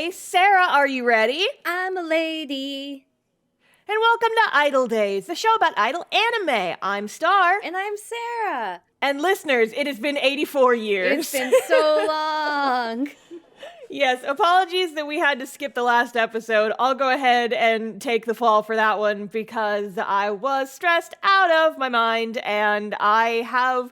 Okay, Sarah, are you ready? I'm a lady. And welcome to iDOL Days, the show about idol anime. I'm Star. And I'm Sarah. And listeners, it has been 84 years. It's been so long. Yes, apologies that we had to skip the last episode. I'll go ahead and take the fall for that one because I was stressed out of my mind and I have,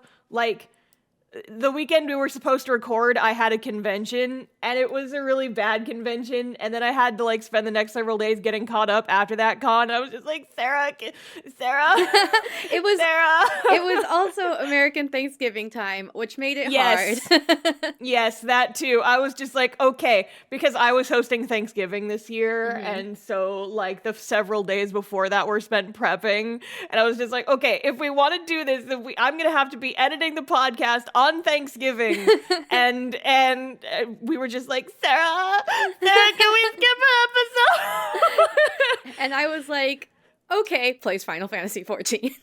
the weekend we were supposed to record, I had a convention, and it was a really bad convention, and then I had to, spend the next several days getting caught up after that con. I was just like, Sarah. Sarah. It was also American Thanksgiving time, which made it hard. Yes, that too. I was just like, okay, because I was hosting Thanksgiving this year, and so, the several days before that were spent prepping, and I was just like, okay, if we want to do this, I'm gonna have to be editing the podcast on Thanksgiving, and we were just like, Sarah, can we skip an episode? And I was like, okay, plays Final Fantasy 14.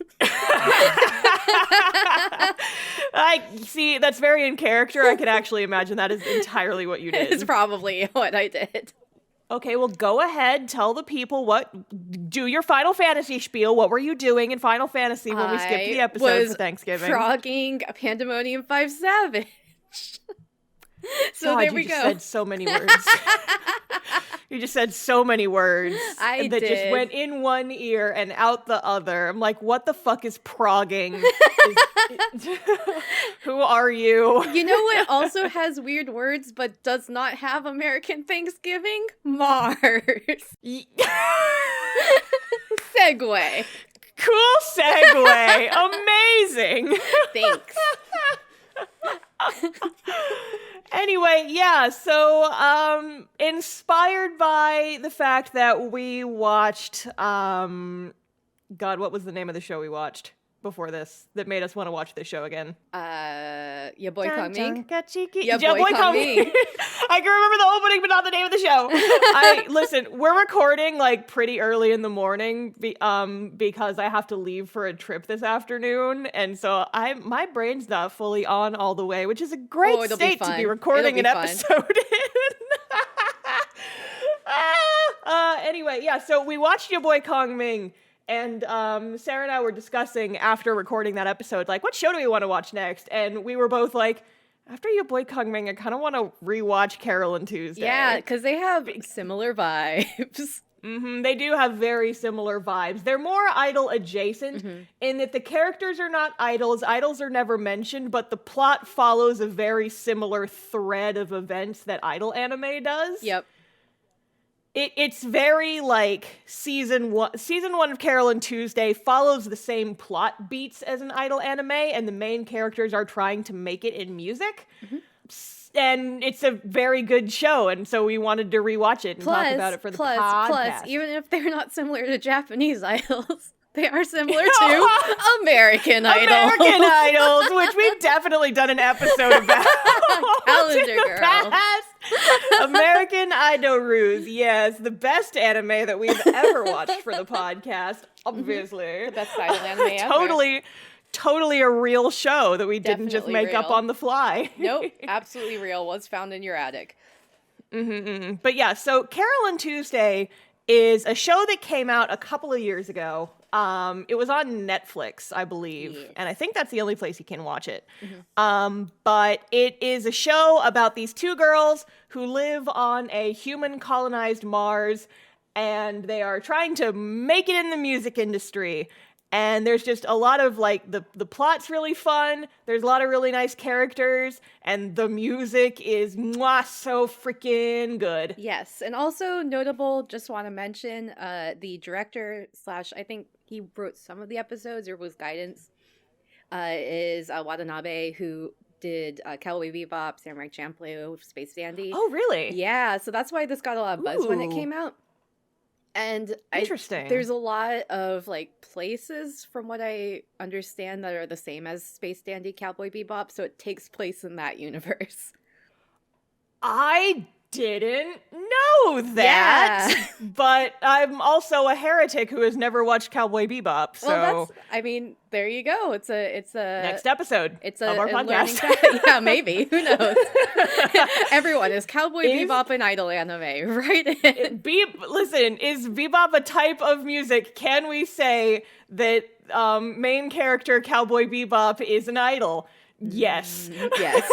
I see, that's very in character. I can actually imagine that is entirely what you did. It's probably what I did. Okay, well, go ahead, tell the people do your Final Fantasy spiel. What were you doing in Final Fantasy when we skipped the episode for Thanksgiving? Frogging a Pandemonium 5 Savage. So God, there we go. You just said so many words. You just said so many words. I that did. Just went in one ear and out the other. I'm like, what the fuck is progging? Who are you? You know what also has weird words but does not have American Thanksgiving? Mars. Segue. Cool segue. Amazing. Thanks. Anyway, yeah, so, inspired by the fact that we watched, God, what was the name of the show we watched before this that made us want to watch this show again? Your Boy Coming. Your Boy Coming. I can remember the opening, but not the name of the show. Listen, we're recording pretty early in the morning because I have to leave for a trip this afternoon, and so my brain's not fully on all the way, which is a great state to be recording an episode in. Anyway, yeah, so we watched Your Boy Kong Ming. And Sarah and I were discussing after recording that episode, what show do we want to watch next? And we were both like, after Your Boy Kong Ming, I kind of want to rewatch Carole and Tuesday. Yeah, because they have similar vibes. They do have very similar vibes. They're more idol adjacent in that the characters are not idols. Idols are never mentioned, but the plot follows a very similar thread of events that idol anime does. Yep. It's very season one of Carole and Tuesday follows the same plot beats as an idol anime, and the main characters are trying to make it in music. And it's a very good show, and so we wanted to rewatch it and talk about it for the podcast. Plus, even if they're not similar to Japanese idols, they are similar to American Idols. American Idols, which we've definitely done an episode about. Calendar Girl. American Idol, yes, the best anime that we've ever watched for the podcast, obviously. The best idol anime ever. Totally a real show that we didn't just Definitely make up real. on the fly. Nope, absolutely real. Was found in your attic. But yeah, so Carole and Tuesday is a show that came out a couple of years ago. It was on Netflix, I believe, and I think that's the only place you can watch it. But it is a show about these two girls who live on a human colonized Mars, and they are trying to make it in the music industry. And there's just a lot of the plot's really fun. There's a lot of really nice characters, and the music is so freaking good. Yes, and also notable, just want to mention, the director / I think he wrote some of the episodes or was guidance, is Watanabe, who did Cowboy Bebop, Samurai Champloo, Space Dandy. Oh, really? Yeah, so that's why this got a lot of buzz when it came out. And interesting. There's a lot of places, from what I understand, that are the same as Space Dandy, Cowboy Bebop, so it takes place in that universe. I didn't know know that, Yeah. but I'm also a heretic who has never watched Cowboy Bebop. So Well, there you go. It's a next episode it's of our a learning podcast. yeah, maybe. Who knows? Everyone is Cowboy Bebop and Idol anime, right? Listen, is Bebop a type of music? Can we say that main character Cowboy Bebop is an idol? Yes. Yes,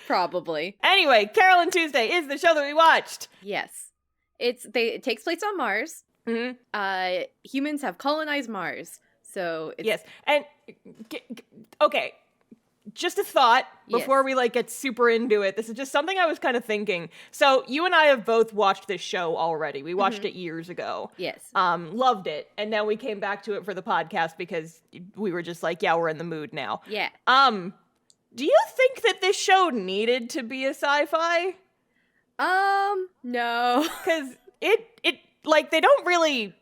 probably. Anyway, Carole and Tuesday is the show that we watched. Yes. It takes place on Mars. Mm-hmm. Humans have colonized Mars. So it's... Yes. And okay, just a thought before we get super into it. This is just something I was kind of thinking. So you and I have both watched this show already. We watched it years ago. Yes. Loved it. And then we came back to it for the podcast because we were just like, yeah, we're in the mood now. Yeah. Do you think that this show needed to be a sci-fi? No. Because they don't really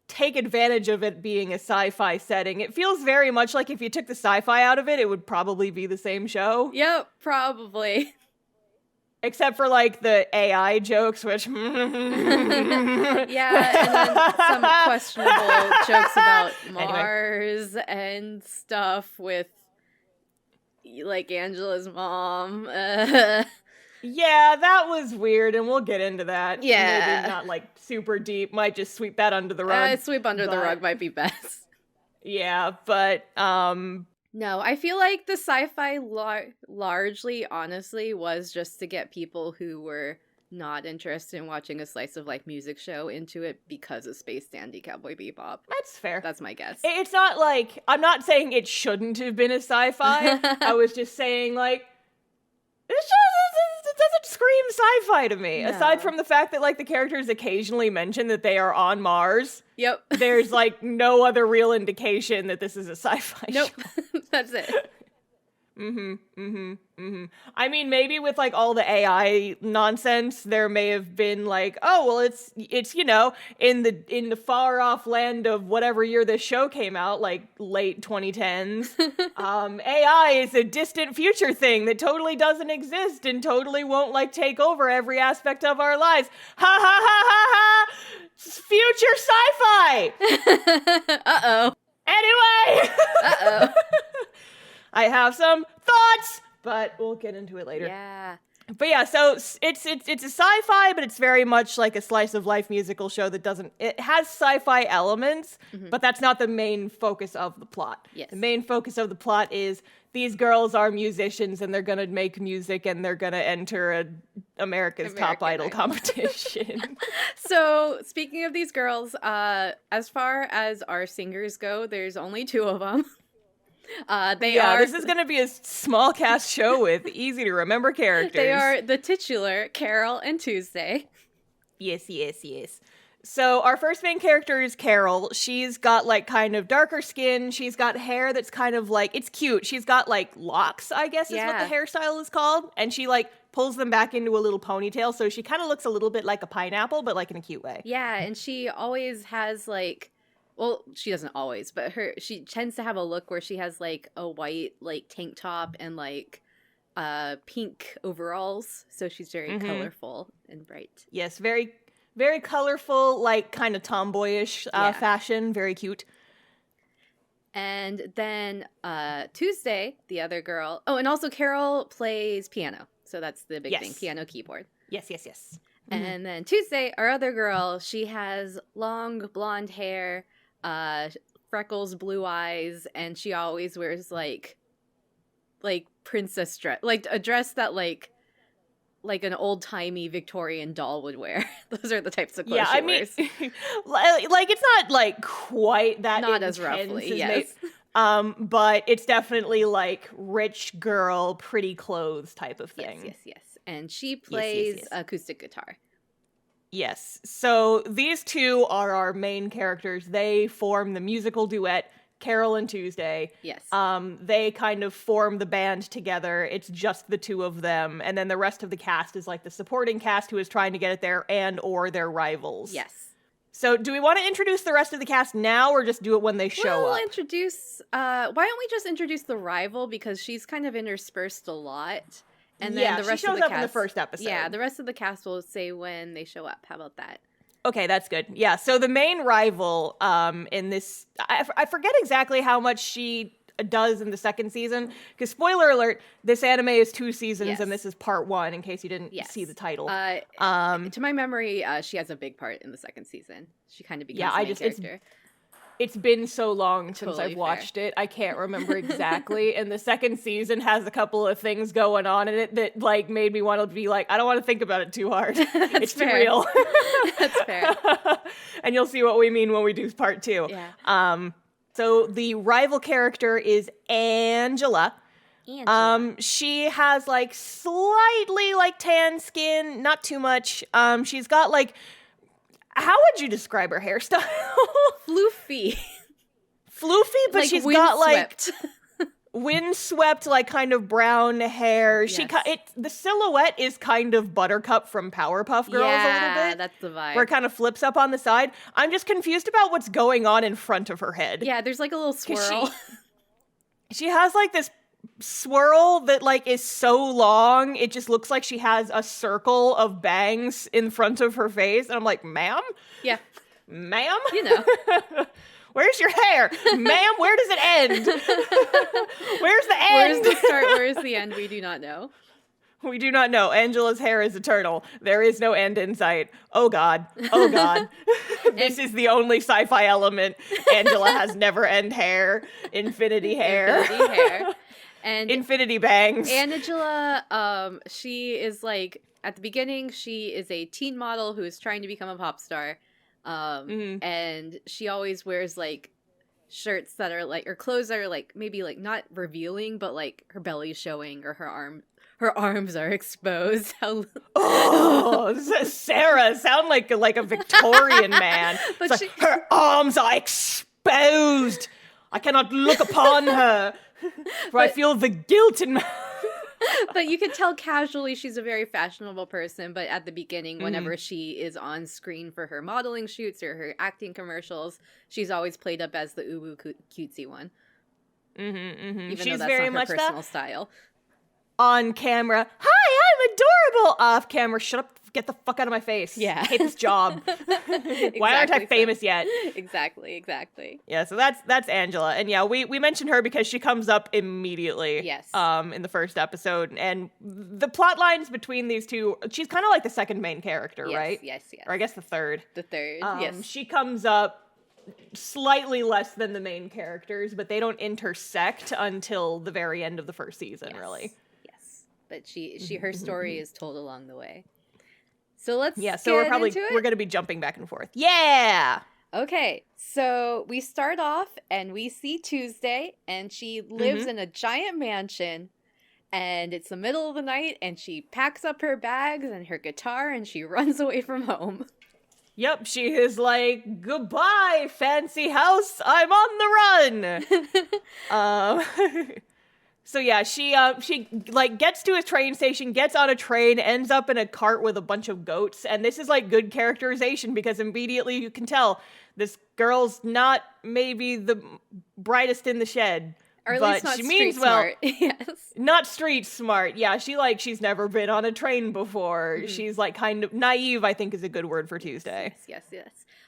take advantage of it being a sci-fi setting. It feels very much like if you took the sci-fi out of it, it would probably be the same show. Yep, probably. Except for the AI jokes, which Yeah, and then some questionable jokes about Mars and stuff with Angela's mom. Yeah, that was weird, and we'll get into that. Yeah. Maybe not super deep. Might just sweep that under the rug. Sweep under the rug might be best. Yeah, but no, I feel like the sci-fi largely, honestly, was just to get people who were not interested in watching a slice of life music show into it because of Space Dandy Cowboy Bebop. That's fair. That's my guess. It's not I'm not saying it shouldn't have been a sci-fi. I was just saying this show doesn't scream sci-fi to me. No. Aside from the fact that the characters occasionally mention that they are on Mars. Yep. There's no other real indication that this is a sci-fi show. That's it. I mean, maybe with all the AI nonsense, there may have been oh well, it's in the far off land of whatever year this show came out, late 2010s. AI is a distant future thing that totally doesn't exist and totally won't take over every aspect of our lives. Ha ha ha ha ha! Future sci-fi. Uh-oh. Anyway. Uh-oh. I have some thoughts, but we'll get into it later. Yeah. But yeah, so it's a sci-fi, but it's very much like a slice of life musical show that it has sci-fi elements, but that's not the main focus of the plot. Yes. The main focus of the plot is these girls are musicians and they're going to make music and they're going to enter America's Top Idol competition. So, speaking of these girls, as far as our singers go, there's only 2 of them. This is going to be a small cast show with easy to remember characters. They are the titular Carole and Tuesday. Yes. So our first main character is Carole. She's got kind of darker skin. She's got hair that's kind of it's cute. She's got locks, I guess is what the hairstyle is called. And she pulls them back into a little ponytail. So she kind of looks a little bit like a pineapple, but in a cute way. Yeah, and she always has well, she doesn't always, but she tends to have a look where she has a white tank top and pink overalls, so she's very colorful and bright. Yes, very very colorful, kind of tomboyish fashion, very cute. And then Tuesday, the other girl. Oh, and also Carole plays piano, so that's the big thing, piano keyboard. Yes. And then Tuesday, our other girl, she has long blonde hair, freckles, blue eyes, and she always wears princess dress, a dress that an old-timey Victorian doll would wear. Those are the types of clothes she wears. It's not quite that not as roughly, yes. But it's definitely rich girl, pretty clothes type of thing. Yes. And she plays acoustic guitar. Yes. So these 2 are our main characters. They form the musical duet Carole and Tuesday. Yes. They kind of form the band together. It's just the 2 of them. And then the rest of the cast is the supporting cast who is trying to get it there and or their rivals. Yes. So do we want to introduce the rest of the cast now or just do it when they show up? We'll introduce, why don't we just introduce the rival, because she's kind of interspersed a lot. And then the rest she shows of the up cast, in the first episode. Yeah, the rest of the cast will say when they show up. How about that? Okay, that's good. Yeah, so the main rival in this, I forget exactly how much she does in the second season, because spoiler alert, this anime is 2 seasons and this is part 1, in case you didn't see the title. To my memory, she has a big part in the second season. She kind of becomes the main character. It's been so long since Totally I've watched it. I can't remember exactly. And the second season has a couple of things going on in it that like made me want to be like, I don't want to think about it too hard. It's too real. That's fair. And you'll see what we mean when we do part 2. Yeah. So the rival character is Angela. She has like slightly like tan skin, not too much. She's got like, how would you describe her hairstyle? Floofy, but like she's got like windswept. Windswept, like kind of brown hair. Yes. The silhouette is kind of Buttercup from Powerpuff Girls a little bit. That's the vibe. Where it kind of flips up on the side. I'm just confused about what's going on in front of her head. Yeah, there's like a little swirl. She has like this swirl that like is so long it just looks like she has a circle of bangs in front of her face, and I'm like, ma'am? Yeah. Ma'am? You know. Where's your hair? Ma'am, where does it end? Where's the end? Where's the start? Where's the end? We do not know. We do not know. Angela's hair is eternal. There is no end in sight. Oh God. Oh God. This is the only sci-fi element. Angela has never-end hair. Infinity hair. Infinity hair. And infinity bangs. Angela, she is like, at the beginning, she is a teen model who is trying to become a pop star. And she always wears like shirts that are like, or clothes that are like, maybe like not revealing, but like her belly's showing or her arms are exposed. Sarah, sound like a Victorian man. But like, her arms are exposed. I cannot look upon her, for I feel the guilt in my... But you can tell casually she's a very fashionable person, but at the beginning, whenever she is on screen for her modeling shoots or her acting commercials, she's always played up as the uwu cutesy one. Even she's though that's very not her much personal style. On camera, hi, I'm adorable. Off camera, shut up, get the fuck out of my face. Yeah. I hate this job. Why aren't I famous yet? Exactly. Yeah, so that's Angela. And yeah, we mentioned her because she comes up immediately. Yes. In the first episode. And the plot lines between these two, she's kind of like the second main character, right? Yes. Or I guess the third. Yes. She comes up slightly less than the main characters, but they don't intersect until the very end of the first season, really. But her story is told along the way. So let's so we're going to be jumping back and forth. Yeah. Okay. So we start off and we see Tuesday, and she lives in a giant mansion, and it's the middle of the night, and she packs up her bags and her guitar and she runs away from home. Yep, she is like, goodbye, fancy house, I'm on the run. So yeah, she like gets to a train station, gets on a train, ends up in a cart with a bunch of goats, and this is like good characterization because immediately you can tell this girl's not maybe the brightest in the shed. Or at but least not she street means smart. well. Yes. Not street smart. Yeah, she's never been on a train before. She's like kind of naive, I think is a good word for Tuesday. Yes.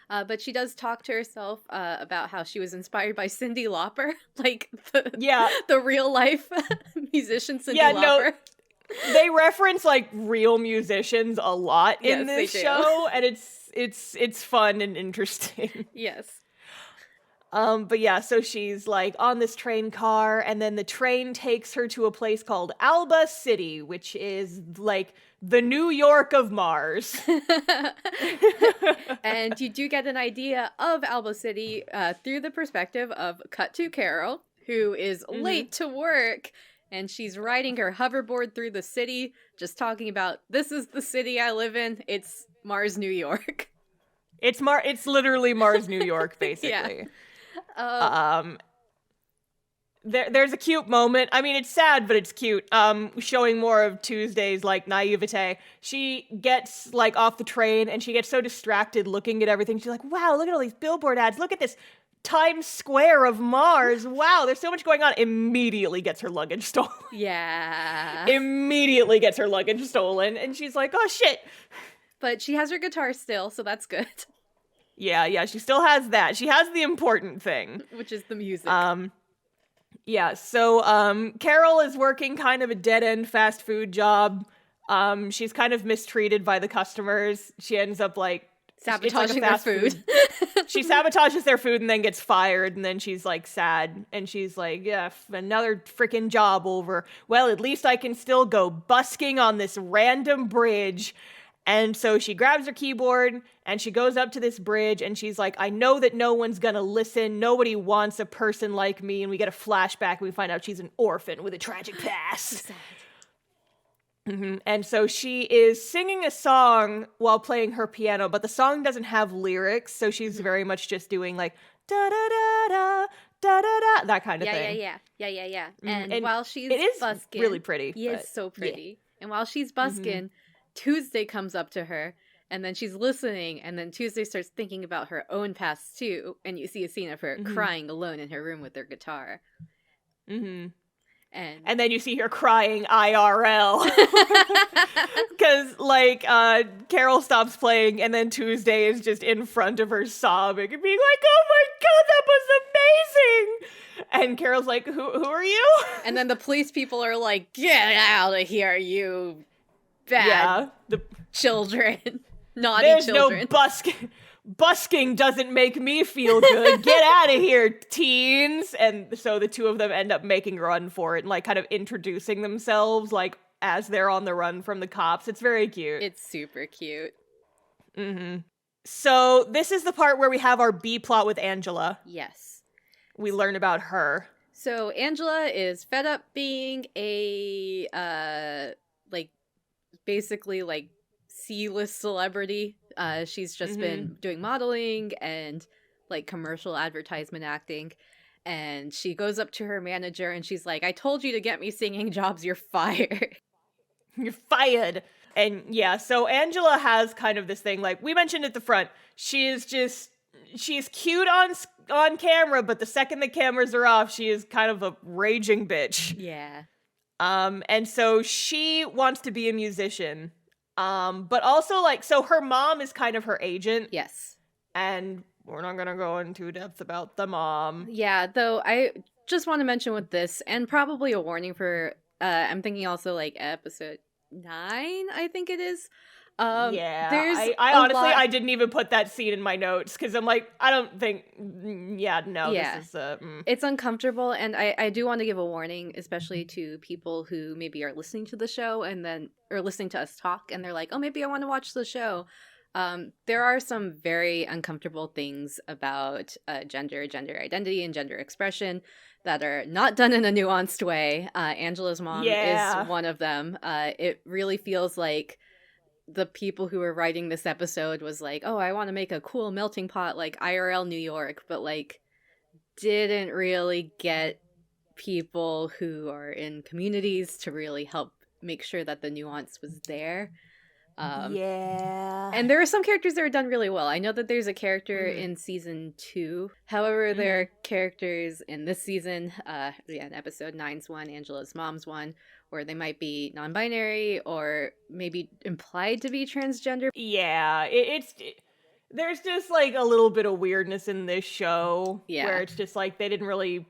But she does talk to herself about how she was inspired by Cyndi Lauper, like the real life musician Cyndi Lauper. No, they reference like real musicians a lot in this show, and it's fun and interesting. Yes. But yeah, so she's like on this train car, and then the train takes her to a place called Alba City, which is like the New York of Mars. And you do get an idea of Alba City through the perspective of cut to Carole, who is late to work, and she's riding her hoverboard through the city, just talking about, this is the city I live in. It's Mars, New York. It's literally Mars, New York, basically. There's a cute moment. I mean, it's sad, but it's cute. Showing more of Tuesday's like naivete. She gets like off the train and she gets so distracted looking at everything. She's like, wow, look at all these billboard ads. Look at this Times Square of Mars. Wow, there's so much going on. Immediately gets her luggage stolen. Yeah. Immediately gets her luggage stolen. And she's like, oh, shit. But she has her guitar still, so that's good. Yeah, she still has that. She has the important thing. Which is the music. Yeah, so Carole is working kind of a dead-end fast food job. She's kind of mistreated by the customers. She ends up, like, sabotaging their food. She sabotages their food and then gets fired, and then she's, like, sad. And she's like, yeah, another freaking job over. Well, at least I can still go busking on this random bridge. And so she grabs her keyboard and she goes up to this bridge and she's like, I know that no one's gonna listen. Nobody wants a person like me. And we get a flashback and we find out she's an orphan with a tragic past. And so she is singing a song while playing her piano, but the song doesn't have lyrics. So she's very much just doing like da da da da da da da, that kind of thing. Yeah. And while she's it is busking, really pretty. He is so pretty. Yeah. And while she's busking, Tuesday comes up to her, and then she's listening, and then Tuesday starts thinking about her own past too, and you see a scene of her crying alone in her room with her guitar. And then you see her crying IRL. Because, like, Carole stops playing, and then Tuesday is just in front of her sobbing and being like, oh my god, that was amazing! And Carole's like, who are you? And then the police people are like, get out of here, you bad children. Naughty There's children. No busking. Busking doesn't make me feel good. Get out of here, teens. And so the two of them end up making a run for it and, like, kind of introducing themselves, like, as they're on the run from the cops. It's very cute. It's super cute. So this is the part where we have our B plot with Angela. Yes. We learn about her. So Angela is fed up being a, basically, like, C-list celebrity. She's just been doing modeling and, like, commercial advertisement acting. And she goes up to her manager and she's like, I told you to get me singing jobs, you're fired. You're fired. And yeah, so Angela has kind of this thing, like we mentioned at the front, she's cute on camera, but the second the cameras are off, she is kind of a raging bitch. Yeah. And so she wants to be a musician. But also, like, so her mom is kind of her agent. Yes. And we're not gonna go into depth about the mom. Yeah, though I just want to mention with this, and probably a warning for, I'm thinking also, like, episode 9, I think it is. There's I honestly, I didn't even put that scene in my notes, because I'm like, I don't think, this is, It's uncomfortable, and I do want to give a warning, especially to people who maybe are listening to the show, or listening to us talk, and they're like, oh, maybe I want to watch the show. There are some very uncomfortable things about gender identity, and gender expression that are not done in a nuanced way. Angela's mom is one of them. It really feels like the people who were writing this episode was like, oh, I want to make a cool melting pot like IRL New York, but, like, didn't really get people who are in communities to really help make sure that the nuance was there. And there are some characters that are done really well. I know that there's a character in season 2. However, there are characters in this season, in episode 9's one, Angela's mom's one, where they might be non-binary or maybe implied to be transgender. Yeah, there's just, like, a little bit of weirdness in this show where it's just like they didn't really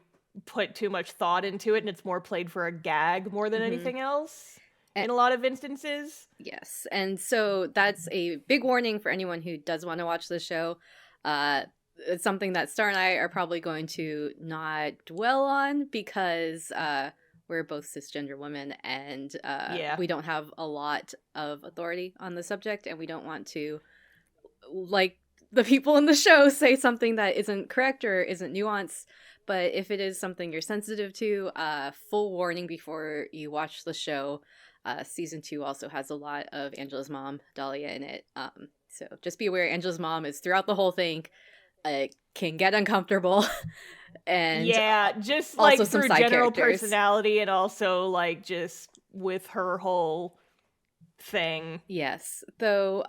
put too much thought into it, and it's more played for a gag more than anything else in a lot of instances. Yes, and so that's a big warning for anyone who does want to watch the show. It's something that Star and I are probably going to not dwell on because we're both cisgender women, and we don't have a lot of authority on the subject, and we don't want to, like the people in the show, say something that isn't correct or isn't nuanced. But if it is something you're sensitive to, full warning before you watch the show. Season 2 also has a lot of Angela's mom, Dahlia, in it. So just be aware, Angela's mom is throughout the whole thing. Can get uncomfortable. And just like through general personality, and also like just with her whole thing. Yes. Though,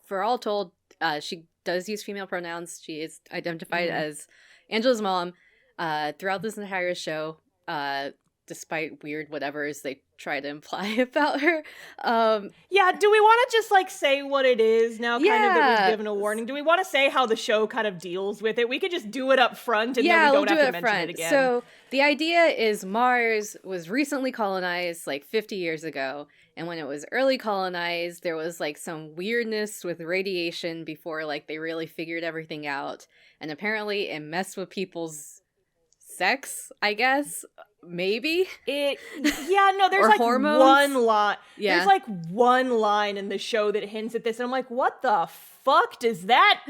for all told, She does use female pronouns. She is identified as Angela's mom throughout this entire show, despite weird whatevers they try to imply about her. Yeah, do we want to just like say what it is now, kind of, that was Yeah. given a warning? Do we want to say how the show kind of deals with it? We could just do it up front and then we we'll don't do have it to up mention front. it again. So the idea is Mars was recently colonized like 50 years ago. And when it was early colonized, there was like some weirdness with radiation before like they really figured everything out. And apparently it messed with people's sex, I guess. Maybe there's Or like hormones? one line. Yeah. There's like one line in the show that hints at this, and I'm like, what the fuck does that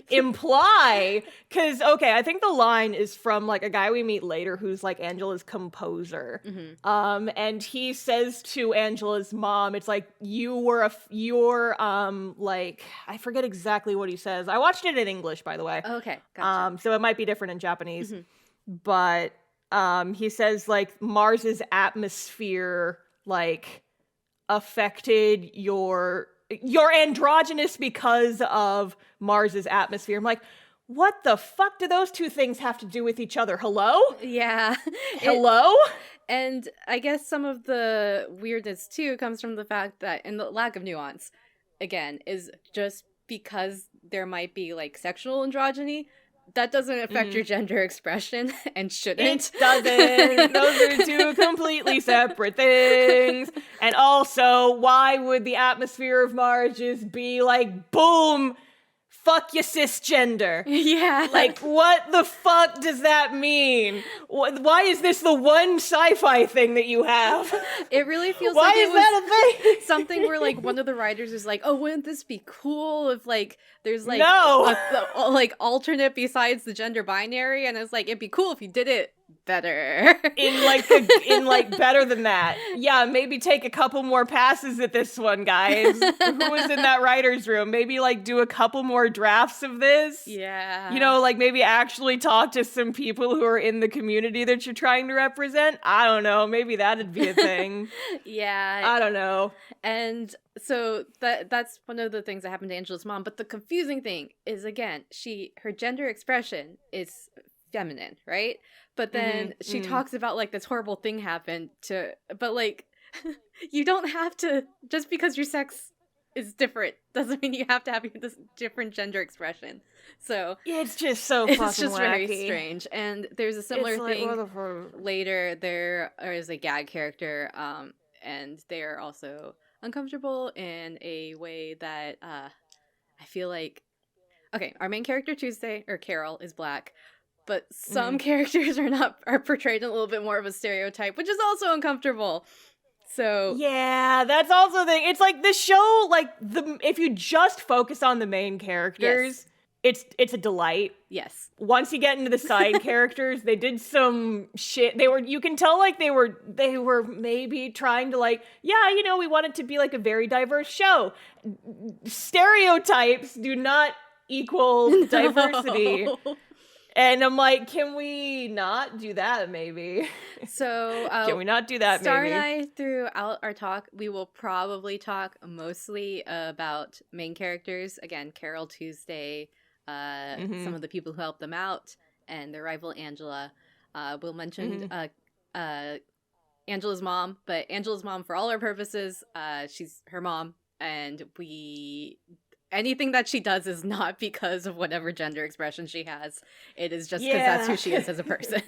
imply? Because I think the line is from like a guy we meet later who's like Angela's composer, and he says to Angela's mom, it's like, you're like, I forget exactly what he says. I watched it in English, by the way. Okay, gotcha. So it might be different in Japanese, but he says like Mars's atmosphere like affected your androgynous because of Mars's atmosphere. I'm like, what the fuck do those two things have to do with each other? Hello? Yeah. Hello? And I guess some of the weirdness too comes from the fact that, and the lack of nuance, again, is just because there might be like sexual androgyny, that doesn't affect your gender expression and shouldn't. It doesn't. Those are two completely separate things. And also, why would the atmosphere of Mars just be like, boom, fuck you cisgender? Yeah. Like, what the fuck does that mean? Why is this the one sci-fi thing that you have? It really feels Why like is it was that a thing? something where like one of the writers is like, oh, wouldn't this be cool if like there's like No. like alternate besides the gender binary, and it's like it'd be cool if you did it better. in like better than that. Yeah, maybe take a couple more passes at this one, guys. Who was in that writer's room? Maybe like do a couple more drafts of this. Yeah. You know, like maybe actually talk to some people who are in the community that you're trying to represent. I don't know. Maybe that'd be a thing. Yeah. I don't know. And so that's one of the things that happened to Angela's mom. But the confusing thing is, again, her gender expression is feminine, right? But then she talks about like this horrible thing happened but like you don't have to, just because your sex is different doesn't mean you have to have this different gender expression. So it's just so it's fucking just wacky. very strange. And there's a similar thing like, later. There is a gag character, and they're also uncomfortable in a way that I feel like, okay, our main character Tuesday, or Carole, is black, but some characters are portrayed in a little bit more of a stereotype, which is also uncomfortable. So yeah, that's also the thing. It's like this show, like if you just focus on the main characters, it's a delight. Yes. Once you get into the side characters, they did some shit. You can tell like they were maybe trying to like, yeah, you know, we want it to be like a very diverse show. Stereotypes do not equal diversity. And I'm like, can we not do that, maybe? So, can we not do that, Star maybe? and I, throughout our talk, we will probably talk mostly about main characters. Again, Carole, Tuesday, some of the people who helped them out, and their rival, Angela. We'll mention Angela's mom, but Angela's mom, for all our purposes, she's her mom, and anything that she does is not because of whatever gender expression she has. It is just because that's who she is as a person.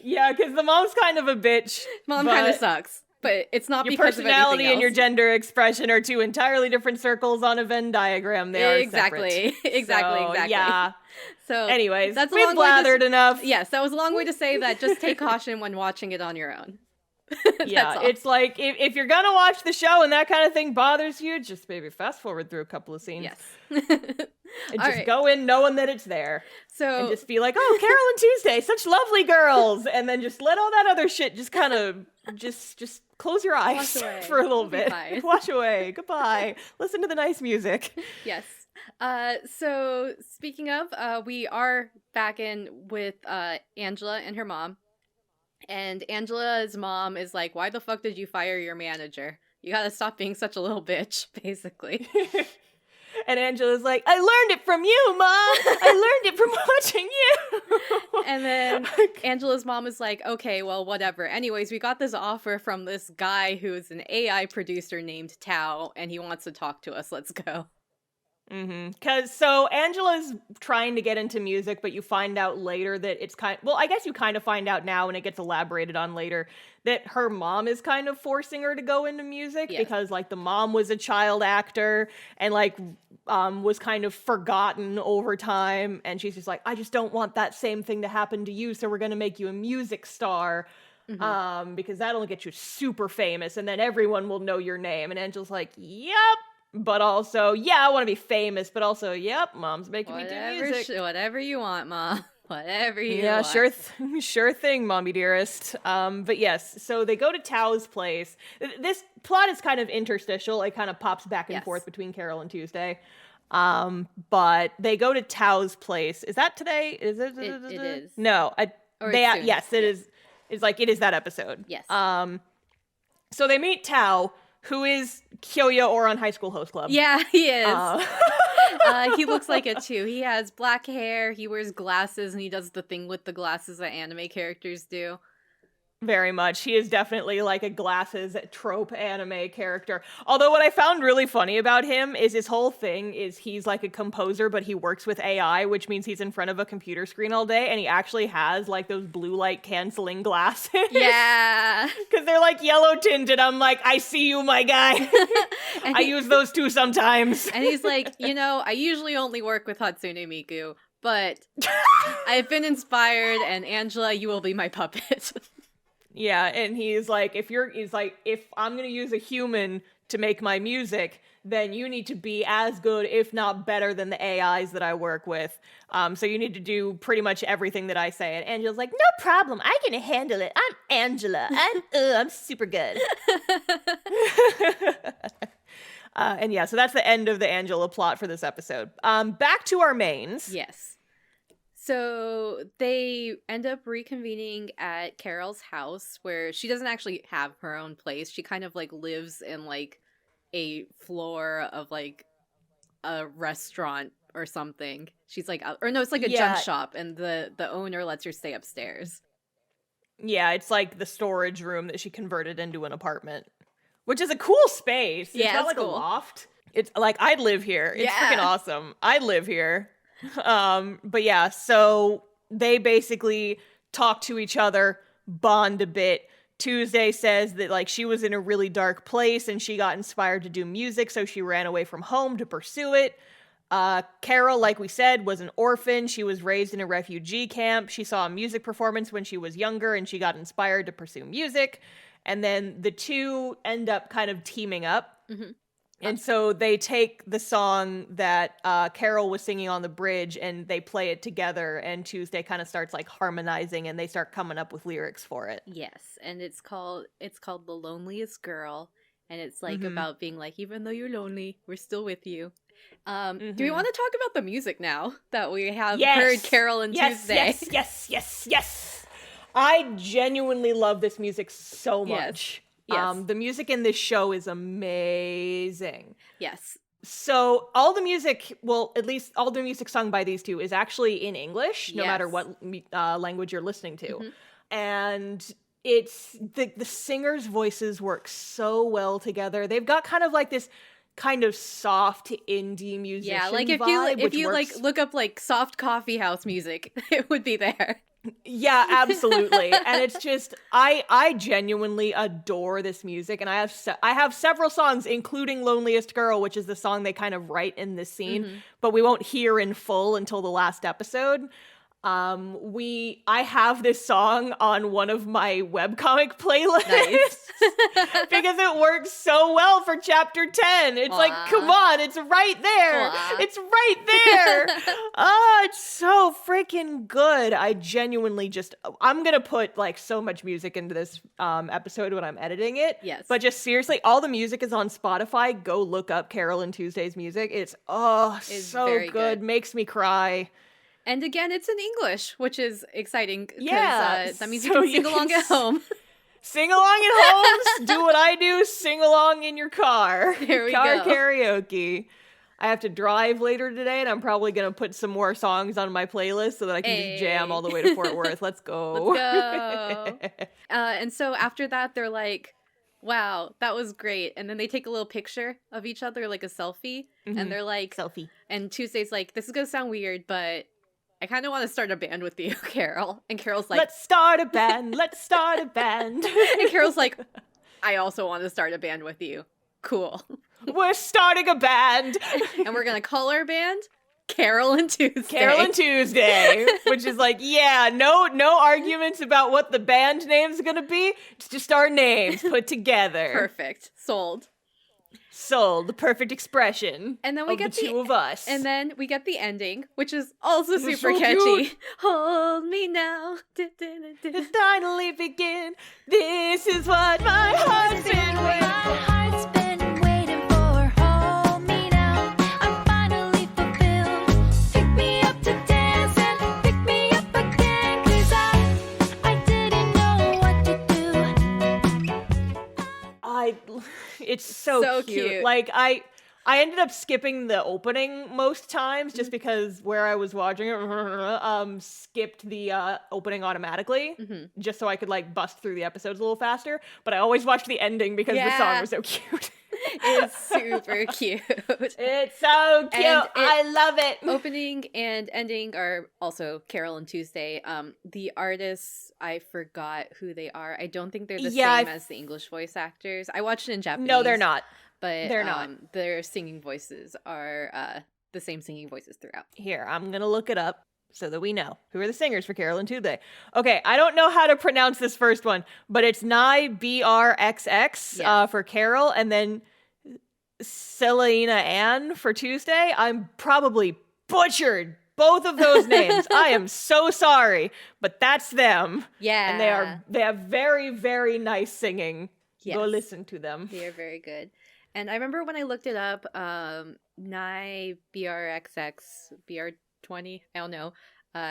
Yeah, because the mom's kind of a bitch. Mom kind of sucks, but it's not your because of anything personality else. and your gender expression are two entirely different circles on a Venn diagram. They are exactly, separate. exactly. Yeah. So, anyways, that's we've blathered enough. Yes, that was a long way to say that. Just take caution when watching it on your own. Yeah, it's like if you're gonna watch the show and that kind of thing bothers you, just maybe fast forward through a couple of scenes. Yes. And just go in knowing that it's there. So and just be like, oh, Carole and Tuesday, such lovely girls, and then just let all that other shit just kind of just close your eyes for a little bit. Wash away. Goodbye. Listen to the nice music. Yes. So speaking of, we are back in with Angela and her mom. And Angela's mom is like, why the fuck did you fire your manager? You gotta stop being such a little bitch, basically. And Angela's like, I learned it from you, Mom. I learned it from watching you. And then Angela's mom is like, okay, well, whatever. Anyways, we got this offer from this guy who is an AI producer named Tao, and he wants to talk to us. Let's go. So Angela's trying to get into music, but you find out later that it's I guess you kind of find out now, and it gets elaborated on later, that her mom is kind of forcing her to go into music because like the mom was a child actor and like was kind of forgotten over time, and she's just like, I just don't want that same thing to happen to you, so we're gonna make you a music star. Because that'll get you super famous, and then everyone will know your name. And Angela's like, yep. But also, yeah, I want to be famous. But also, yep, Mom's making me do music. Whatever you want, Mom. Whatever you want. Yeah, sure thing, Mommy dearest. But yes, so they go to Tao's place. This plot is kind of interstitial. It kind of pops back and forth between Carole and Tuesday. But they go to Tao's place. Is that today? Is it? It is. No, yes, it is. It's like it is that episode. Yes. So they meet Tao, who is Kyoya or on High School Host Club. Yeah, he is. He looks like it too. He has black hair, he wears glasses, and he does the thing with the glasses that anime characters do. Very much. He is definitely like a glasses trope anime character. Although what I found really funny about him is his whole thing is he's like a composer, but he works with AI, which means he's in front of a computer screen all day, and he actually has like those blue light canceling glasses. Yeah. Because they're like yellow tinted. I'm like, I see you, my guy. I use those too sometimes. And he's like, I usually only work with Hatsune Miku, but I've been inspired, and Angela, you will be my puppet. Yeah, and he's like, if I'm gonna use a human to make my music, then you need to be as good, if not better, than the AIs that I work with. So you need to do pretty much everything that I say. And Angela's like, no problem, I can handle it. I'm Angela. I'm super good. And yeah, so that's the end of the Angela plot for this episode. Back to our mains. Yes. So they end up reconvening at Carole's house, where she doesn't actually have her own place. She kind of like lives in like a floor of like a restaurant or something. She's like, it's like a junk shop, and the owner lets her stay upstairs. Yeah, it's like the storage room that she converted into an apartment, which is a cool space. It's not like cool. A loft. It's like, I'd live here. It's freaking awesome. I'd live here. But yeah, so they basically talk to each other, bond a bit. Tuesday says that like she was in a really dark place and she got inspired to do music, so she ran away from home to pursue it. Carole, like we said, was an orphan. She was raised in a refugee camp. She saw a music performance when she was younger and she got inspired to pursue music. And then the two end up kind of teaming up. Mm-hmm. And so they take the song that Carole was singing on the bridge and they play it together, and Tuesday kind of starts like harmonizing and they start coming up with lyrics for it. Yes, and it's called The Loneliest Girl, and it's like about being like, even though you're lonely, we're still with you. Do we want to talk about the music now that we have heard Carole and Tuesday? Yes. I genuinely love this music so much. Yes. The music in this show is amazing. Yes. So all the music, well, at least all the music sung by these two is actually in English, no matter what language you're listening to. Mm-hmm. And it's the singers' voices work so well together. They've got kind of like this kind of soft indie musician vibe. Yeah, like if you like look up like soft coffee house music, it would be there. Yeah, absolutely. And it's just, I genuinely adore this music, and I have several songs, including Loneliest Girl, which is the song they kind of write in this scene, but we won't hear in full until the last episode. I have this song on one of my webcomic playlists. Nice. Because it works so well for chapter 10. It's like, come on, it's right there. It's right there. It's so freaking good. I genuinely I'm going to put like so much music into this episode when I'm editing it. Yes. But just seriously, all the music is on Spotify. Go look up Carole and Tuesday's music. It's so good. Makes me cry. And again, it's in English, which is exciting because that means you so can sing along at home. Sing along at home, do what I do, sing along in your car. There we car go. Karaoke. I have to drive later today, and I'm probably going to put some more songs on my playlist so that I can just jam all the way to Fort Worth. Let's go. Let's go. And so after that, they're like, wow, that was great. And then they take a little picture of each other, like a selfie. And they're like, selfie. And Tuesday's like, this is going to sound weird, but I kind of want to start a band with you, Carole. And Carol's like, let's start a band. Let's start a band. And Carol's like, I also want to start a band with you. Cool. We're starting a band. And we're going to call our band Carole and Tuesday. Carole and Tuesday, which is like, yeah, no arguments about what the band name's gonna be. It's just our names put together. Perfect. Sold. The perfect expression. And then we get the two of us. And then we get the ending, which is also super so catchy. Cute. Hold me now. To finally begin. This is what my heart's been waiting for. It's so cute. Like I ended up skipping the opening most times just because where I was watching it skipped the opening automatically just so I could like bust through the episodes a little faster. But I always watched the ending because the song was so cute. It's super cute. It's so cute. I love it. Opening and ending are also Carole and Tuesday. The artists, I forgot who they are. I don't think they're the same as the English voice actors. I watched it in Japanese. No, they're not. But they're not. Their singing voices are the same singing voices throughout. Here, I'm going to look it up so that we know who are the singers for Carole and Tuesday. Okay, I don't know how to pronounce this first one, but it's Nai BRXX for Carole, and then Selena Ann for Tuesday. I'm probably butchered both of those names. I am so sorry, but that's them. Yeah. And they have very, very nice singing. Yes. Go listen to them. They are very good. And I remember when I looked it up, Nai BRXX, BR20, I don't know.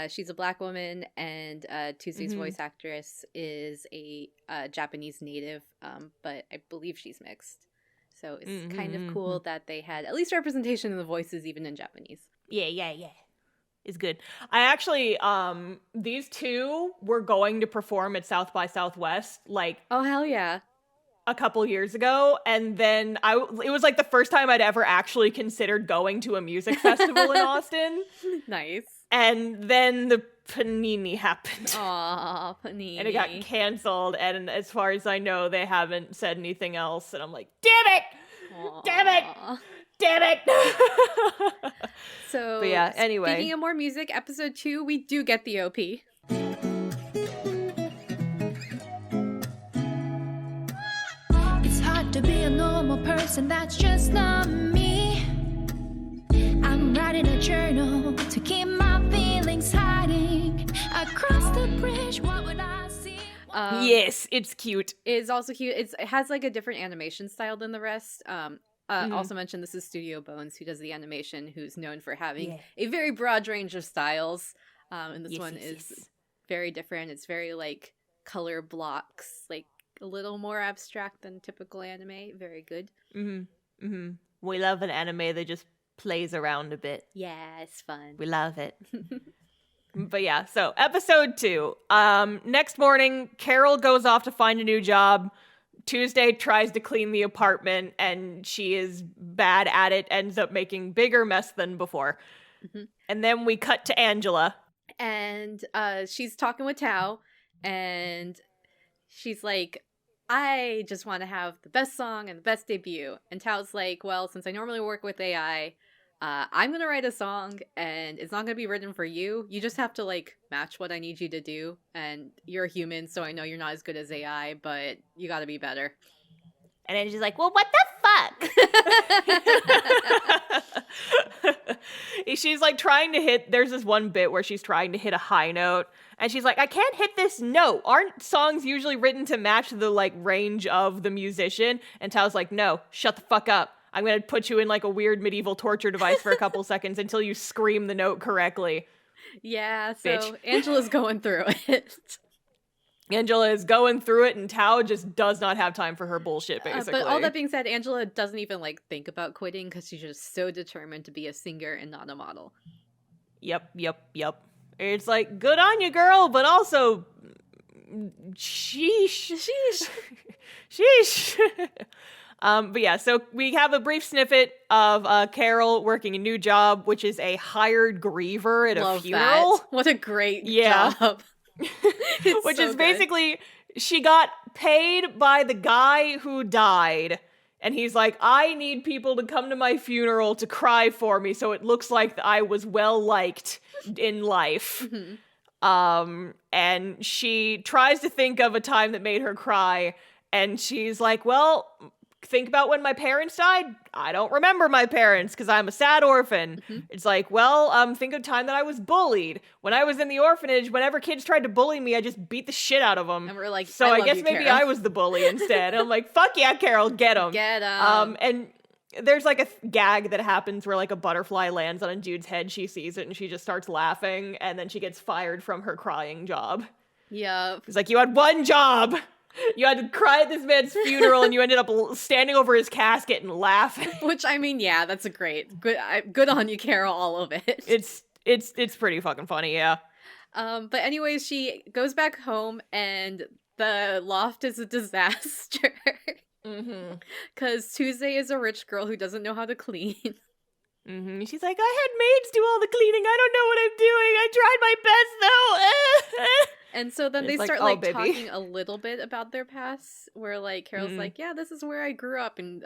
She's a Black woman, and Tuesday's voice actress is a Japanese native, but I believe she's mixed. So it's kind of cool that they had at least representation in the voices, even in Japanese. Yeah. It's good. I actually, these two were going to perform at South by Southwest, like... Oh, hell yeah. A couple years ago, and then it was like the first time I'd ever actually considered going to a music festival in Austin. Nice. And then the Panini happened. Aw, Panini. And it got canceled, and as far as I know, they haven't said anything else, and I'm like, damn it! Aww. Damn it! So, but yeah, anyway. Speaking of more music, episode 2, we do get the OP. To be a normal person, that's just not me. I'm writing a journal to keep my feelings hiding. Across the bridge, what would I see? Yes, it's cute. It's also cute. It has like a different animation style than the rest. Also mentioned this is Studio Bones, who does the animation, who's known for having a very broad range of styles. And this one is very different. It's very like color blocks, like a little more abstract than typical anime. Very good. We love an anime that just plays around a bit. Yeah, it's fun. We love it. But yeah, so episode 2. Next morning, Carole goes off to find a new job. Tuesday tries to clean the apartment, and she is bad at it, ends up making bigger mess than before. And then we cut to Angela. And she's talking with Tao, and she's like, I just want to have the best song and the best debut. And Tao's like, well, since I normally work with AI, I'm going to write a song, and it's not going to be written for you. You just have to, like, match what I need you to do. And you're a human, so I know you're not as good as AI, but you got to be better. And then she's like, well, what the fuck? She's like trying to hit, there's this one bit where she's trying to hit a high note. And she's like, I can't hit this note. Aren't songs usually written to match the like range of the musician? And Tao's like, no, shut the fuck up. I'm going to put you in like a weird medieval torture device for a couple seconds until you scream the note correctly. Yeah, so Bitch. Angela's going through it. Angela is going through it, and Tao just does not have time for her bullshit, basically. But all that being said, Angela doesn't even like think about quitting because she's just so determined to be a singer and not a model. Yep. It's like, good on you, girl, but also, sheesh. Sheesh. But yeah, so we have a brief snippet of Carole working a new job, which is a hired griever at a funeral. That. What a great job. Which so is basically, she got paid by the guy who died. And he's like, I need people to come to my funeral to cry for me so it looks like I was well-liked in life. And she tries to think of a time that made her cry. And she's like, well, think about when my parents died. I don't remember my parents because I'm a sad orphan. It's like, well, think of the time that I was bullied. When I was in the orphanage, whenever kids tried to bully me, I just beat the shit out of them. And we're like, so I guess maybe I was the bully instead. And I'm like, fuck yeah, Carole, get him. Get him. And there's like a gag that happens where like a butterfly lands on a dude's head. She sees it and she just starts laughing. And then she gets fired from her crying job. Yeah. It's like, you had one job. You had to cry at this man's funeral, and you ended up standing over his casket and laughing. Which, I mean, yeah, that's a good on you, Carole. All of it. It's pretty fucking funny, yeah. But anyways, she goes back home, and the loft is a disaster. Because Tuesday is a rich girl who doesn't know how to clean. She's like, I had maids do all the cleaning. I don't know what I'm doing. I tried my best though. And so then they start talking a little bit about their past, where like Carole's like, yeah, this is where I grew up, and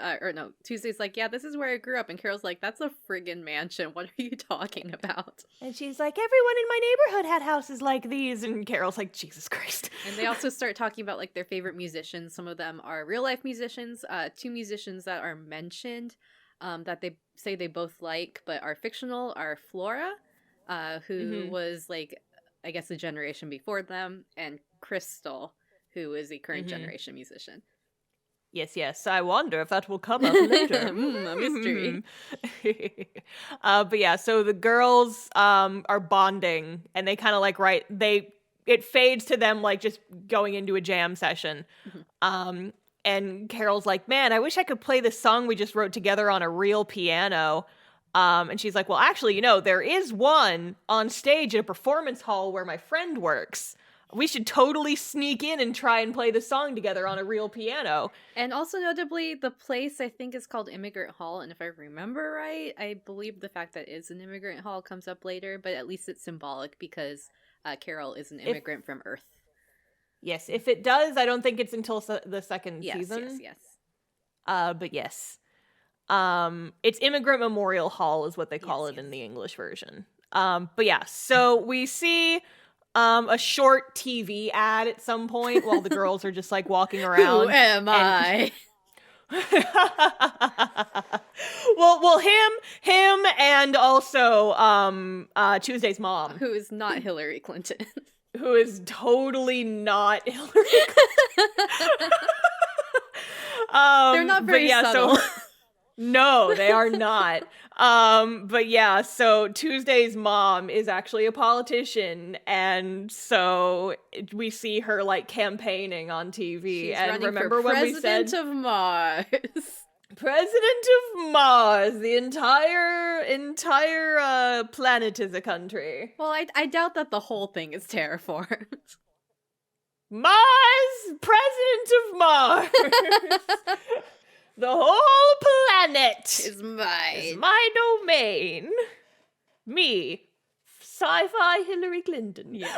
Tuesday's like, yeah, this is where I grew up, and Carole's like, that's a friggin' mansion. What are you talking about? And she's like, everyone in my neighborhood had houses like these, and Carole's like, Jesus Christ. And they also start talking about like their favorite musicians. Some of them are real life musicians. Two musicians that are mentioned that they say they both like but are fictional are Flora, who was like, I guess, a generation before them, and Crystal, who is a current generation musician. Yes. I wonder if that will come up later. A mystery. But yeah, so the girls are bonding, and they kind of like it fades to them like just going into a jam session. And Carole's like, man, I wish I could play this song we just wrote together on a real piano. And she's like, well, actually, there is one on stage at a performance hall where my friend works. We should totally sneak in and try and play the song together on a real piano. And also notably, the place I think is called Immigrant Hall. And if I remember right, I believe the fact that it is an immigrant hall comes up later, but at least it's symbolic because Carole is an immigrant from Earth. Yes, if it does, I don't think it's until the second season. Yes. But yes. It's Immigrant Memorial Hall is what they call it in the English version. But yeah, so we see a short TV ad at some point while the girls are just like walking around. Who am I? well, him, and also Tuesday's mom, who is not Hillary Clinton. Who is totally not Hillary Clinton. They're not very subtle. No, they are not. But yeah, so Tuesday's mom is actually a politician, and so we see her like campaigning on TV. She's and running remember for when President we said of Mars. President of Mars, the entire planet is a country. Well, I doubt that the whole thing is terraformed. Mars, President of Mars. The whole planet is my domain. Me, sci-fi Hillary Clinton. Yes.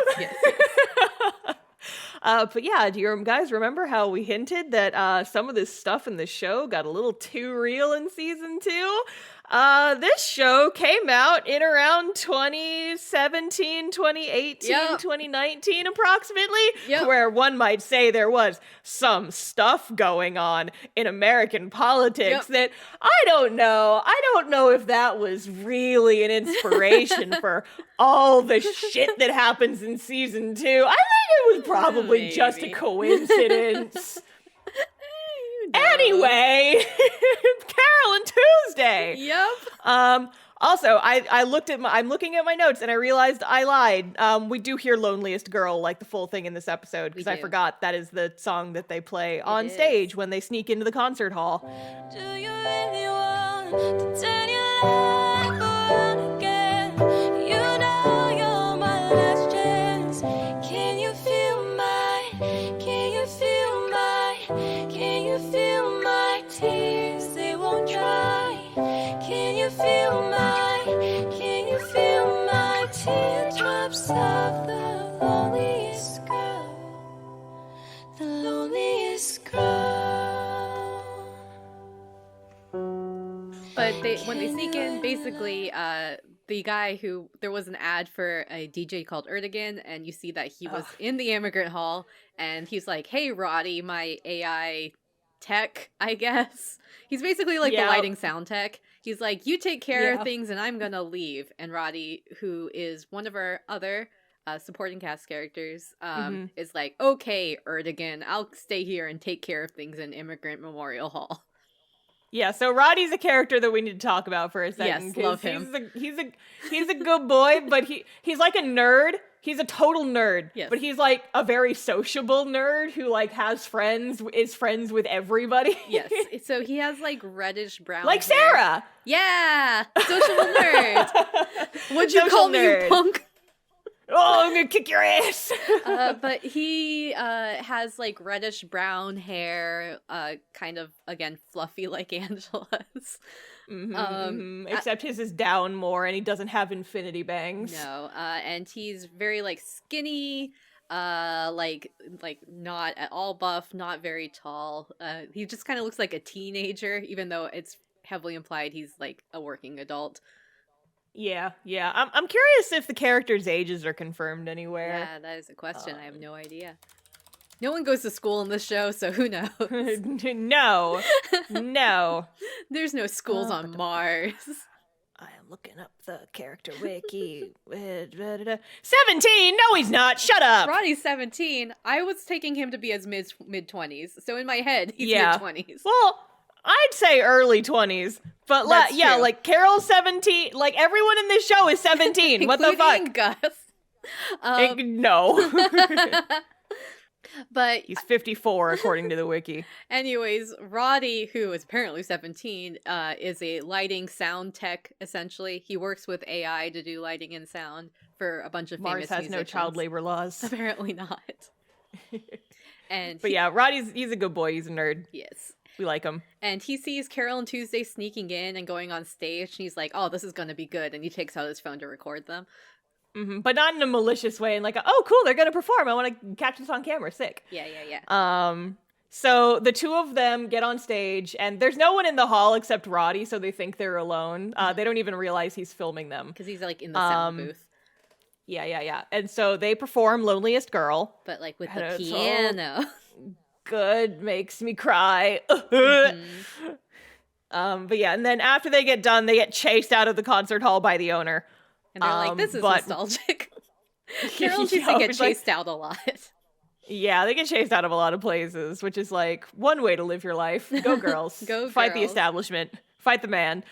But yeah, do you guys remember how we hinted that some of this stuff in the show got a little too real in season 2? This show came out in around 2017, 2018, 2019 approximately, where one might say there was some stuff going on in American politics that I don't know if that was really an inspiration for all the shit that happens in season 2. I think it was probably just a coincidence. Anyway, Carole and Tuesday. Yep. Also, I'm looking at my notes and I realized I lied. We do hear Loneliest Girl like the full thing in this episode because I forgot that is the song that they play on stage when they sneak into the concert hall. Do you really want to turn your life around again? You know you're my last chance. Can you feel my tears? They won't dry. Can you feel my teardrops of the loneliest girl? The loneliest girl. But when they sneak in, basically, the guy who, there was an ad for a DJ called Erdogan, and you see that he was in the immigrant hall, and he's like, hey, Roddy, my AI tech, I guess. He's basically like the lighting sound tech. He's like, you take care of things and I'm gonna leave. And Roddy, who is one of our other supporting cast characters, is like, okay, Erdogan, I'll stay here and take care of things in Immigrant Memorial Hall. Yeah, so Roddy's a character that we need to talk about for a second. Yes, love him. He's a good boy, but he's like a nerd. He's a total nerd. Yes. But he's like a very sociable nerd who like has friends, is friends with everybody. Yes. So he has like reddish brown like hair. Sarah. Yeah. Sociable nerd. What'd you call me, you punk? Oh, I'm gonna kick your ass. But he has like reddish brown hair, kind of, again, fluffy like Angela's. Except his is down more and he doesn't have infinity bangs. No, and he's very like skinny, like not at all buff, not very tall. He just kind of looks like a teenager, even though it's heavily implied he's like a working adult. Yeah. I'm curious if the characters' ages are confirmed anywhere. Yeah, that is a question. I have no idea. No one goes to school in this show, so who knows? No. There's no schools on Mars. I am looking up the character wiki. 17? No, he's not. Shut up. Roddy's 17. I was taking him to be his mid-20s, so in my head, he's mid-20s. Well, I'd say early 20s, but like Carole's 17. Like everyone in this show is 17. What the fuck? Gus. No. But he's 54 according to the wiki. Anyways, Roddy, who is apparently 17, is a lighting sound tech, essentially. He works with AI to do lighting and sound for a bunch of famous musicians. Mars has no child labor laws. Apparently not. But he's a good boy. He's a nerd. Yes. We like him. And he sees Carole and Tuesday sneaking in and going on stage, and he's like, oh, this is going to be good. And he takes out his phone to record them. But not in a malicious way, and like, oh, cool, they're gonna perform. I want to catch this on camera. Sick. Yeah. So the two of them get on stage, and there's no one in the hall except Roddy, so they think they're alone. They don't even realize he's filming them because he's like in the sound booth. Yeah. And so they perform "Loneliest Girl," but like with the piano. Good, makes me cry. But yeah, and then after they get done, they get chased out of the concert hall by the owner. And they're like, this is nostalgic. Carole and Tuesday get chased out a lot. Yeah, they get chased out of a lot of places, which is like one way to live your life. Go girls. Go fight the establishment. Fight the man.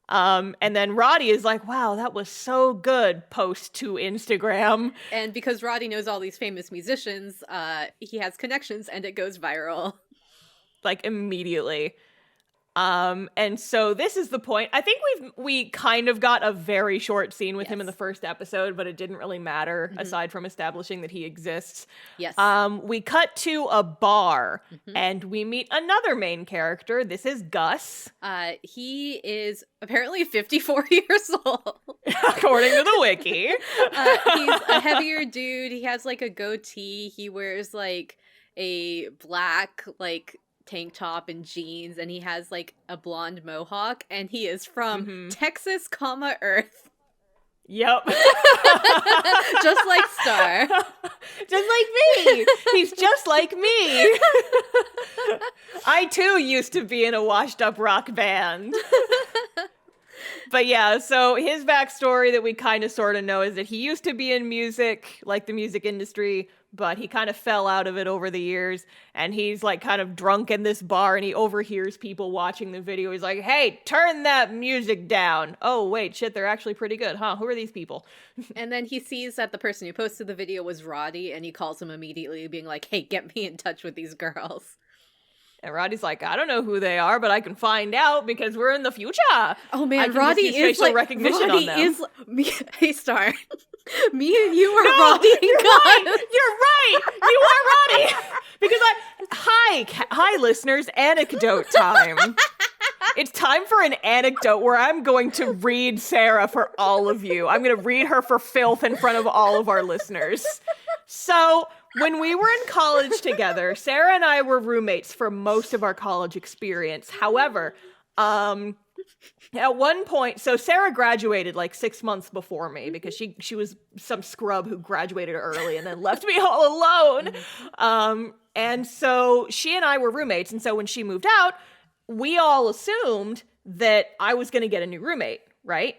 And then Roddy is like, wow, that was so good. Post to Instagram. And because Roddy knows all these famous musicians, he has connections and it goes viral. Like immediately. And so this is the point. I think we kind of got a very short scene with him in the first episode, but it didn't really matter aside from establishing that he exists. Yes. We cut to a bar and we meet another main character. This is Gus. He is apparently 54 years old. According to the wiki. He's a heavier dude. He has like a goatee. He wears like a black, like, tank top and jeans, and he has like a blonde mohawk, and he is from Texas, Earth. Yep. Just like Star. Just like me. He's just like me. I too used to be in a washed up rock band. But yeah, so his backstory that we kind of sort of know is that he used to be in music, like the music industry, but he kind of fell out of it over the years. And he's like kind of drunk in this bar and he overhears people watching the video. He's like, hey, turn that music down. Oh, wait, shit, they're actually pretty good, huh? Who are these people? And then he sees that the person who posted the video was Roddy and he calls him immediately being like, hey, get me in touch with these girls. And Roddy's like, I don't know who they are, but I can find out because we're in the future. Oh man, Roddy is like recognition Roddy on them. is me. Hey, Star, me and you are No, Roddy and you're God. right. You're right. You are Roddy. Because hi, listeners. Anecdote time. It's time for an anecdote where I'm going to read Sarah for all of you. I'm going to read her for filth in front of all of our listeners. So, when we were in college together, Sarah and I were roommates for most of our college experience. However, at one point, so Sarah graduated like 6 months before me because she was some scrub who graduated early and then left me all alone. And so she and I were roommates. And so when she moved out, we all assumed that I was going to get a new roommate, right?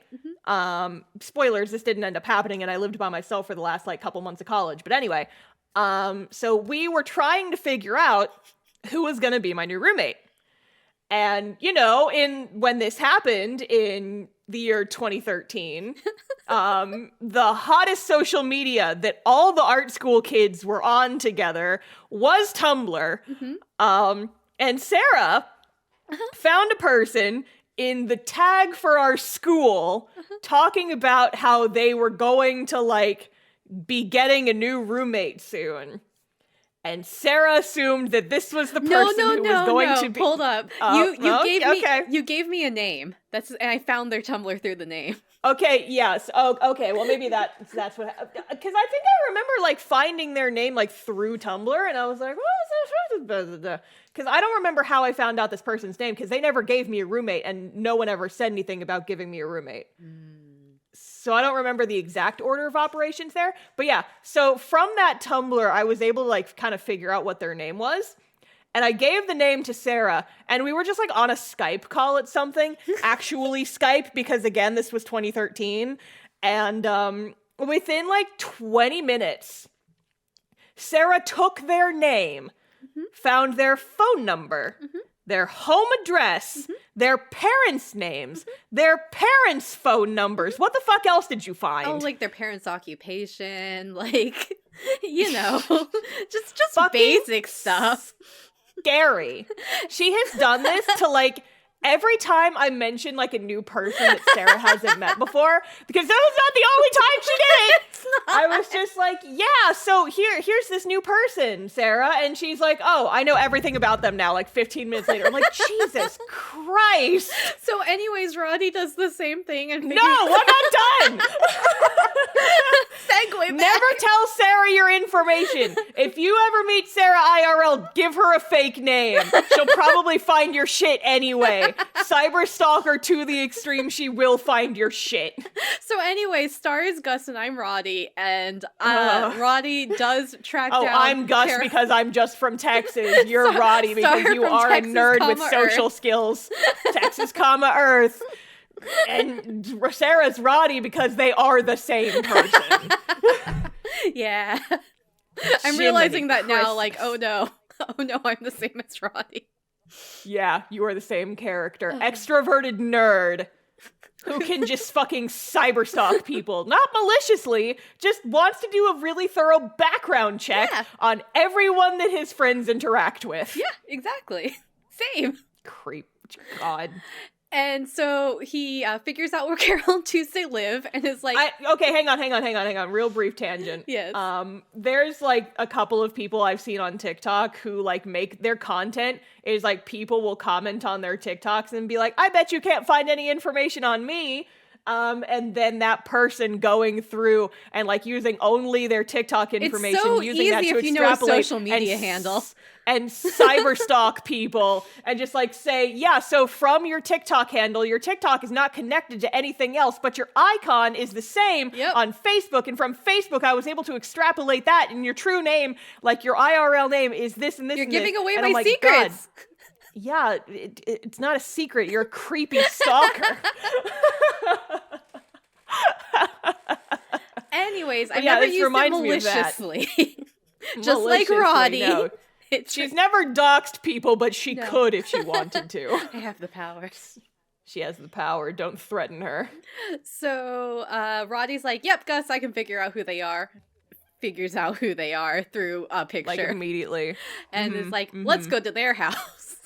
Spoilers, this didn't end up happening and I lived by myself for the last like couple months of college. But anyway, so we were trying to figure out who was going to be my new roommate. And, you know, when this happened in the year 2013, the hottest social media that all the art school kids were on together was Tumblr. And Sarah found a person in the tag for our school talking about how they were going to, like, be getting a new roommate soon. And Sarah assumed that this was the person who was going to be. Hold up. You gave me a name. And I found their Tumblr through the name. Okay, yes. Oh, okay. Well, maybe that's what. Because I think I remember like finding their name like through Tumblr, and I was like, what is this? Because I don't remember how I found out this person's name because they never gave me a roommate, and no one ever said anything about giving me a roommate. So I don't remember the exact order of operations there. But yeah, so from that Tumblr, I was able to like kind of figure out what their name was. And I gave the name to Sarah, and we were just like on a Skype call at something, actually Skype, because again, this was 2013. And within like 20 minutes, Sarah took their name, found their phone number, their home address, their parents' names, their parents' phone numbers. What the fuck else did you find? Oh, like their parents' occupation, like, you know, just basic stuff. Scary. She has done this to like every time I mention like a new person that Sarah hasn't met before, because that was not the only time she did it. I was just like, yeah, so here's this new person, Sarah. And she's like, oh, I know everything about them now, like 15 minutes later. I'm like, Jesus Christ. So anyways, Roddy does the same thing and No, I'm not done. Segue back. Never tell Sarah your information. If you ever meet Sarah IRL, give her a fake name. She'll probably find your shit anyway. Cyberstalker to the extreme, she will find your shit. So anyway, Star is Gus and I'm Roddy, and Roddy does track down. Oh, I'm Gus because I'm just from Texas. You're Roddy because you are Texas, a nerd with social Earth. skills. Texas, Earth. And Sarah's Roddy because they are the same person. Yeah. I'm realizing that now, like, oh no, I'm the same as Roddy. Yeah, you are the same character. Extroverted nerd who can just fucking cyberstalk people. Not maliciously, just wants to do a really thorough background check on everyone that his friends interact with. Yeah, exactly. Same. Creep. God. And so he figures out where Carole and Tuesday live and is like... Okay, hang on. Real brief tangent. Yes. There's like a couple of people I've seen on TikTok who like make their content is like people will comment on their TikToks and be like, I bet you can't find any information on me. And then that person going through and like using only their TikTok information, it's so using easy that to if you know a extrapolate social media handle. And cyberstalk people and just like say, yeah, so from your TikTok handle, your TikTok is not connected to anything else, but your icon is the same on Facebook. And from Facebook, I was able to extrapolate that. And your true name, like your IRL name is this and this. You're and giving this. away And my I'm like, secrets. Yeah, it's not a secret. You're a creepy stalker. Anyways, I But yeah, never this used it reminds me of that. maliciously. Just like Maliciously, Roddy. no. She's never doxed people, but she No. could if she wanted to. I have the powers. She has the power. Don't threaten her. So Roddy's like, yep, Gus, I can figure out who they are. Figures out who they are through a picture. Like immediately. And is like, let's go to their house.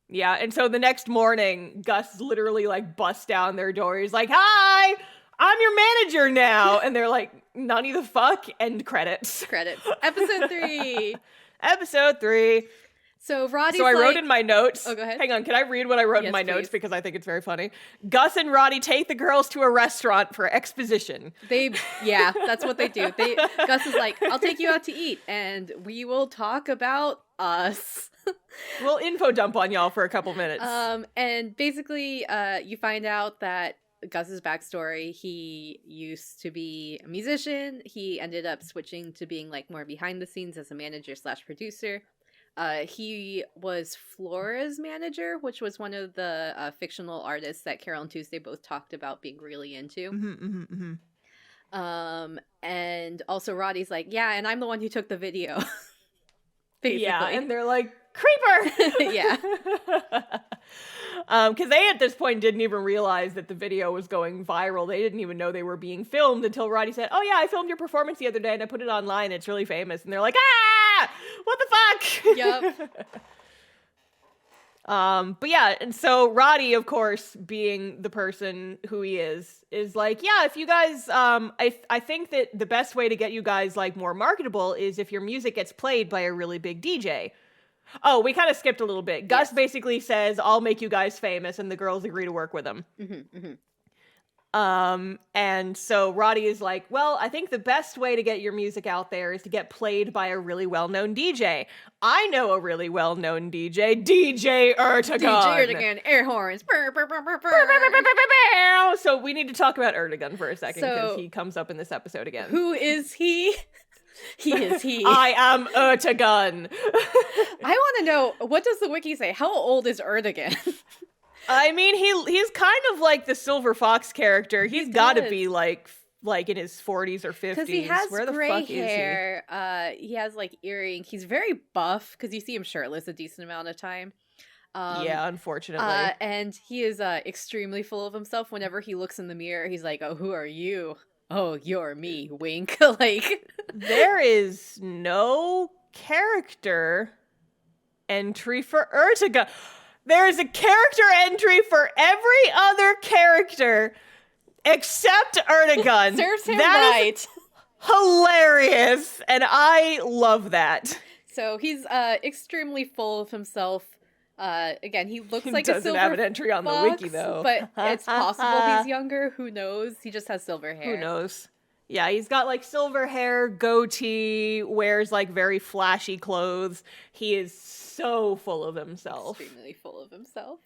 Yeah, and so the next morning, Gus literally like busts down their door. He's like, "Hi, I'm your manager now." And they're like, "Nani the fuck?" End credits. Credits. Episode 3. Episode 3. So Roddy's So I like, wrote in my notes. Oh, go ahead. Hang on, can I read what I wrote in Yes, my notes please. because I think it's very funny? Gus and Roddy take the girls to a restaurant for exposition. Yeah, that's what they do. Gus is like, I'll take you out to eat and we will talk about us. We'll info dump on y'all for a couple minutes. And basically, you find out that Gus's backstory, he used to be a musician. He ended up switching to being like more behind the scenes as a manager / producer. He was Flora's manager, which was one of the fictional artists that Carole and Tuesday both talked about being really into. And also Roddy's like, yeah, and I'm the one who took the video. Basically. Yeah, and they're like, "Creeper!" Yeah. Because they at this point didn't even realize that the video was going viral. They didn't even know they were being filmed until Roddy said, "Oh yeah, I filmed your performance the other day and I put it online. It's really famous." And they're like, "Ah, what the fuck?" Yep. But yeah, and so Roddy, of course, being the person who he is like, "Yeah, if you guys, I think that the best way to get you guys like more marketable is if your music gets played by a really big DJ." Oh, we kind of skipped a little bit. Gus basically says, "I'll make you guys famous," and the girls agree to work with him. And so Roddy is like, "Well, I think the best way to get your music out there is to get played by a really well-known DJ. I know a really well-known DJ, DJ Ertegun." DJ Ertegun, air horns. Brr, brr, brr, brr, brr. So we need to talk about Ertegun for a second because So- he comes up in this episode again. Who is he? He is he. I am Ertegun. I want to know, what does the wiki say? How old is Ertegun? I mean, he's kind of like the Silver Fox character. He's got to does. be like in his 40s or 50s. Because he has Where the gray fuck hair. He has like earrings. He's very buff because you see him shirtless a decent amount of time. is he? Yeah, unfortunately. And he is extremely full of himself. Whenever he looks in the mirror, he's like, "Oh, who are you? Oh, you're me." Wink. Like, There is no character entry for Ertegun. There is a character entry for every other character except Ertegun. serves him That right. is hilarious, and I love that. So he's extremely full of himself. Again, he looks like a Doesn't silver have an entry on the fox, wiki though. but it's possible he's younger. Who knows? He just has silver hair. Who knows? Yeah, he's got like silver hair, goatee, wears like very flashy clothes. He is so full of himself. Extremely full of himself.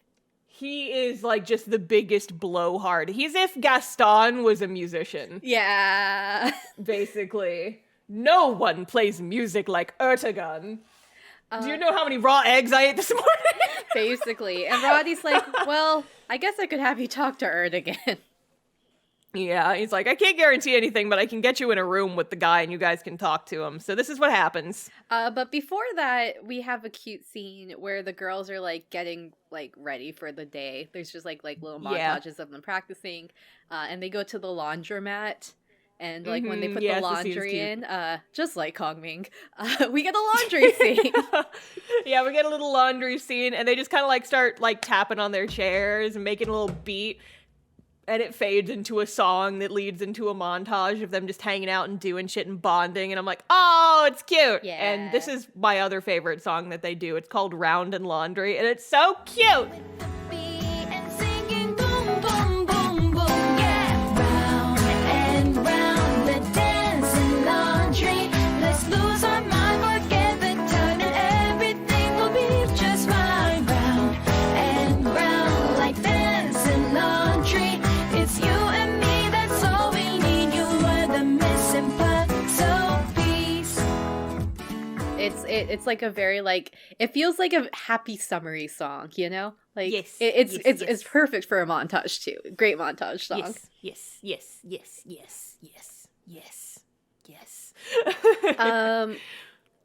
He is like just the biggest blowhard. He's if Gaston was a musician, Yeah. basically. No one plays music like Ertegun. Do you know how many raw eggs I ate this morning? Basically. And Roddy's like, well, I guess I could have you talk to Ertegun. Yeah, he's like, "I can't guarantee anything, but I can get you in a room with the guy and you guys can talk to him." So this is what happens. But before that, we have a cute scene where the girls are like getting like ready for the day. There's just like little Yeah. montages of them practicing. And they go to the laundromat. And like when they put Yes, the this scene's laundry cute. in, just like Kongming, we get a laundry scene. Yeah, we get a little laundry scene and they just kind of like start like tapping on their chairs and making a little beat. And it fades into a song that leads into a montage of them just hanging out and doing shit and bonding. And I'm like, oh, it's cute. Yeah. And this is my other favorite song that they do. It's called Round and Laundry. And it's so cute. And singing boom, boom, boom, boom, yeah. Round and round the dancing laundry. Let's lose our mind, forget the time, and everything will be just fine. Round and round like dancing laundry. It's you and me, that's all we need. You are the missing puzzle piece. It's like a very like it feels like a happy summery song, you know? Like Yes, it's perfect for a montage too. Great montage song. Yes.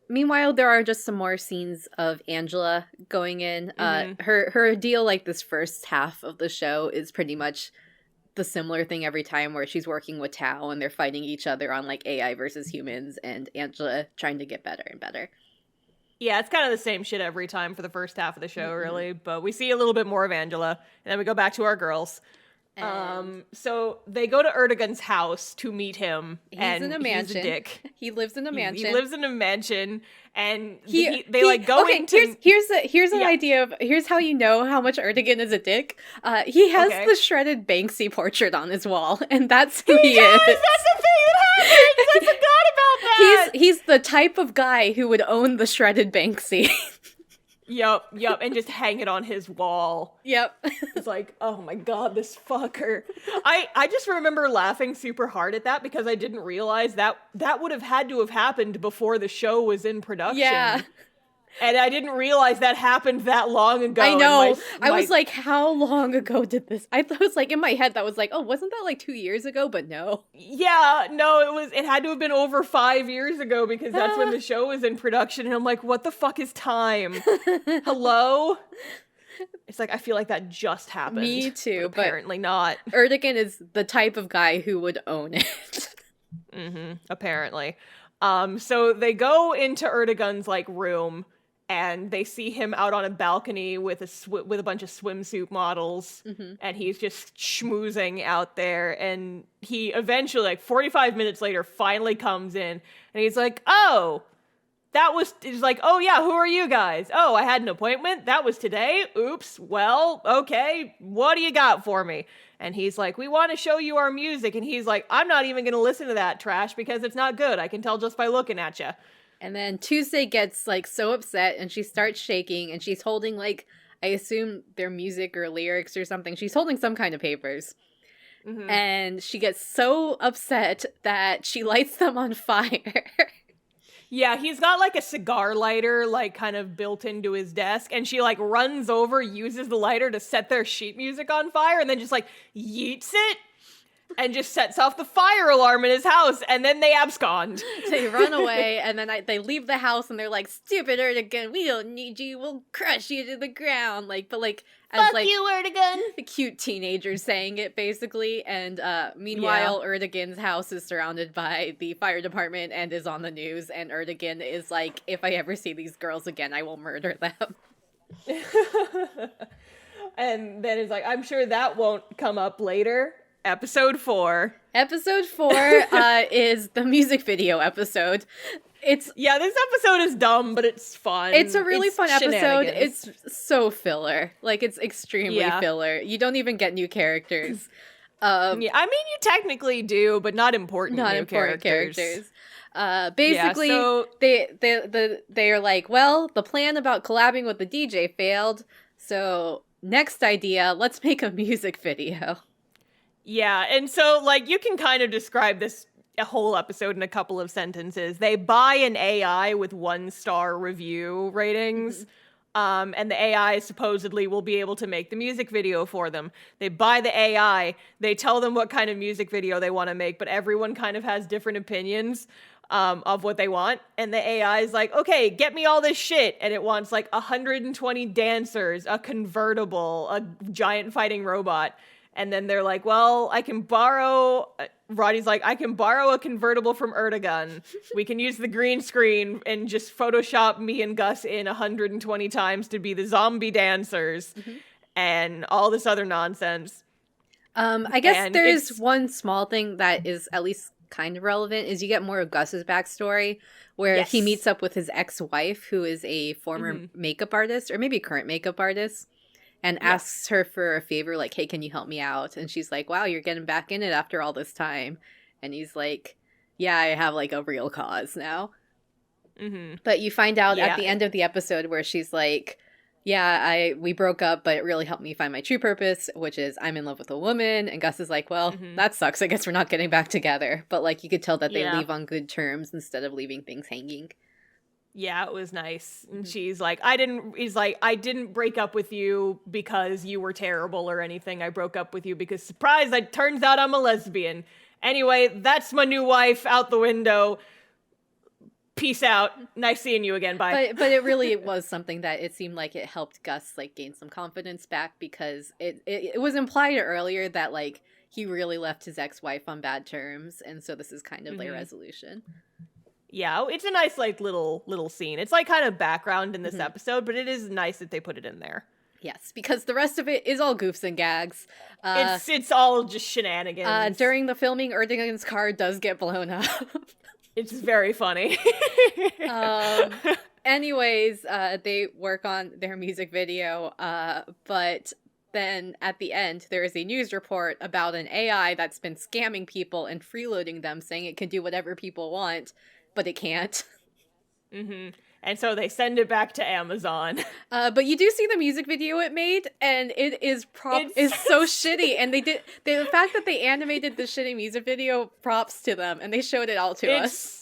Meanwhile, there are just some more scenes of Angela going in. Her deal, like this first half of the show, is pretty much the similar thing every time, where she's working with Tao and they're fighting each other on like AI versus humans, and Angela trying to get better and better. Yeah, it's kind of the same shit every time for the first half of the show, really. But we see a little bit more of Angela, and then we go back to our girls. So they go to Erdogan's house to meet him. He's and in a mansion. He's a dick. He lives in a mansion. He lives in a mansion, and they like go into. Here's an idea of here's how you know how much Erdogan is a dick. He has the shredded Banksy portrait on his wall, and that's who he is. That's the thing that happens. I forgot about that. He's the type of guy who would own the shredded Banksy. Yep, and just hang it on his wall. Yep. It's like, oh my god, this fucker. I just remember laughing super hard at that because I didn't realize that would have had to have happened before the show was in production. Yeah. And I didn't realize that happened that long ago. I know. I was like, how long ago did this? I was like, in my head, that was like, oh, wasn't that like 2 years ago? But no. Yeah, no, it had to have been over 5 years ago because that's when the show was in production. And I'm like, what the fuck is time? Hello? It's like, I feel like that just happened. Me too, but apparently not. Erdogan is the type of guy who would own it. Apparently. So they go into Erdogan's like room, and they see him out on a balcony with a bunch of swimsuit models, and he's just schmoozing out there. And he eventually, like 45 minutes later, finally comes in, and he's like, "Oh, he's like, oh yeah, who are you guys? Oh, I had an appointment. That was today. Oops. Well, okay. What do you got for me?" And he's like, "We want to show you our music." And he's like, "I'm not even going to listen to that trash because it's not good. I can tell just by looking at you." And then Tuesday gets like so upset and she starts shaking, and she's holding like, I assume their music or lyrics or something. She's holding some kind of papers. And she gets so upset that she lights them on fire. Yeah, he's got like a cigar lighter like kind of built into his desk, and she like runs over, uses the lighter to set their sheet music on fire, and then just like yeets it and just sets off the fire alarm in his house, and then they abscond. They run away, and then they leave the house, and they're like, "Stupid Erdogan, we don't need you. We'll crush you to the ground." As Fuck you, Erdogan. the cute teenagers saying it, basically. And meanwhile, Erdogan's house is surrounded by the fire department and is on the news. And Erdogan is like, "If I ever see these girls again, I will murder them." And then it's like, I'm sure that won't come up later. Episode 4. Episode 4 is the music video episode. This episode is dumb, but it's fun. It's a really fun episode. It's so filler. Like, it's extremely filler. You don't even get new characters. I mean, you technically do, but not important characters. Basically, they are like, well, the plan about collabing with the DJ failed, so next idea, let's make a music video. Yeah, and so, like, you can kind of describe a whole episode in a couple of sentences. They buy an AI with 1-star review ratings, and the AI supposedly will be able to make the music video for them. They buy the AI, they tell them what kind of music video they want to make, but everyone kind of has different opinions of what they want, and the AI is like, "Okay, get me all this shit," and it wants, like, 120 dancers, a convertible, a giant fighting robot. And then they're like, well, Roddy's like, I can borrow a convertible from Erdogan. We can use the green screen and just Photoshop me and Gus in 120 times to be the zombie dancers and all this other nonsense. I guess there's one small thing that is at least kind of relevant is you get more of Gus's backstory where he meets up with his ex-wife, who is a former makeup artist, or maybe current makeup artist. And asks her for a favor, like, "Hey, can you help me out?" And she's like, "Wow, you're getting back in it after all this time." And he's like, "Yeah, I have, like, a real cause now." But you find out at the end of the episode where she's like, "Yeah, we broke up, but it really helped me find my true purpose, which is I'm in love with a woman." And Gus is like, "Well, that sucks. I guess we're not getting back together." But, like, you could tell that they leave on good terms instead of leaving things hanging. Yeah, it was nice. And he's like, I didn't break up with you because you were terrible or anything. I broke up with you because, surprise, it turns out I'm a lesbian. Anyway, that's my new wife, out the window. Peace out. Nice seeing you again. Bye. But it really was something that it seemed like it helped Gus like gain some confidence back, because it was implied earlier that like he really left his ex-wife on bad terms, and so this is kind of their resolution. Yeah, it's a nice like little scene. It's like kind of background in this episode, but it is nice that they put it in there. Yes, because the rest of it is all goofs and gags. It's all just shenanigans. During the filming, Erdogan's car does get blown up. It's very funny. Anyways, they work on their music video, but then at the end, there is a news report about an AI that's been scamming people and freeloading them, saying it can do whatever people want, but it can't. And so they send it back to Amazon. But you do see the music video it made, and it is so shitty. And the fact that they animated the shitty music video, props to them, and they showed it all to us.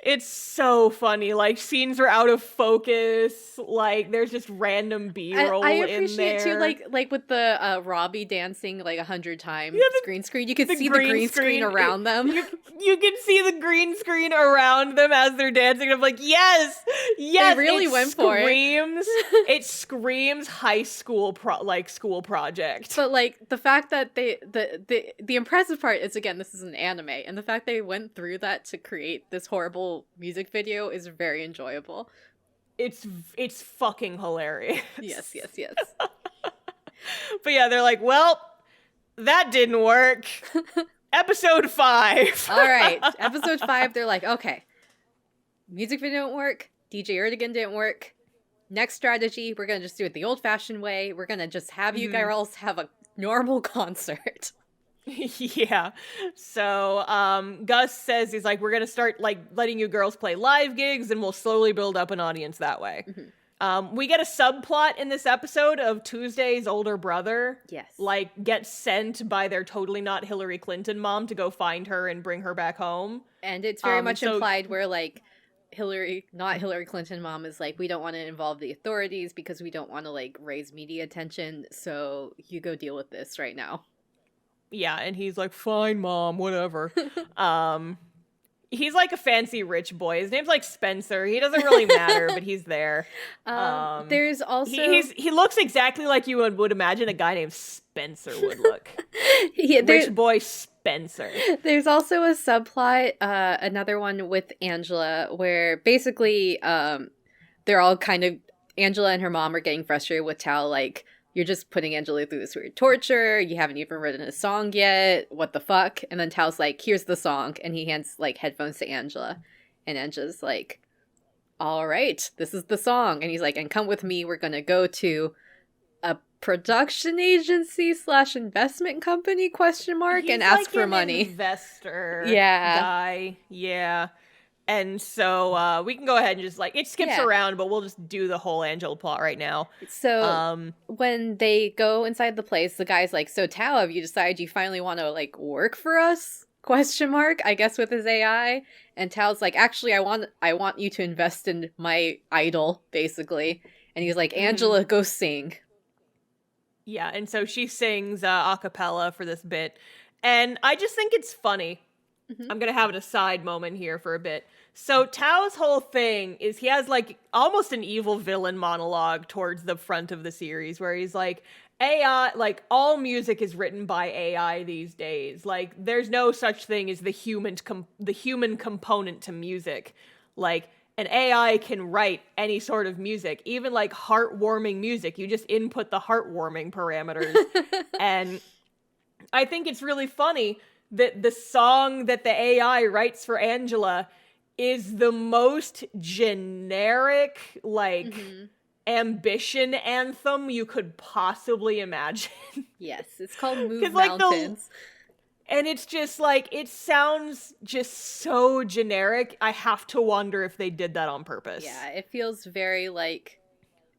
It's so funny. Like, scenes are out of focus. Like, there's just random B-roll in there. I appreciate too, like with the Robbie dancing like 100 times green screen. You can see the green screen around them. You can see the green screen around them as they're dancing. I'm like, yes. They really went for it. It screams high school school project. But like the fact that the impressive part is, again, this is an anime, and the fact they went through that to create this horrible music video is very enjoyable. It's fucking hilarious. Yes. But yeah, they're like, well, that didn't work. Episode 5. All right, episode 5. They're like, okay, music video didn't work. DJ Erdogan didn't work. Next strategy, we're gonna just do it the old-fashioned way. We're gonna just have you girls have a normal concert. Yeah. So Gus says, he's like, we're gonna start like letting you girls play live gigs, and we'll slowly build up an audience that way. We get a subplot in this episode of Tuesday's older brother. Yes. Like, gets sent by their totally not Hillary Clinton mom to go find her and bring her back home. And it's very much implied where like not Hillary Clinton mom is like, we don't want to involve the authorities because we don't want to like raise media attention, so you go deal with this right now. Yeah, and he's like, fine, Mom, whatever. He's like a fancy rich boy. His name's like Spencer. He doesn't really matter, but he's there. There's also... He looks exactly like you would imagine a guy named Spencer would look. Rich boy Spencer. There's also a subplot, another one with Angela, where basically they're all kind of... Angela and her mom are getting frustrated with Tal, like, you're just putting Angela through this weird torture. You haven't even written a song yet. What the fuck? And then Tal's like, here's the song. And he hands like headphones to Angela. And Angela's like, all right, this is the song. And he's like, and come with me. We're going to go to a production agency / investment company ? He's and ask like for an money. Investor guy. Yeah. And so we can go ahead and just like, it skips around, but we'll just do the whole Angela plot right now. So when they go inside the place, the guy's like, so Tao, have you decided you finally want to like work for us ? I guess with his AI. And Tao's like, actually, I want you to invest in my iDOL, basically. And he's like, Angela, go sing. Yeah, and so she sings a cappella for this bit. And I just think it's funny. I'm going to have an aside moment here for a bit. So Tao's whole thing is he has like almost an evil villain monologue towards the front of the series where he's like, AI, like all music is written by AI these days. Like there's no such thing as the human component to music. Like an AI can write any sort of music, even like heartwarming music. You just input the heartwarming parameters. And I think it's really funny that the song that the AI writes for Angela is the most generic, like, ambition anthem you could possibly imagine. Yes, it's called Move Mountains. And it's just, like, it sounds just so generic. I have to wonder if they did that on purpose. Yeah, it feels very, like,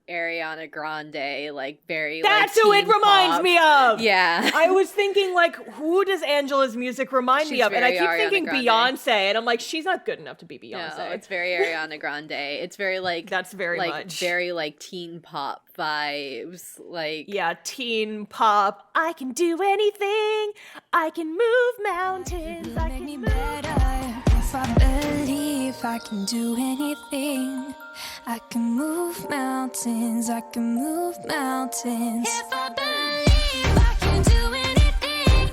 Ariana Grande, like very. That's like, who it teen reminds pop. me of. Yeah, I was thinking, like, who does Angela's music remind me She's of? And I very keep Ariana thinking Grande. Beyonce, and I'm like, she's not good enough to be Beyonce. No, it's very Ariana Grande. It's very like That's very like much. very like teen pop vibes. Like Yeah, teen pop. I can do anything. I can move mountains. I Make can me move. better if I believe I can do anything. I can move mountains. I can move mountains. If I believe I can do anything,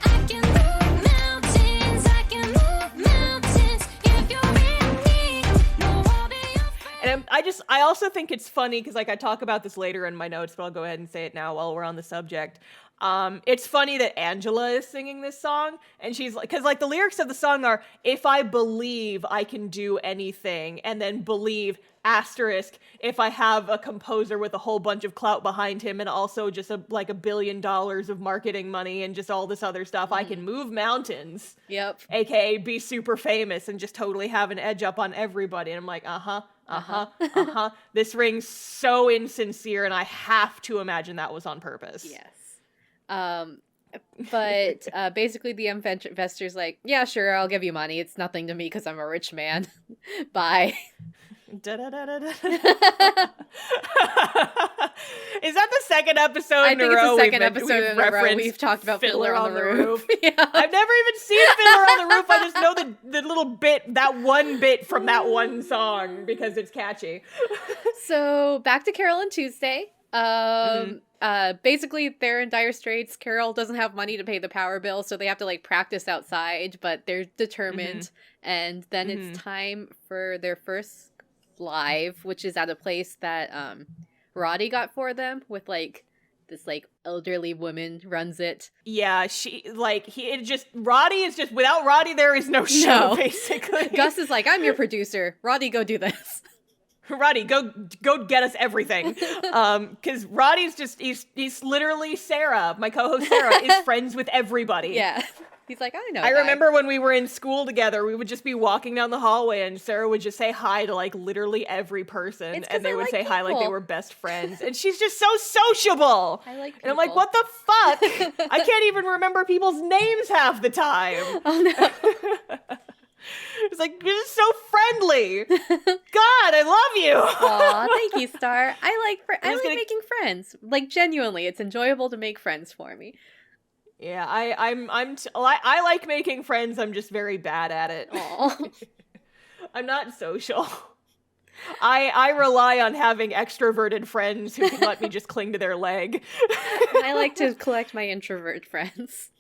I can move mountains. I can move mountains. If you're in me, no, I'll be your friend. And I also think it's funny because, like, I talk about this later in my notes, but I'll go ahead and say it now while we're on the subject. It's funny that Angela is singing this song, and she's like, because like the lyrics of the song are, if I believe I can do anything, and then believe asterisk if I have a composer with a whole bunch of clout behind him and also just like $1 billion of marketing money and just all this other stuff, I can move mountains. Yep. AKA be super famous and just totally have an edge up on everybody. And I'm like, This rings so insincere, and I have to imagine that was on purpose. Yes. But basically the investor's like, yeah, sure, I'll give you money. It's nothing to me because I'm a rich man. Bye. Da-da-da-da-da. Is that the second episode I in think a row? it's the second we've episode in a row referenced we've talked about Fiddler on the Roof. Yeah. I've never even seen Fiddler on the Roof. I just know the little bit, that one bit from that one song because it's catchy. So back to Carole and Tuesday. Basically they're in dire straits. Carole doesn't have money to pay the power bill, so they have to like practice outside, but they're determined. And then it's time for their first live, which is at a place that Roddy got for them with like this like elderly woman runs it. Yeah, Roddy is just, without Roddy there is no show, No. basically. Gus is like, I'm your producer. Roddy, go do this. Roddy, go get us everything. Because Roddy's just, he's literally Sarah, my co-host Sarah, is friends with everybody. Yeah. He's like, I know. I remember when we were in school together, we would just be walking down the hallway and Sarah would just say hi to like literally every person. It's 'cause And they I would like say hi like they people. were best friends. And she's just so sociable. I like And I'm like, people. what the fuck? I can't even remember people's names half the time. Oh no. It's like, you're just so friendly. God, I love you. Aw, thank you, Star. I like just gonna- making friends. Like genuinely, it's enjoyable to make friends for me. Yeah, I like making friends. I'm just very bad at it. Aw. I'm not social. I rely on having extroverted friends who can let me just cling to their leg. I like to collect my introvert friends.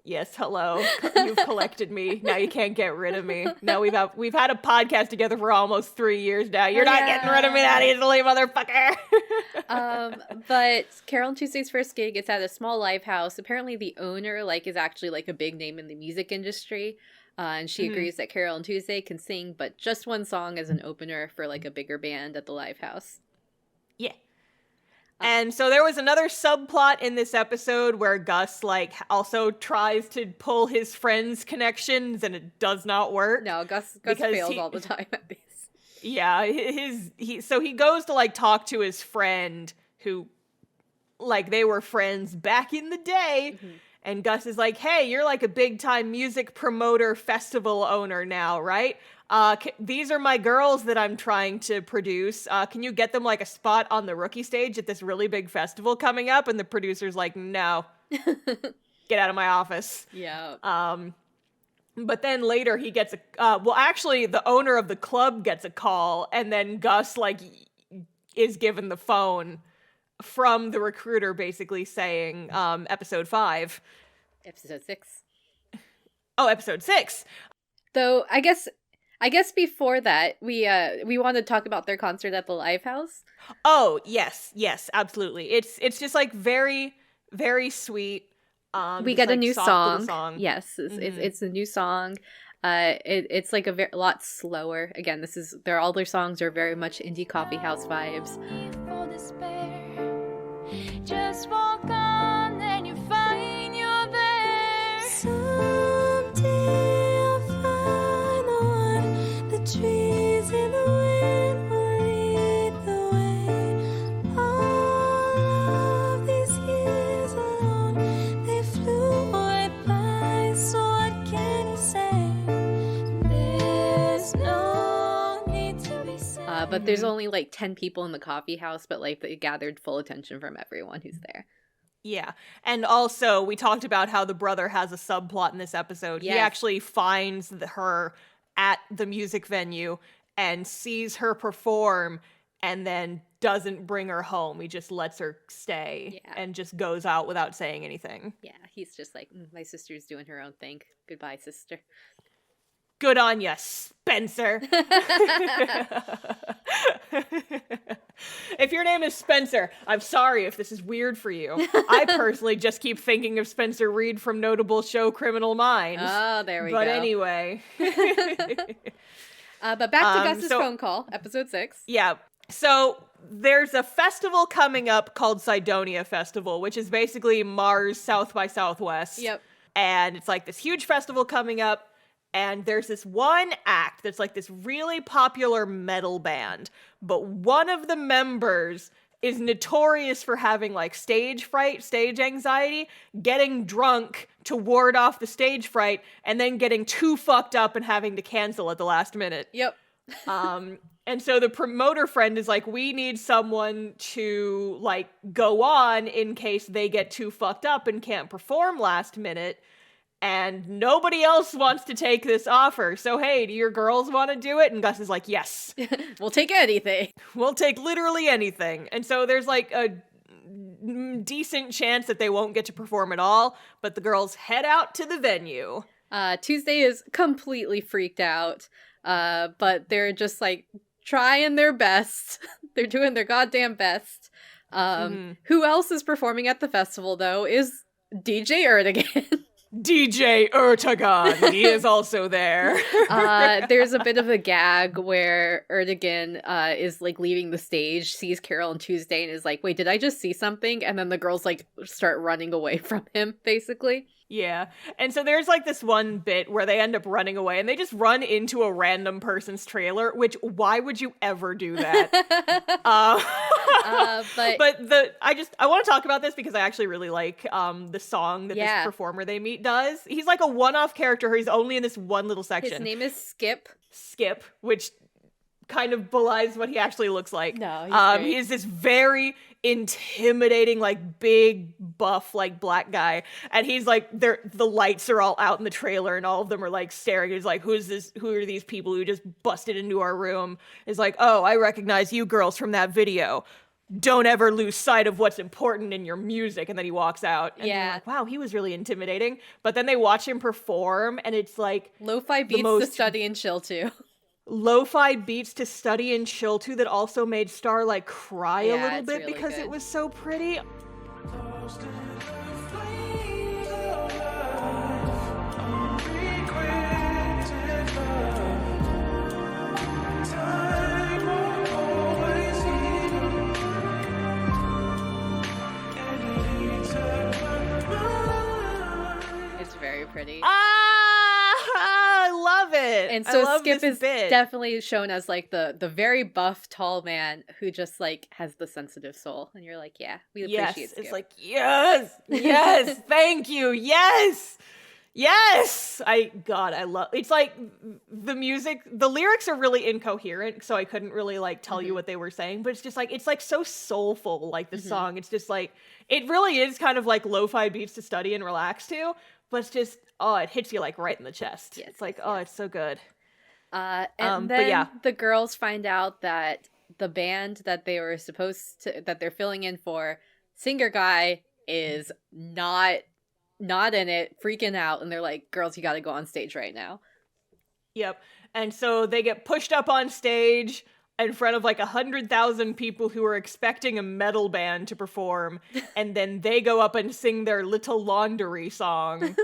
Yes, hello. You've collected me. Now you can't get rid of me. Now we've had a podcast together for almost 3 years now. You're not getting rid of me that easily, motherfucker. But Carole and Tuesday's first gig, it's at a small live house. Apparently the owner like is actually like a big name in the music industry. And she agrees that Carole and Tuesday can sing, but just one song as an opener for like a bigger band at the live house. Yeah. And so there was another subplot in this episode where Gus like also tries to pull his friends' connections and it does not work. No, Gus Because fails he- all the time at these. Yeah, he goes to like talk to his friend who like they were friends back in the day. And Gus is like, hey, you're like a big time music promoter festival owner now, right? These are my girls that I'm trying to produce. Can you get them like a spot on the rookie stage at this really big festival coming up? And the producer's like, no, get out of my office. Yeah. But then later he gets actually the owner of the club gets a call, and then Gus like is given the phone from the recruiter basically saying, episode 5. Episode 6. Oh, episode 6. Though I guess before that we want to talk about their concert at the Live House. Oh, yes, absolutely. It's just like very, very sweet. We just, get a like, new soft little song. Yes, it's a new song. It's like a lot slower. Again, all their songs are very much indie coffee house vibes. For despair, just walk on and you find you're there. Someday I'll find the one. The trees in the wind will lead the way. But there's only like 10 people in the coffee house, but like they gathered full attention from everyone who's there. Yeah. And also, we talked about how the brother has a subplot in this episode. Yes. He actually finds her at the music venue and sees her perform and then doesn't bring her home. He just lets her stay and just goes out without saying anything. Yeah, he's just like, my sister's doing her own thing. Goodbye, sister. Good on ya, Spencer. If your name is Spencer, I'm sorry if this is weird for you. I personally just keep thinking of Spencer Reed from notable show Criminal Minds. Oh, there we go. But anyway. But back to Gus's phone call, episode 6. Yeah. So there's a festival coming up called Cydonia Festival, which is basically Mars South by Southwest. Yep. And it's like this huge festival coming up. And there's this one act that's like this really popular metal band, but one of the members is notorious for having like stage fright, stage anxiety, getting drunk to ward off the stage fright, and then getting too fucked up and having to cancel at the last minute. Yep. And so the promoter friend is like, we need someone to like go on in case they get too fucked up and can't perform last minute. And nobody else wants to take this offer. So, hey, do your girls want to do it? And Gus is like, yes. We'll take anything. We'll take literally anything. And so there's like a decent chance that they won't get to perform at all. But the girls head out to the venue. Tuesday is completely freaked out. But they're just like trying their best. They're doing their goddamn best. Who else is performing at the festival, though, is DJ Erdogan. DJ Erdogan, he is also there. There's a bit of a gag where Erdogan is like leaving the stage, sees Carole and Tuesday, and is like, wait, did I just see something? And then the girls like start running away from him, basically. Yeah. And so there's like this one bit where they end up running away and they just run into a random person's trailer, which why would you ever do that? I want to talk about this because I actually really like the song that this performer they meet does. He's like a one-off character. He's only in this one little section. His name is Skip. Skip, which kind of belies what he actually looks like. No, he's this very intimidating, like big buff, like black guy, and he's like, the lights are all out in the trailer, and all of them are like staring. He's like, who are these people who just busted into our room? He's like, oh, I recognize you girls from that video. Don't ever lose sight of what's important in your music. And then he walks out. And you're like, wow, he was really intimidating. But then they watch him perform, and it's like lo-fi beats to study and chill to. Lo-fi beats to study and chill to that also made Star like cry a little bit really because good. It was so pretty. It's very pretty. I love it. And so Skip is bit. definitely shown as like the very buff, tall man who just like has the sensitive soul. And you're like, yeah, we appreciate Skip. It's like, yes, thank you, yes. I love, it's like the music, the lyrics are really incoherent, so I couldn't really like tell you what they were saying, but it's like so soulful, like the song. It's just like, it really is kind of like lo-fi beats to study and relax to, but it's just, it hits you like right in the chest. Yes, it's like, it's so good. And then the girls find out that the band that they were that they're filling in for, singer guy is not in it, freaking out, and they're like, girls, you gotta go on stage right now. Yep. And so they get pushed up on stage in front of like 100,000 people who are expecting a metal band to perform, and then they go up and sing their Little Laundry song.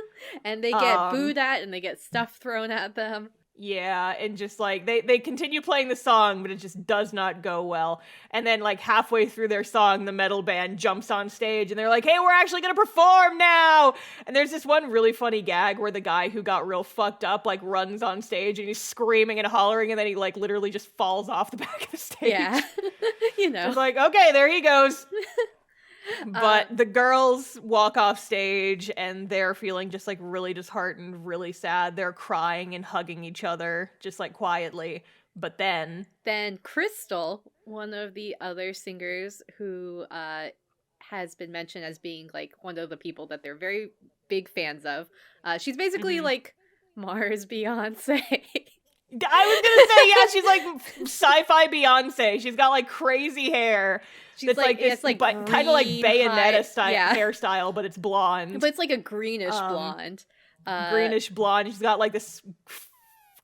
And they get booed at, and they get stuff thrown at them. Yeah, and just like they continue playing the song, but it just does not go well. And then like halfway through their song, the metal band jumps on stage and they're like, hey, we're actually gonna perform now. And there's this one really funny gag where the guy who got real fucked up like runs on stage and he's screaming and hollering, and then he like literally just falls off the back of the stage. Yeah. You know. It's like, okay, there he goes. But the girls walk off stage and they're feeling just like really disheartened, really sad. They're crying and hugging each other just like quietly. But then Crystal, one of the other singers who has been mentioned as being like one of the people that they're very big fans of, she's basically like Mars Beyonce. I was gonna say, yeah, she's like sci-fi Beyonce. She's got like crazy hair. She's like this, it's like kind of like Bayonetta style yeah. hairstyle, but it's blonde. But it's like a greenish blonde. Greenish blonde. She's got like this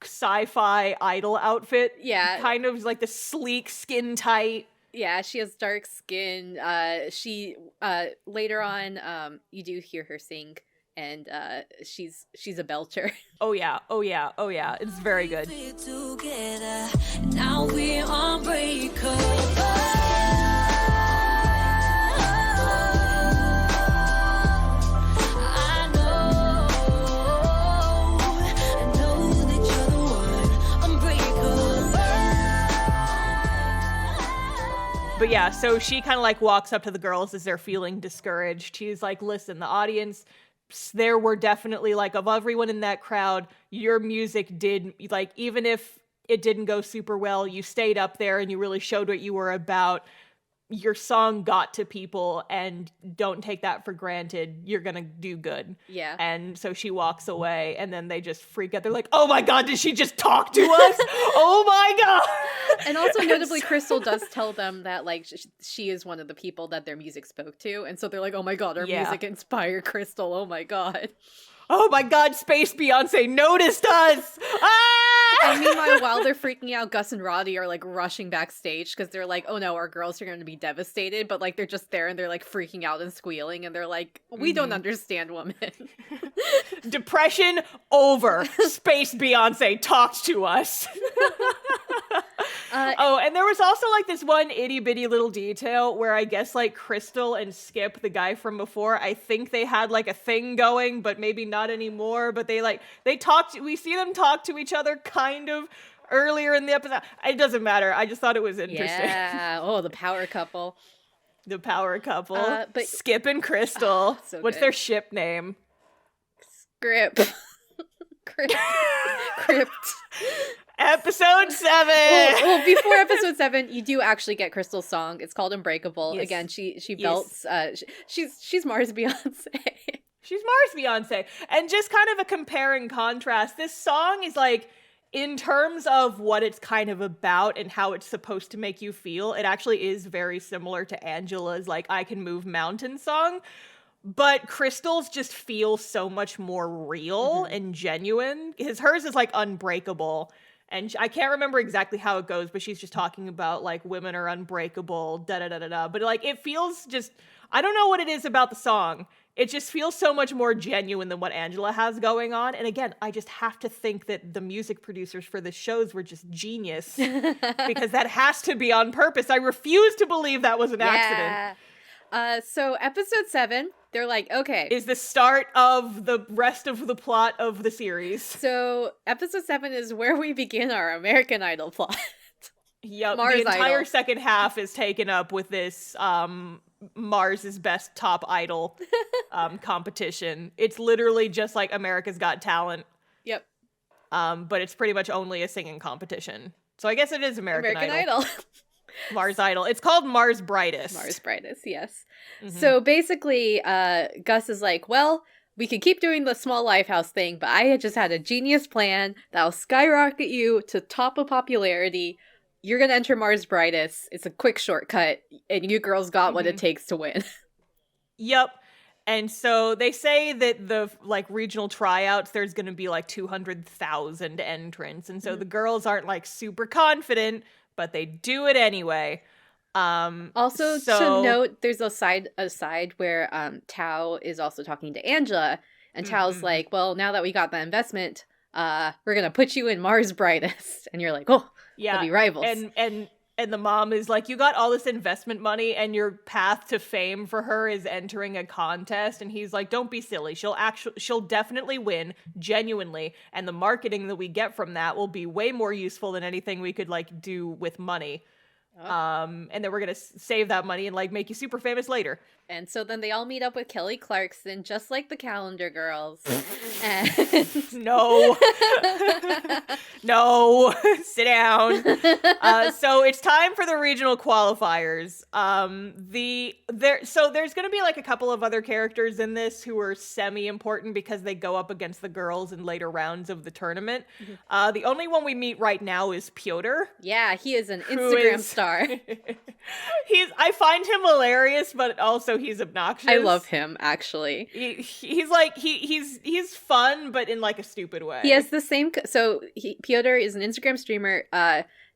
sci-fi idol outfit. Yeah. Kind of like the sleek, skin tight. Yeah, she has dark skin. She later on, you do hear her sing, and she's a belter. Oh yeah. It's very good. Now we're unbreakable. I know that you're the one, unbreakable. But yeah, so she kind of like walks up to the girls as they're feeling discouraged. She's like, listen, the audience, there were definitely like, of everyone in that crowd, your music did, like, even if it didn't go super well, you stayed up there and you really showed what you were about. Your song got to people, and don't take that for granted. You're gonna do good. Yeah. And so she walks away, and then they just freak out. They're like, oh my god, did she just talk to us? Oh my god. And also notably, Crystal does tell them that like she is one of the people that their music spoke to, and so they're like, oh my god, our music inspired Crystal. Oh my god. Oh my god, Space Beyonce noticed us! Ah! And meanwhile, while they're freaking out, Gus and Roddy are like rushing backstage because they're like, oh no, our girls are going to be devastated. But like they're just there and they're like freaking out and squealing, and they're like, we don't understand, woman. Depression over. Space Beyonce talked to us. Oh, and there was also like this one itty bitty little detail where I guess like Crystal and Skip, the guy from before, I think they had like a thing going, but maybe not anymore. But they talked. We see them talk to each other kind of earlier in the episode. It doesn't matter. I just thought it was interesting. Yeah. Oh, the power couple. The power couple. But Skip and Crystal. So What's good. their ship name? Crypt. Episode 7. Well, before episode 7, you do actually get Crystal's song. It's called Unbreakable. Yes. Again, she belts. She's Mars Beyonce. She's Mars Beyonce. And just kind of a compare and contrast. This song is like, in terms of what it's kind of about and how it's supposed to make you feel, it actually is very similar to Angela's like I Can Move Mountains song. But Crystal's just feels so much more real and genuine. Hers is like unbreakable. And I can't remember exactly how it goes, but she's just talking about like women are unbreakable, da-da-da-da-da. But like it feels just, I don't know what it is about the song. It just feels so much more genuine than what Angela has going on. And again, I just have to think that the music producers for the shows were just genius. Because that has to be on purpose. I refuse to believe that was an accident. So episode 7, they're like, okay. Is the start of the rest of the plot of the series. So episode 7 is where we begin our American Idol plot. Yep, Mars the entire Idol. second half is taken up with this Mars' Best Top Idol competition. It's literally just like America's Got Talent. Yep. But it's pretty much only a singing competition. So I guess it is American Idol. Mars Idol. It's called Mars Brightest. Mars Brightest, yes. So basically, Gus is like, well, we could keep doing the small lifehouse thing, but I had just had a genius plan that'll skyrocket you to top of popularity. You're going to enter Mars Brightest. It's a quick shortcut, and you girls got what it takes to win. Yep. And so they say that the like regional tryouts, there's going to be like 200,000 entrants. And so the girls aren't like super confident, but they do it anyway. Also, to note, there's a side where Tao is also talking to Angela, and Tao's like, well, now that we got the investment, we're going to put you in Mars Brightest. And you're like, oh, yeah, they'll be rivals. And the mom is like, you got all this investment money and your path to fame for her is entering a contest. And he's like, don't be silly. She'll definitely win, genuinely. And the marketing that we get from that will be way more useful than anything we could like do with money. And then we're gonna save that money and like make you super famous later. And so then they all meet up with Kelly Clarkson, just like the Calendar Girls. And No. No. Sit down. So it's time for the regional qualifiers. So there's going to be like a couple of other characters in this who are semi-important because they go up against the girls in later rounds of the tournament. The only one we meet right now is Piotr. yeah, he is an Instagram star. I find him hilarious, but also he's obnoxious. I love him, actually. He's like he's fun, but in like a stupid way. He has the same. Piotr is an Instagram streamer.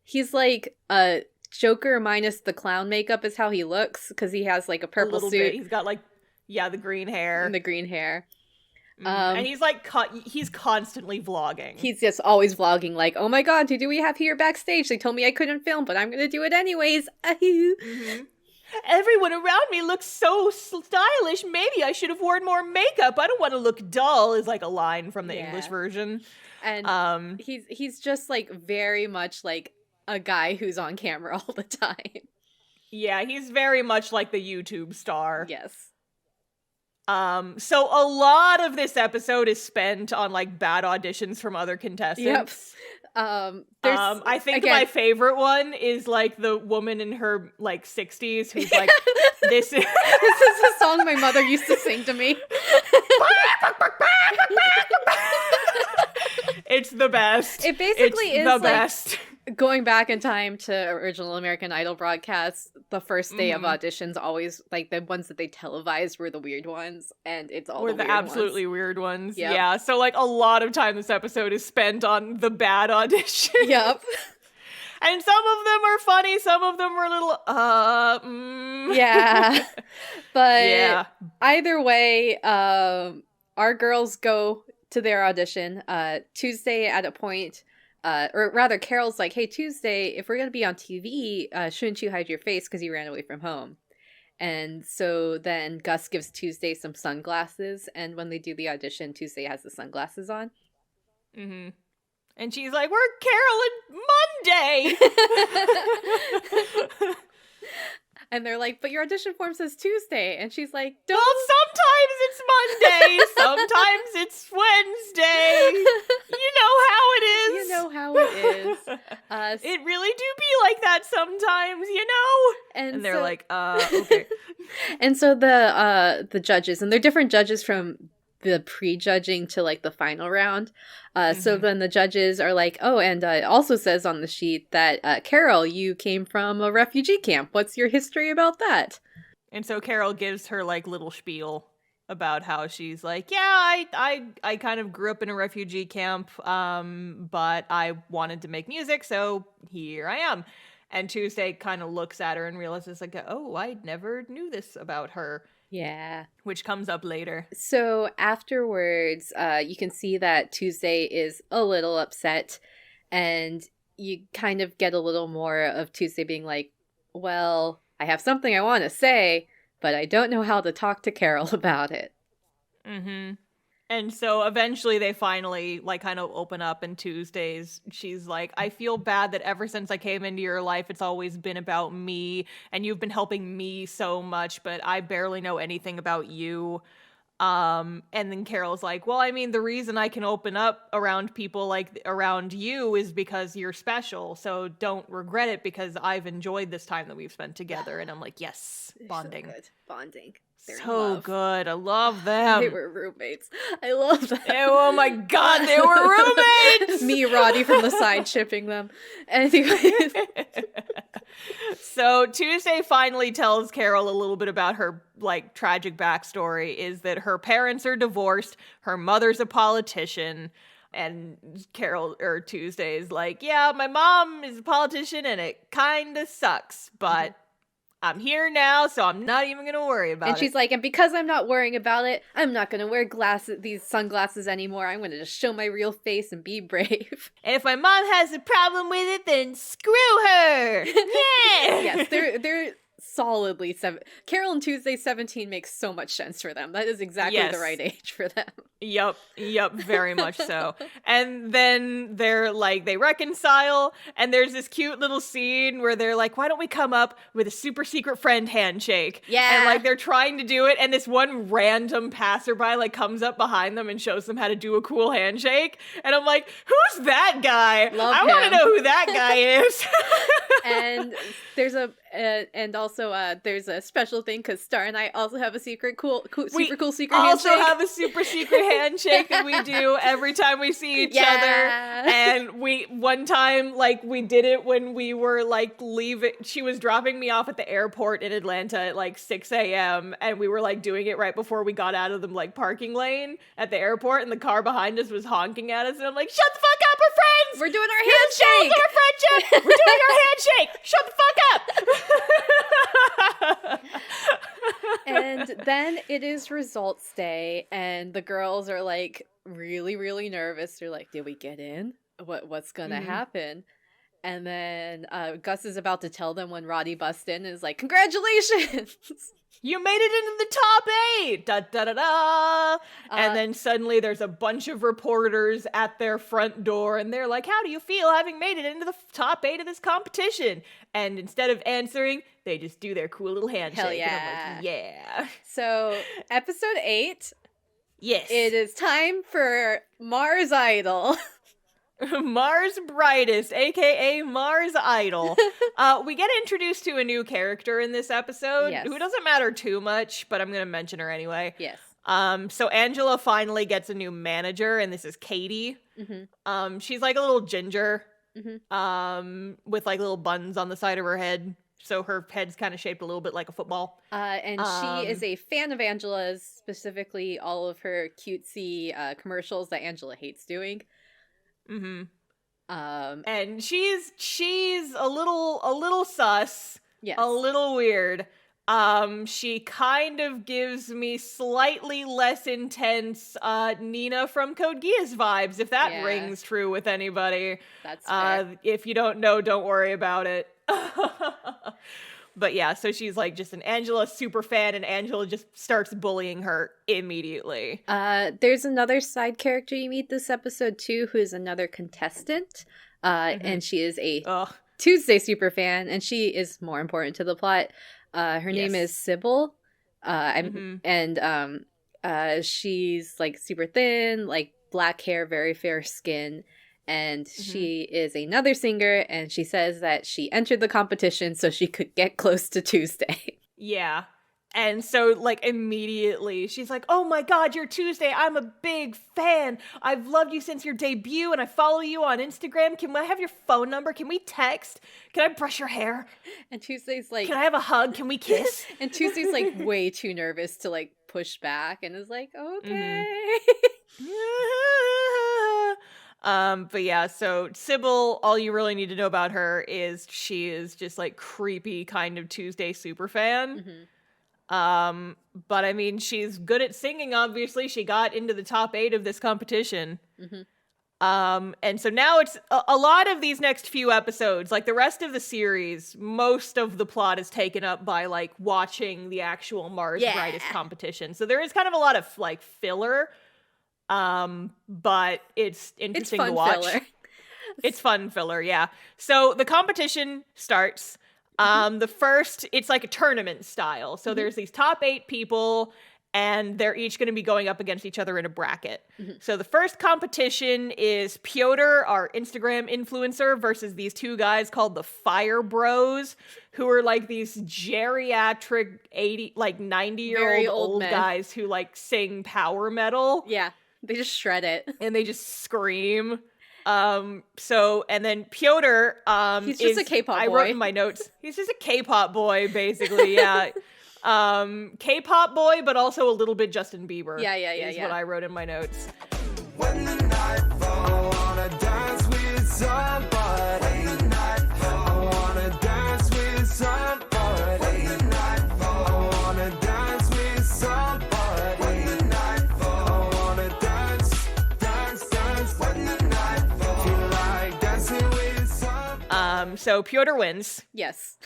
He's like a Joker minus the clown makeup is how he looks, because he has like a purple suit. Bit. He's got like the green hair. And the green hair. And he's like he's constantly vlogging. He's just always vlogging, like, oh my god, who do we have here backstage? They told me I couldn't film, but I'm gonna do it anyways. Everyone around me looks so stylish. Maybe I should have worn more makeup. I don't want to look dull, is like a line from the English version. And he's just like very much like a guy who's on camera all the time. Yeah, he's very much like the YouTube star. Yes. So a lot of this episode is spent on like bad auditions from other contestants. Yep. I think my favorite one is like the woman in her like 60s who's like, this is a song my mother used to sing to me. It's the best. It basically is the like best. Going back in time to original American Idol broadcasts, the first day of auditions always, like, the ones that they televised were the weird ones, and it's all the absolutely weird ones. Yep. Yeah, so like a lot of time this episode is spent on the bad audition. Yep. And some of them are funny, some of them are a little, Yeah. But yeah. Either way, our girls go to their audition. Tuesday at a point, or rather Carol's like, hey, Tuesday, if we're going to be on TV, shouldn't you hide your face because you ran away from home? And so then Gus gives Tuesday some sunglasses, and when they do the audition, Tuesday has the sunglasses on. Mm-hmm. And she's like, we're Carole and Monday! And they're like, but your audition form says Tuesday. And she's like, well, sometimes it's Monday, sometimes it's Wednesday. You know how it is. You know how it is. It really do be like that sometimes, you know? And they're like, okay. And so the judges, and they're different judges from the pre-judging to like the final round. So then the judges are like, oh, and it also says on the sheet that Carole, you came from a refugee camp. What's your history about that? And so Carole gives her like little spiel about how she's like, yeah, I kind of grew up in a refugee camp, but I wanted to make music, so here I am. And Tuesday kind of looks at her and realizes like, oh, I never knew this about her. Yeah. Which comes up later. So afterwards, you can see that Tuesday is a little upset, and you kind of get a little more of Tuesday being like, well, I have something I want to say, but I don't know how to talk to Carole about it. Mm-hmm. And so eventually they finally like kind of open up, and she's like, I feel bad that ever since I came into your life, it's always been about me, and you've been helping me so much, but I barely know anything about you. And then Carole's like, well, I mean, the reason I can open up around people like around you is because you're special. So don't regret it, because I've enjoyed this time that we've spent together. And I'm like, yes, bonding. So good. Bonding. They're so good. I love them. They were roommates. I love them. Oh my god, they were roommates! Me, Roddy from the side shipping them. Anyways. So Tuesday finally tells Carole a little bit about her like tragic backstory, is that her parents are divorced, her mother's a politician, and Tuesday is like, yeah, my mom is a politician and it kinda sucks, but I'm here now, so I'm not even going to worry about it. And she's like, and because I'm not worrying about it, I'm not going to wear these sunglasses anymore. I'm going to just show my real face and be brave. And if my mom has a problem with it, then screw her. Yeah. Yes, they're solidly Carole and Tuesday 17 makes so much sense for them. That is exactly the right age for them. Yep, very much so. And then they're like, they reconcile, and there's this cute little scene where they're like, why don't we come up with a super secret friend handshake? Yeah. And like they're trying to do it, and this one random passerby like comes up behind them and shows them how to do a cool handshake. And I'm like, who's that guy? I want to know who that guy is. And there's there's a special thing because Star and I also have a super cool secret handshake. We also have a super secret handshake that we do every time we see each other. And one time, like, we did it when we were like leaving. She was dropping me off at the airport in Atlanta at like 6 a.m. and we were like doing it right before we got out of the like parking lane at the airport, and the car behind us was honking at us, and I'm like, shut the fuck up, we're friends! We're doing our handshake! Our friendship! We're doing our handshake! Shut the fuck up! And then it is results day, and the girls are like really, really nervous. They're like, did we get in? What's gonna happen? And then Gus is about to tell them when Roddy busts in and is like, congratulations! You made it into the top 8! Da da da da! And then suddenly there's a bunch of reporters at their front door, and they're like, how do you feel having made it into the top 8 of this competition? And instead of answering, they just do their cool little handshake. Hell yeah. And I'm like, yeah. So, episode 8. Yes. It is time for Mars Idol. Mars Brightest, aka Mars Idol. We get introduced to a new character in this episode who doesn't matter too much, but I'm going to mention her anyway. Yes. So Angela finally gets a new manager, and this is Katie. She's like a little ginger, with like little buns on the side of her head. So her head's kind of shaped a little bit like a football. And she is a fan of Angela's, specifically all of her cutesy commercials that Angela hates doing. And she's a little sus, a little weird. She kind of gives me slightly less intense Nina from Code Geass vibes, if that rings true with anybody. That's fair. If you don't know, don't worry about it. But yeah, so she's like just an Angela super fan, and Angela just starts bullying her immediately. There's another side character you meet this episode too, who is another contestant, and she is a Tuesday super fan, and she is more important to the plot. Her name is Sybil, and she's like super thin, like black hair, very fair skin. And she is another singer, and she says that she entered the competition so she could get close to Tuesday. Yeah. And so, like, immediately, she's like, oh my god, you're Tuesday. I'm a big fan. I've loved you since your debut, and I follow you on Instagram. Can I have your phone number? Can we text? Can I brush your hair? And Tuesday's like... Can I have a hug? Can we kiss? And Tuesday's, like, way too nervous to, like, push back, and is like, okay. But yeah, so Sybil, all you really need to know about her is she is just like creepy kind of Tuesday superfan. But I mean, she's good at singing, obviously. She got into the top 8 of this competition. And so now it's a lot of these next few episodes, like the rest of the series, most of the plot is taken up by like watching the actual Mars Brightest competition. So there is kind of a lot of like filler. But it's interesting to watch. Filler. It's fun filler, yeah. So the competition starts. The first, it's like a tournament style. So there's these top 8 people, and they're each going to be going up against each other in a bracket. So the first competition is Piotr, our Instagram influencer, versus these 2 guys called the Fire Bros, who are like these geriatric 90-year-old old guys who like sing power metal. Yeah. They just shred it. And they just scream. And then Piotr, he's just a K-pop boy. I wrote in my notes, he's just a K-pop boy, basically, yeah. K-pop boy, but also a little bit Justin Bieber. Yeah. Is what I wrote in my notes. When the night falls, I wanna dance with somebody. When the night falls, I wanna dance with somebody. When the night falls, I wanna dance with somebody. So Piotr wins. Yes.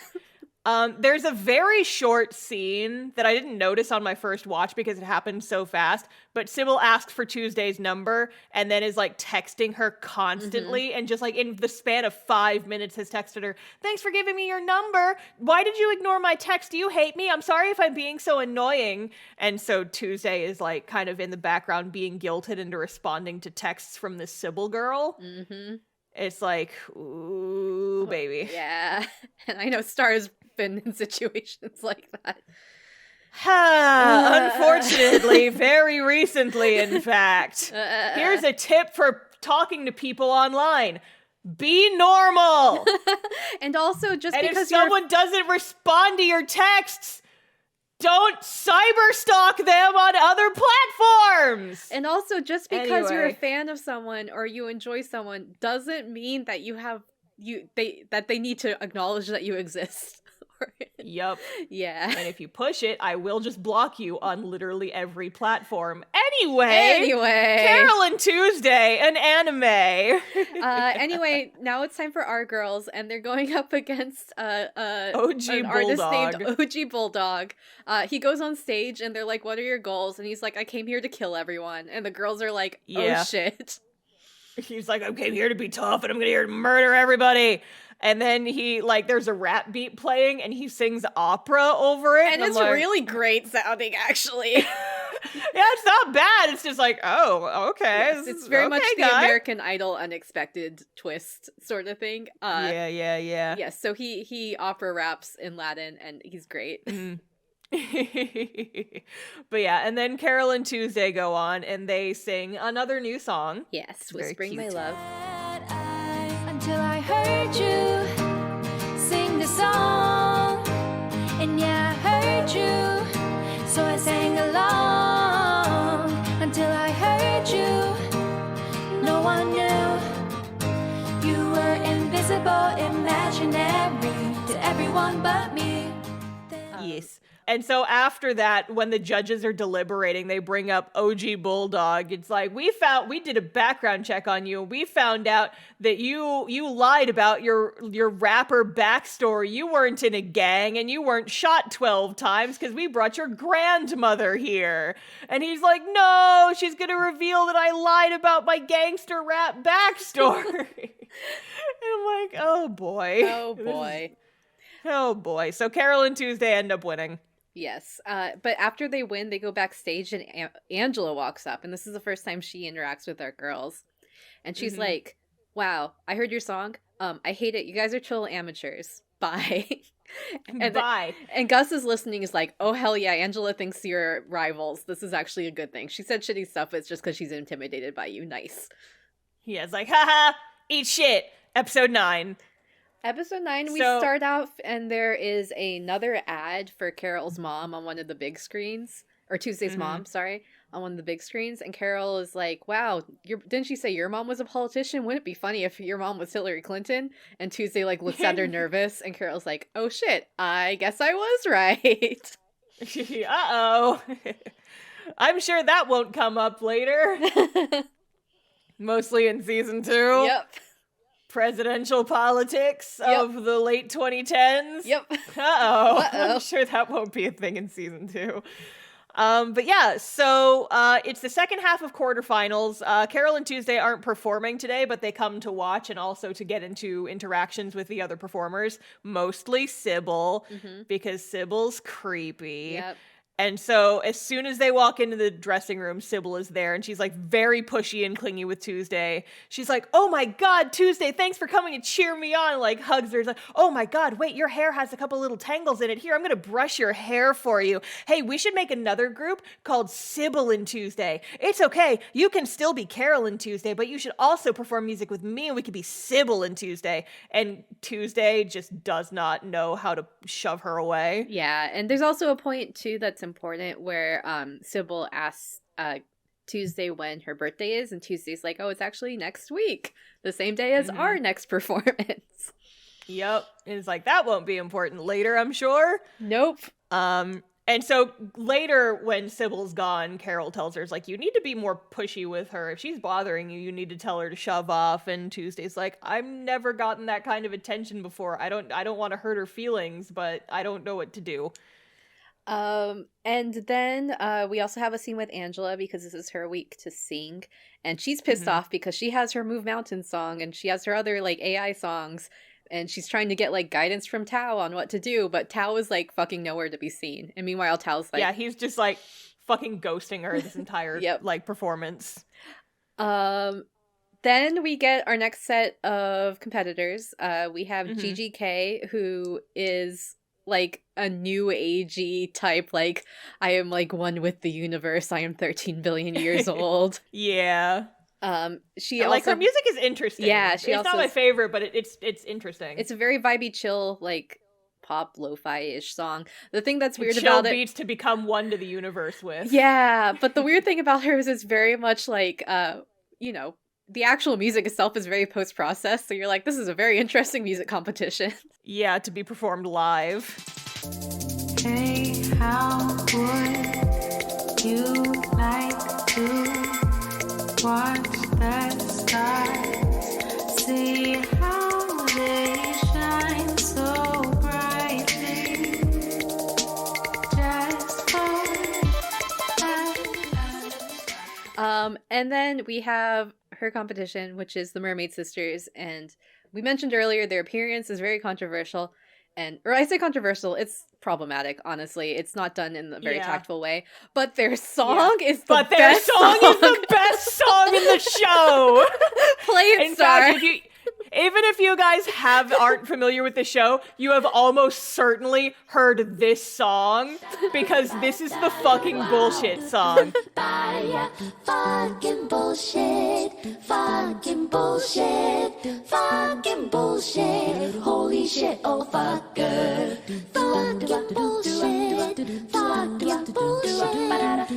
There's a very short scene that I didn't notice on my first watch because it happened so fast, but Sybil asks for Tuesday's number and then is like texting her constantly and just like in the span of 5 minutes has texted her, "Thanks for giving me your number. Why did you ignore my text? Do you hate me? I'm sorry if I'm being so annoying." And so Tuesday is like kind of in the background being guilted into responding to texts from this Sybil girl. Mm-hmm. It's like, ooh, baby. Yeah. And I know Star's been in situations like that. Unfortunately, very recently, in fact. Here's a tip for talking to people online. Be normal. And also, just and because if someone doesn't respond to your texts, don't cyberstalk them on other platforms. And also, just because you're a Anyway. fan of someone or you enjoy someone doesn't mean that they need to acknowledge that you exist. Yup. Yeah. And if you push it, I will just block you on literally every platform. Anyway. Carole and Tuesday, an anime. Anyway, now it's time for our girls, and they're going up against OG an artist named Bulldog. OG Bulldog. He goes on stage, and they're like, "What are your goals?" And he's like, "I came here to kill everyone." And the girls are like, "Oh Yeah. shit." He's like, "I came here to be tough and I'm here to murder everybody." And then he, like, there's a rap beat playing and he sings opera over it. And I'm it's like, really great sounding, actually. yeah, it's not bad. It's just like, oh, okay. Yes, it's very much the guy. American Idol unexpected twist sort of thing. Yeah. Yes, so he opera raps in Latin, and he's great. But yeah, and then Carole and Tuesday go on and they sing another new song. Yes, very Whispering My cute. Love. Until I heard you sing the song, and yeah, I heard you, so I sang along. Until I heard you, no one knew you were invisible, imaginary to everyone but me. Yes. And so after that, when the judges are deliberating, they bring up OG Bulldog. It's like, we did a background check on you. We found out that you lied about your rapper backstory. You weren't in a gang and you weren't shot 12 times because we brought your grandmother here. And he's like, no, she's going to reveal that I lied about my gangster rap backstory. And I'm like, oh boy. Oh boy. Oh boy. So Carole and Tuesday end up winning. Yes, but after they win, they go backstage and Angela walks up, and this is the first time she interacts with our girls. And she's like, "Wow, I heard your song. I hate it. You guys are total amateurs. Bye." Bye. And Gus is listening, is like, "Oh hell yeah, Angela thinks you're rivals. This is actually a good thing. She said shitty stuff, but it's just because she's intimidated by you. Nice." Yeah, it's like, haha, eat shit. Episode 9. Episode 9, we So- start off, and there is another ad for Carol's mom on one of the big screens. Or Tuesday's mom, sorry, on one of the big screens. And Carol is like, wow, didn't she say your mom was a politician? Wouldn't it be funny if your mom was Hillary Clinton? And Tuesday, like, looks at her nervous, and Carol's like, oh shit, I guess I was right. Uh-oh. I'm sure that won't come up later. Mostly in season 2. Yep. Presidential politics of the late 2010s. Yep. Uh-oh. I'm sure that won't be a thing in season 2. But yeah, so it's the second half of quarterfinals. Carole and Tuesday aren't performing today, but they come to watch and also to get into interactions with the other performers, mostly Sybil, because Sybil's creepy. Yep. And so as soon as they walk into the dressing room, Sybil is there and she's like very pushy and clingy with Tuesday. She's like, oh my God, Tuesday, thanks for coming to cheer me on. And like hugs her. It's like, oh my God, wait, your hair has a couple little tangles in it. Here, I'm going to brush your hair for you. Hey, we should make another group called Sybil and Tuesday. It's okay. You can still be Carole and Tuesday, but you should also perform music with me and we could be Sybil and Tuesday. And Tuesday just does not know how to shove her away. Yeah, and there's also a point too that's important where Sybil asks Tuesday when her birthday is, and Tuesday's like, oh, it's actually next week, the same day as our next performance. Yep. And it's like, that won't be important later, I'm sure. Nope. And And so later when Sybil's gone, Carole tells her, like, you need to be more pushy with her. If she's bothering you, you need to tell her to shove off. And Tuesday's like, I've never gotten that kind of attention before. I don't want to hurt her feelings, but I don't know what to do. And then we also have a scene with Angela because this is her week to sing, and she's pissed off because she has her Move Mountain song and she has her other like AI songs, and she's trying to get like guidance from Tao on what to do, but Tao is like fucking nowhere to be seen. And meanwhile, Tao's like, yeah, he's just like fucking ghosting her this entire like performance. Then we get our next set of competitors. We have GGK, who is like a new agey type, like, I am like one with the universe, I am 13 billion years old. Yeah. She like also, her music is interesting. Yeah, it's not my favorite, but it's interesting. It's a very vibey, chill, like pop lo-fi-ish song. The thing that's weird chill about it, beats to become one to the universe with. Yeah, but the weird thing about her is it's very much like you know, the actual music itself is very post-processed, so you're like, this is a very interesting music competition. Yeah, to be performed live. Hey, how would you like to watch the stars? See how they shine so brightly. Just for us. And then we have her competition, which is the Mermaid Sisters, and we mentioned earlier their appearance is very controversial, or I say controversial, it's problematic, honestly. It's not done in a very tactful way, but their song is the best song. Is the best song in the show. Play it, in Star. fact, even if you guys aren't familiar with the show, you have almost certainly heard this song, because this is the fucking bullshit song. Fucking bullshit, fucking bullshit, fucking bullshit, holy shit, oh fucker, fucking bullshit, fucking bullshit,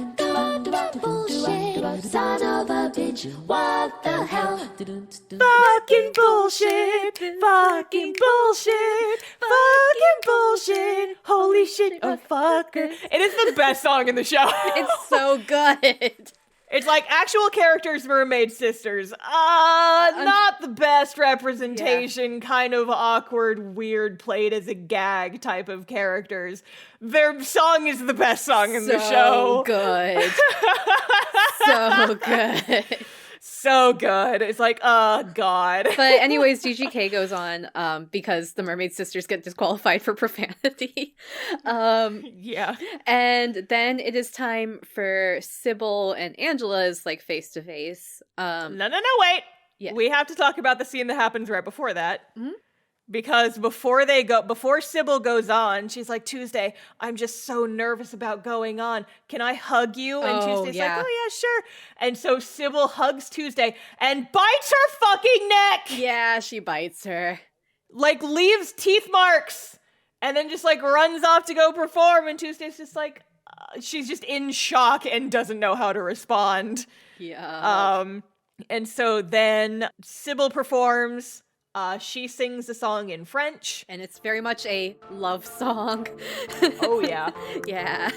bullshit, son of a bitch, what the hell? Fucking bullshit, fucking bullshit, fucking bullshit, holy shit, oh fucker. It is the best song in the show. It's so good. It's like actual characters, Mermaid Sisters. Not the best representation, kind of awkward, weird, played as a gag type of characters. Their song is the best song in the show. Good. So good. So good. It's like, oh, God. But anyways, GGK goes on because the Mermaid Sisters get disqualified for profanity. Yeah. And then it is time for Sybil and Angela's like face-to-face. No, wait. Yeah. We have to talk about the scene that happens right before that. Mm-hmm. Because before Sybil goes on, she's like, Tuesday, I'm just so nervous about going on. Can I hug you? And Tuesday's like, oh yeah, sure. And so Sybil hugs Tuesday and bites her fucking neck. Yeah, she bites her. Like, leaves teeth marks. And then just like runs off to go perform. And Tuesday's just like, she's just in shock and doesn't know how to respond. Yeah. And so then Sybil performs. She sings a song in French. And it's very much a love song. Oh, yeah. Yeah.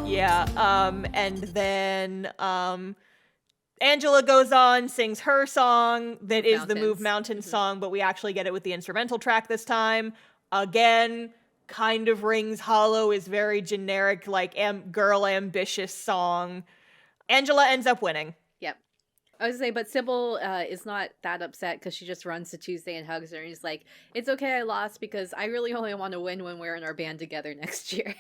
Yeah, and then, Angela goes on, sings her song that is the Move Mountain song, but we actually get it with the instrumental track this time. Again, kind of rings hollow, is very generic, like girl ambitious song. Angela ends up winning. Yep. I was gonna say, but Sybil is not that upset because she just runs to Tuesday and hugs her, and he's like, it's okay I lost because I really only want to win when we're in our band together next year.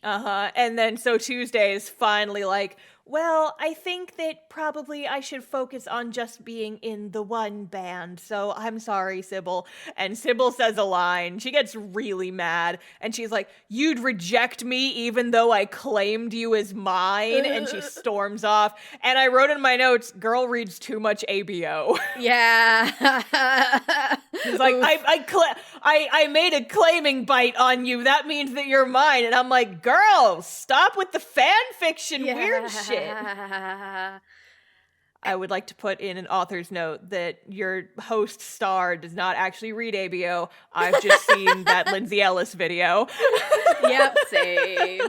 And then so Tuesday is finally like, well, I think that probably I should focus on just being in the one band. So I'm sorry, Sybil. And Sybil says a line. She gets really mad. And she's like, you'd reject me even though I claimed you as mine? And she storms off. And I wrote in my notes, girl reads too much ABO. Yeah. It's like, I made a claiming bite on you. That means that you're mine. And I'm like, girl, stop with the fan fiction weird shit. I would like to put in an author's note that your host star does not actually read ABO. I've just seen that Lindsay Ellis video. Yep, same.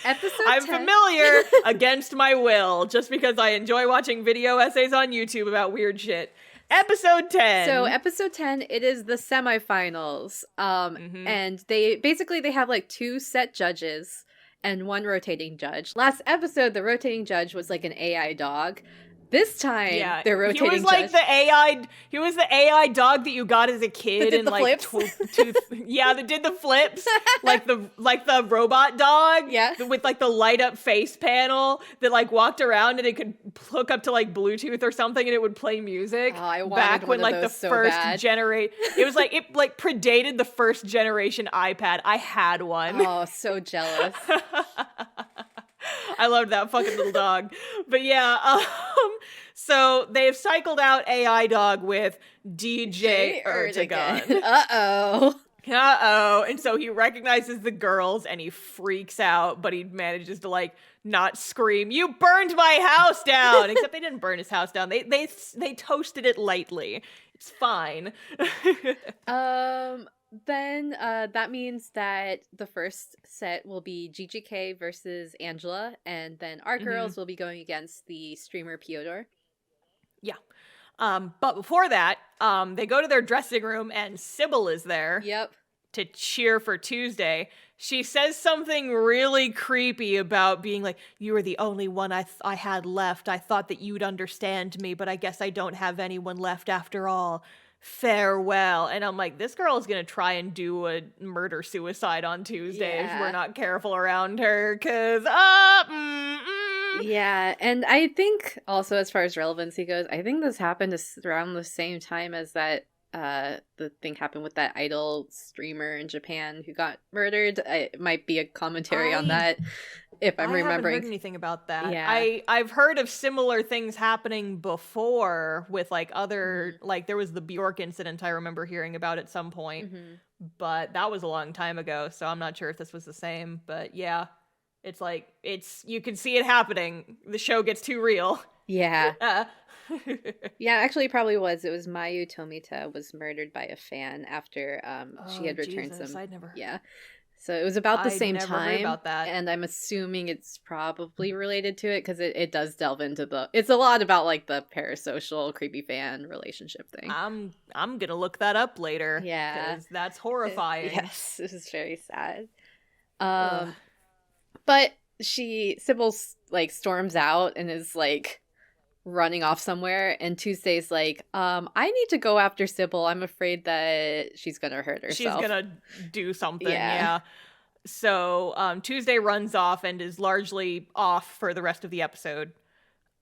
Episode I'm 10. familiar against my will, just because I enjoy watching video essays on YouTube about weird shit. Episode 10. So episode 10, it is the semifinals. And they have like 2 set judges and 1 rotating judge. Last episode, the rotating judge was like an AI dog. This time, they're rotating judge. He was the AI dog that you got as a kid. That did and the like flips? that did the flips. like the robot dog. Yeah. With like the light up face panel that like walked around and it could hook up to like Bluetooth or something and it would play music. Oh, I wanted back when one of like those the so first bad. generation. It was like it like predated the first generation iPad. I had one. Oh, so jealous. I loved that fucking little dog. But yeah, so they've cycled out AI dog with DJ Erdogan. Uh-oh. And so he recognizes the girls and he freaks out, but he manages to like not scream, "You burned my house down!" Except they didn't burn his house down. They toasted it lightly. It's fine. Then that means that the first set will be GGK versus Angela, and then our girls will be going against the streamer Piotr. Yeah. But before that, they go to their dressing room and Sybil is there. Yep. To cheer for Tuesday. She says something really creepy about being like, "You were the only one I had left. I thought that you'd understand me, but I guess I don't have anyone left after all. Farewell." And I'm like, this girl is gonna try and do a murder-suicide on Tuesday if we're not careful around her, because Yeah, and I think also as far as relevancy goes, I think this happened around the same time as that the thing happened with that iDOL streamer in Japan who got murdered. It might be a commentary on that, if I'm remembering. I haven't heard anything about that. Yeah. I've heard of similar things happening before with like other, like there was the Bjork incident I remember hearing about at some point, but that was a long time ago, so I'm not sure if this was the same, but yeah, it's like, you can see it happening. The show gets too real. Yeah. Yeah, actually it probably was. It was Mayu Tomita was murdered by a fan after she had returned Jesus, some. I'd never heard. Yeah. So it was about the I'd same never time. heard about that. And I'm assuming it's probably related to it because it does delve into it's a lot about like the parasocial creepy fan relationship thing. I'm gonna look that up later. Yeah. Because that's horrifying. Yes, this is very sad. But Sybil like storms out and is like running off somewhere, and Tuesday's like, I need to go after Sybil. I'm afraid that she's gonna hurt herself. She's gonna do something, Yeah. yeah. So Tuesday runs off and is largely off for the rest of the episode.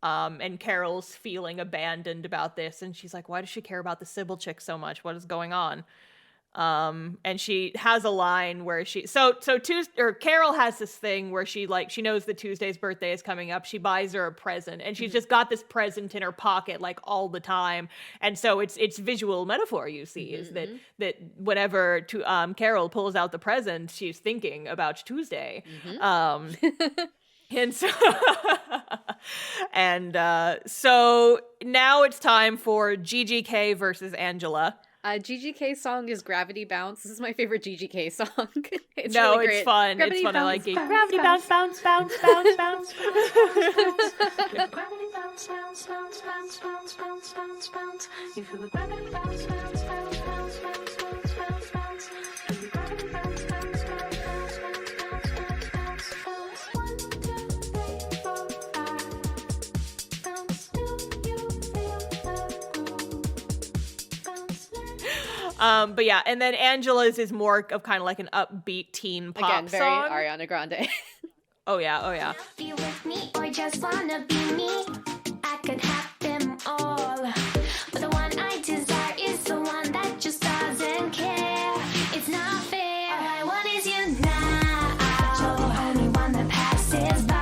And Carol's feeling abandoned about this, and she's like, why does she care about the Sybil chick so much? What is going on? And she has a line where Carol has this thing where she knows that Tuesday's birthday is coming up. She buys her a present, and she's just got this present in her pocket like all the time. And so it's visual metaphor, you see, is that whenever Carol pulls out the present, she's thinking about Tuesday. And so, so now it's time for GGK versus Angela. GGK song is Gravity Bounce. This is my favorite GGK song. It's no, really it's great. fun. Gravity it's fun. bounce, I like it. bounce, Gravity bounce. bounce, bounce, bounce, bounce, bounce. Gravity bounce, bounce, bounce, bounce, bounce, bounce, bounce, bounce. You feel the gravity bounce, bounce, bounce, bounce, bounce, bounce, bounce, bounce. Feel the gravity bounce, bounce, bounce, bounce, bounce, bounce, bounce, bounce. 1, 2, 3, 4, 5. Bounce, do you feel the bounce? But yeah, and then Angela's is more of kind of like an upbeat teen pop Again, very song. Ariana Grande. Oh yeah. Be with me or just wanna be me. I could have them all. But the one I desire is the one that just doesn't care. It's not fair. All I want is you now. The only one that passes by.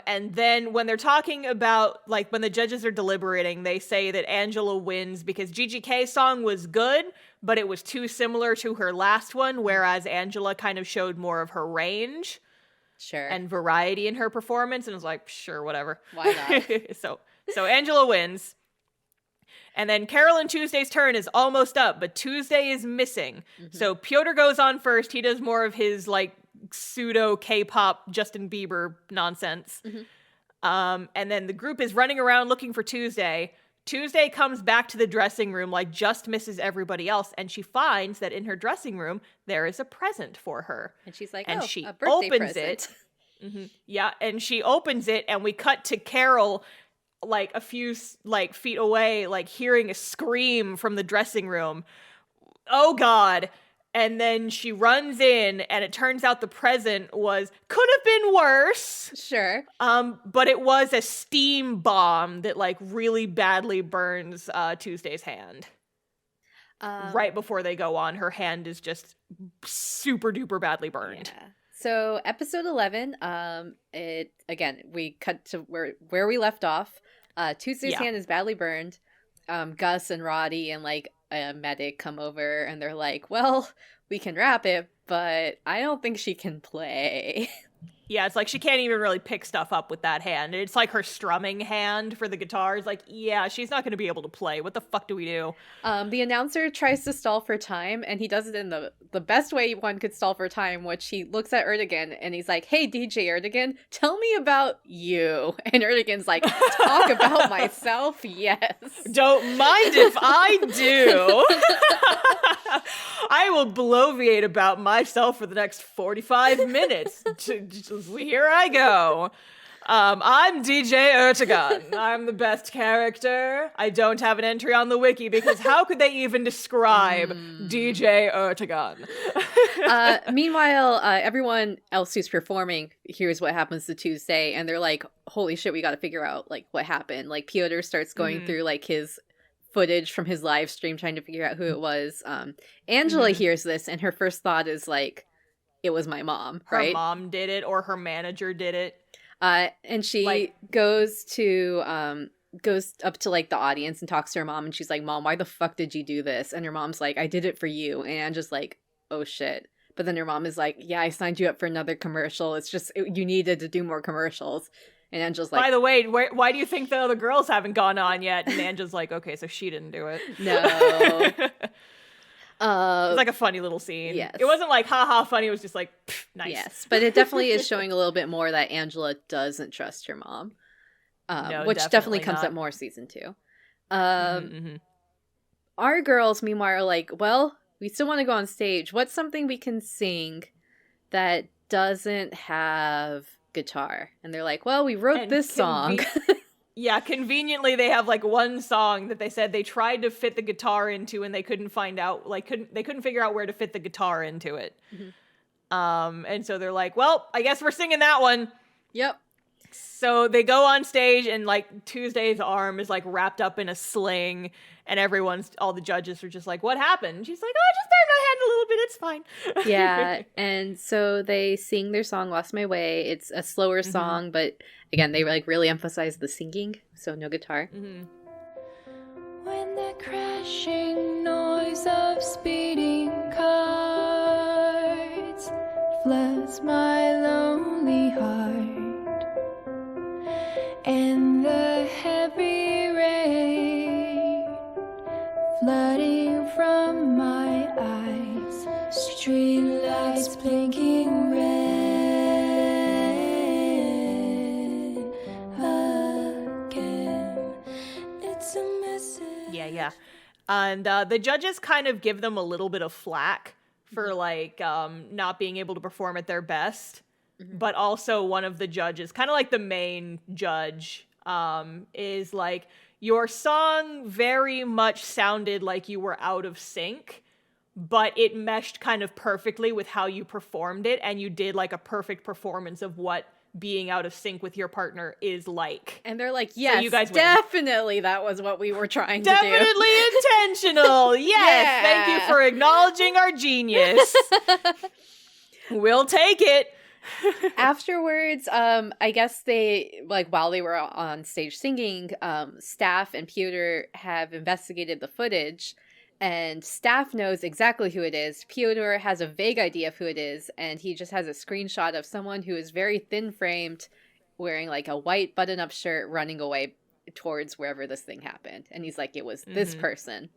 And then when they're talking about, like, when the judges are deliberating, they say that Angela wins because GGK's song was good, but it was too similar to her last one, whereas Angela kind of showed more of her range Sure. and variety in her performance, and was like, sure, whatever. Why not? So Angela wins. And then Carole and Tuesday's turn is almost up, but Tuesday is missing. So Piotr goes on first. He does more of his, like, pseudo K-pop Justin Bieber nonsense. And then the group is running around looking for Tuesday. Tuesday comes back to the dressing room, like, just misses everybody else, and she finds that in her dressing room there is a present for her. And she's like, And oh, she a birthday opens present. it. Yeah, and she opens it, and we cut to Carole, like, a few, like, feet away, like, hearing a scream from the dressing room. Oh, God. And then she runs in, and it turns out the present could have been worse. Sure. But it was a steam bomb that, like, really badly burns Tuesday's hand. Right before they go on, her hand is just super duper badly burned. Yeah. So episode 11, we cut to where we left off. Tuesday's hand is badly burned. Gus and Roddy and, like, a medic come over, and they're like, well, we can wrap it, but I don't think she can play. Yeah, it's like she can't even really pick stuff up with that hand. It's like her strumming hand for the guitar is like, yeah, she's not going to be able to play. What the fuck do we do? The announcer tries to stall for time, and he does it in the best way one could stall for time, which he looks at Erdogan, and he's like, hey, DJ Erdogan, tell me about you. And Erdogan's like, talk about myself? Yes. Don't mind if I do. I will bloviate about myself for the next 45 minutes. Here I go. I'm DJ Erdogan. I'm the best character. I don't have an entry on the wiki because how could they even describe DJ Erdogan? Meanwhile, everyone else who's performing hears what happens to Tuesday, and they're like, holy shit, we got to figure out, like, what happened. Like, Piotr starts going through, like, his footage from his live stream trying to figure out who it was. Angela hears this, and her first thought is, like, it was my mom, right? Her mom did it, or her manager did it. And she, like, goes up to, like, the audience and talks to her mom, and she's like, Mom, why the fuck did you do this? And her mom's like, I did it for you. And just like, oh shit. But then her mom is like, yeah, I signed you up for another commercial. It's just, you needed to do more commercials. And Angela's like, by the way, why do you think the other girls haven't gone on yet? And Angela's like, okay, so she didn't do it. No. It's like a funny little scene. Yes. It wasn't like haha funny, it was just like nice. Yes, but it definitely is showing a little bit more that Angela doesn't trust her mom. No, which definitely comes not. up more season 2. Our girls, meanwhile, are like, well, we still want to go on stage. What's something we can sing that doesn't have guitar? And they're like, well, we wrote this song. Yeah, conveniently they have like one song that they said they tried to fit the guitar into and they couldn't find out, like they couldn't figure out where to fit the guitar into it. And so they're like, well, I guess we're singing that one. Yep. So they go on stage and like Tuesday's arm is like wrapped up in a sling and all the judges are just like, what happened? And she's like, oh, I just burned my hand a little bit. It's fine. Yeah. And so they sing their song, Lost My Way. It's a slower song, but again, they like really emphasize the singing. So no guitar. When the crashing noise of speeding cars floods my lonely heart, and the heavy rain flooding from my eyes, streetlights blinking red again. It's a message. Yeah. And the judges kind of give them a little bit of flack for like not being able to perform at their best. But also one of the judges, kind of like the main judge, is like, your song very much sounded like you were out of sync, but it meshed kind of perfectly with how you performed it, and you did like a perfect performance of what being out of sync with your partner is like. And they're like, yes, you guys win. definitely that was what we were trying to do. Definitely intentional. Yes, Thank you for acknowledging our genius. We'll take it. Afterwards, I guess they, like, while they were on stage singing, Staff and Piotr have investigated the footage, and Staff knows exactly who it is. Piotr has a vague idea of who it is, and he just has a screenshot of someone who is very thin-framed, wearing, like, a white button-up shirt, running away towards wherever this thing happened. And he's like, it was this person.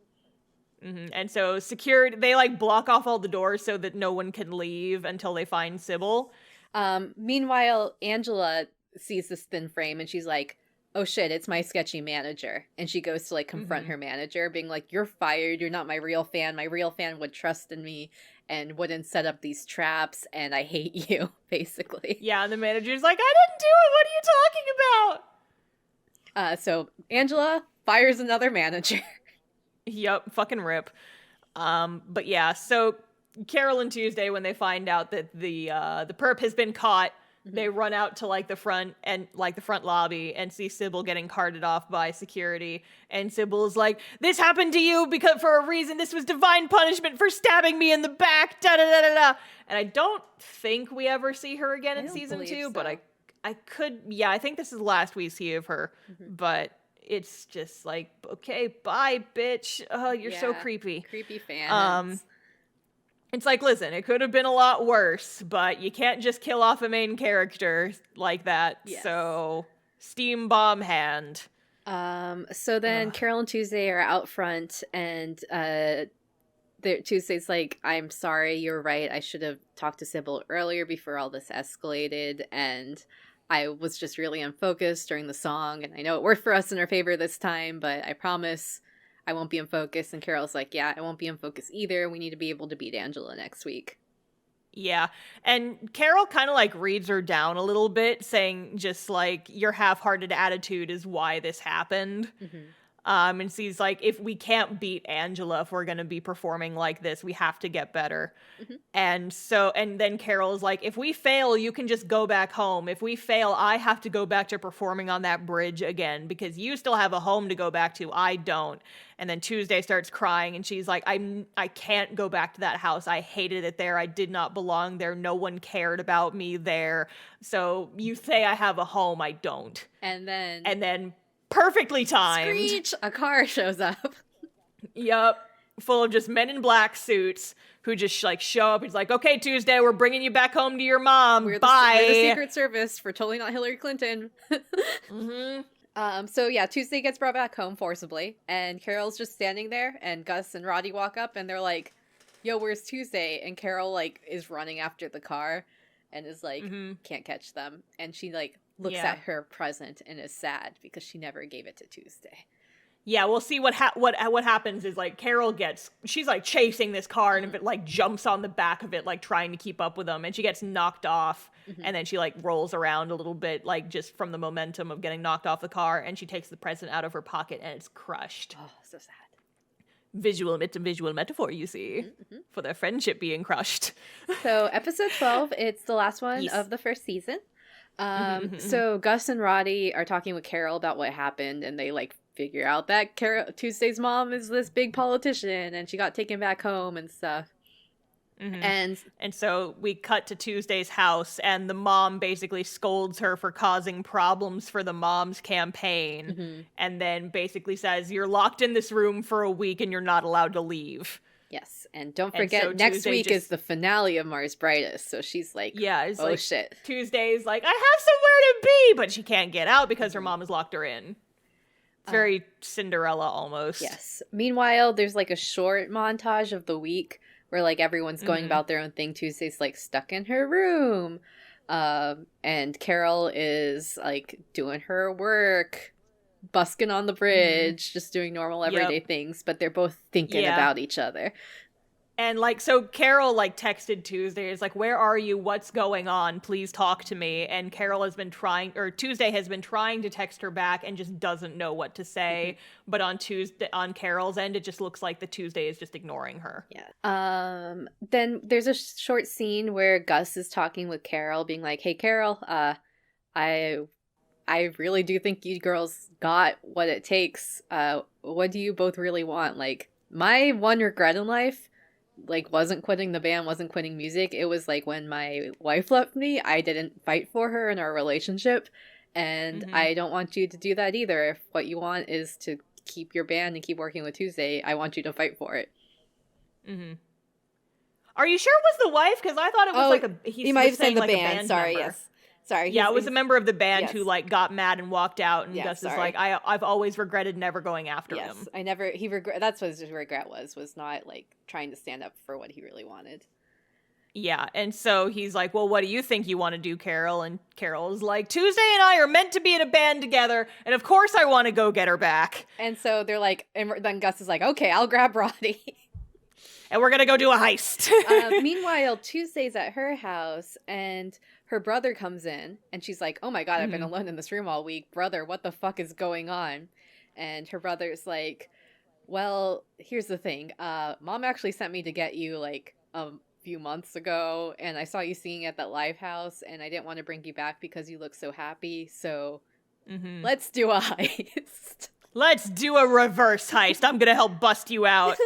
And so security, they like block off all the doors so that no one can leave until they find Sybil. Meanwhile, Angela sees this thin frame and she's like, oh shit, it's my sketchy manager. And she goes to like confront her manager, being like, you're fired, you're not my real fan. My real fan would trust in me and wouldn't set up these traps, and I hate you, basically. Yeah, and the manager's like, I didn't do it, what are you talking about? So Angela fires another manager. Yep, fucking rip. But yeah, so Carole and Tuesday, when they find out that the perp has been caught, they run out to like the front lobby and see Sybil getting carted off by security. And Sybil is like, "This happened to you because for a reason. This was divine punishment for stabbing me in the back." Da da da da da. And I don't think we ever see her again in season 2, but I could. Yeah, I think this is the last we see of her. But it's just like, okay, bye, bitch. Oh, you're so creepy. Creepy fan. It's like, listen, it could have been a lot worse, but you can't just kill off a main character like that. Yes. So, steam bomb hand. So then Carole and Tuesday are out front, and Tuesday's like, I'm sorry, you're right. I should have talked to Sybil earlier before all this escalated, and I was just really unfocused during the song, and I know it worked for us in our favor this time, but I promise I won't be in focus. And Carole's like, yeah, I won't be in focus either. We need to be able to beat Angela next week. Yeah. And Carole kind of like reads her down a little bit, saying just like, your half-hearted attitude is why this happened. And she's like, if we can't beat Angela, if we're going to be performing like this, we have to get better. And then Carol's like, if we fail, you can just go back home. If we fail, I have to go back to performing on that bridge again because you still have a home to go back to. I don't. And then Tuesday starts crying and she's like, I can't go back to that house. I hated it there. I did not belong there. No one cared about me there. So you say I have a home. I don't. And then perfectly timed. Screech! A car shows up. Yup. Full of just men in black suits who just like show up. He's like, okay, Tuesday, we're bringing you back home to your mom. Bye. We're the Secret Service for totally not Hillary Clinton. So yeah, Tuesday gets brought back home forcibly, and Carole's just standing there, and Gus and Roddy walk up, and they're like, yo, where's Tuesday? And Carole like is running after the car and is like, can't catch them. And she like looks at her present and is sad because she never gave it to Tuesday. Yeah, we'll see what happens is like Carole she's like chasing this car and it like jumps on the back of it like trying to keep up with them, and she gets knocked off and then she like rolls around a little bit like just from the momentum of getting knocked off the car, and she takes the present out of her pocket and it's crushed. Oh, so sad. Visual metaphor, you see, for their friendship being crushed. So episode 12, it's the last one of the first season. So Gus and Roddy are talking with Carole about what happened, and they like figure out that Tuesday's mom is this big politician and she got taken back home and stuff. And so we cut to Tuesday's house, and the mom basically scolds her for causing problems for the mom's campaign, and then basically says, you're locked in this room for a week and you're not allowed to leave. Yes, and don't forget, next week is the finale of Mars Brightest, so she's like, it's oh like, shit. Tuesday's like, I have somewhere to be, but she can't get out because her mom has locked her in. It's very Cinderella almost. Yes. Meanwhile, there's like a short montage of the week where like everyone's going about their own thing. Tuesday's like stuck in her room. And Carole is like doing her work, busking on the bridge, just doing normal everyday things, but they're both thinking about each other. And like, so Carole like texted Tuesday, is like, where are you? What's going on? Please talk to me. And Tuesday has been trying to text her back and just doesn't know what to say. But on Carole's end, it just looks like the Tuesday is just ignoring her. Yeah. Then there's a short scene where Gus is talking with Carole, being like, hey, Carole, I really do think you girls got what it takes. What do you both really want? Like, my one regret in life like wasn't quitting the band, wasn't quitting music. It was like when my wife left me, I didn't fight for her in our relationship, and I don't want you to do that either. If what you want is to keep your band and keep working with Tuesday, I want you to fight for it. Are you sure it was the wife? Because I thought it was like a. You might have said saying the like a band. Sorry, member. yes. Sorry. Yeah, it was a member of the band Yes. who like got mad and walked out, and Yeah, Gus is sorry. like, I've always regretted never going after Yes, him. I never. He regret. That's what his regret was not like trying to stand up for what he really wanted. Yeah, and so he's like, well, what do you think you want to do, Carole? And Carol's like, Tuesday and I are meant to be in a band together, and of course I want to go get her back. And so they're like, and then Gus is like, okay, I'll grab Roddy. And we're gonna go do a heist. Meanwhile, Tuesday's at her house, and her brother comes in, and she's like, oh my god, I've been alone in this room all week. Brother, what the fuck is going on? And her brother's like, well, here's the thing. Mom actually sent me to get you like a few months ago, and I saw you singing at that live house, and I didn't want to bring you back because you look so happy, so let's do a heist. Let's do a reverse heist. I'm gonna help bust you out.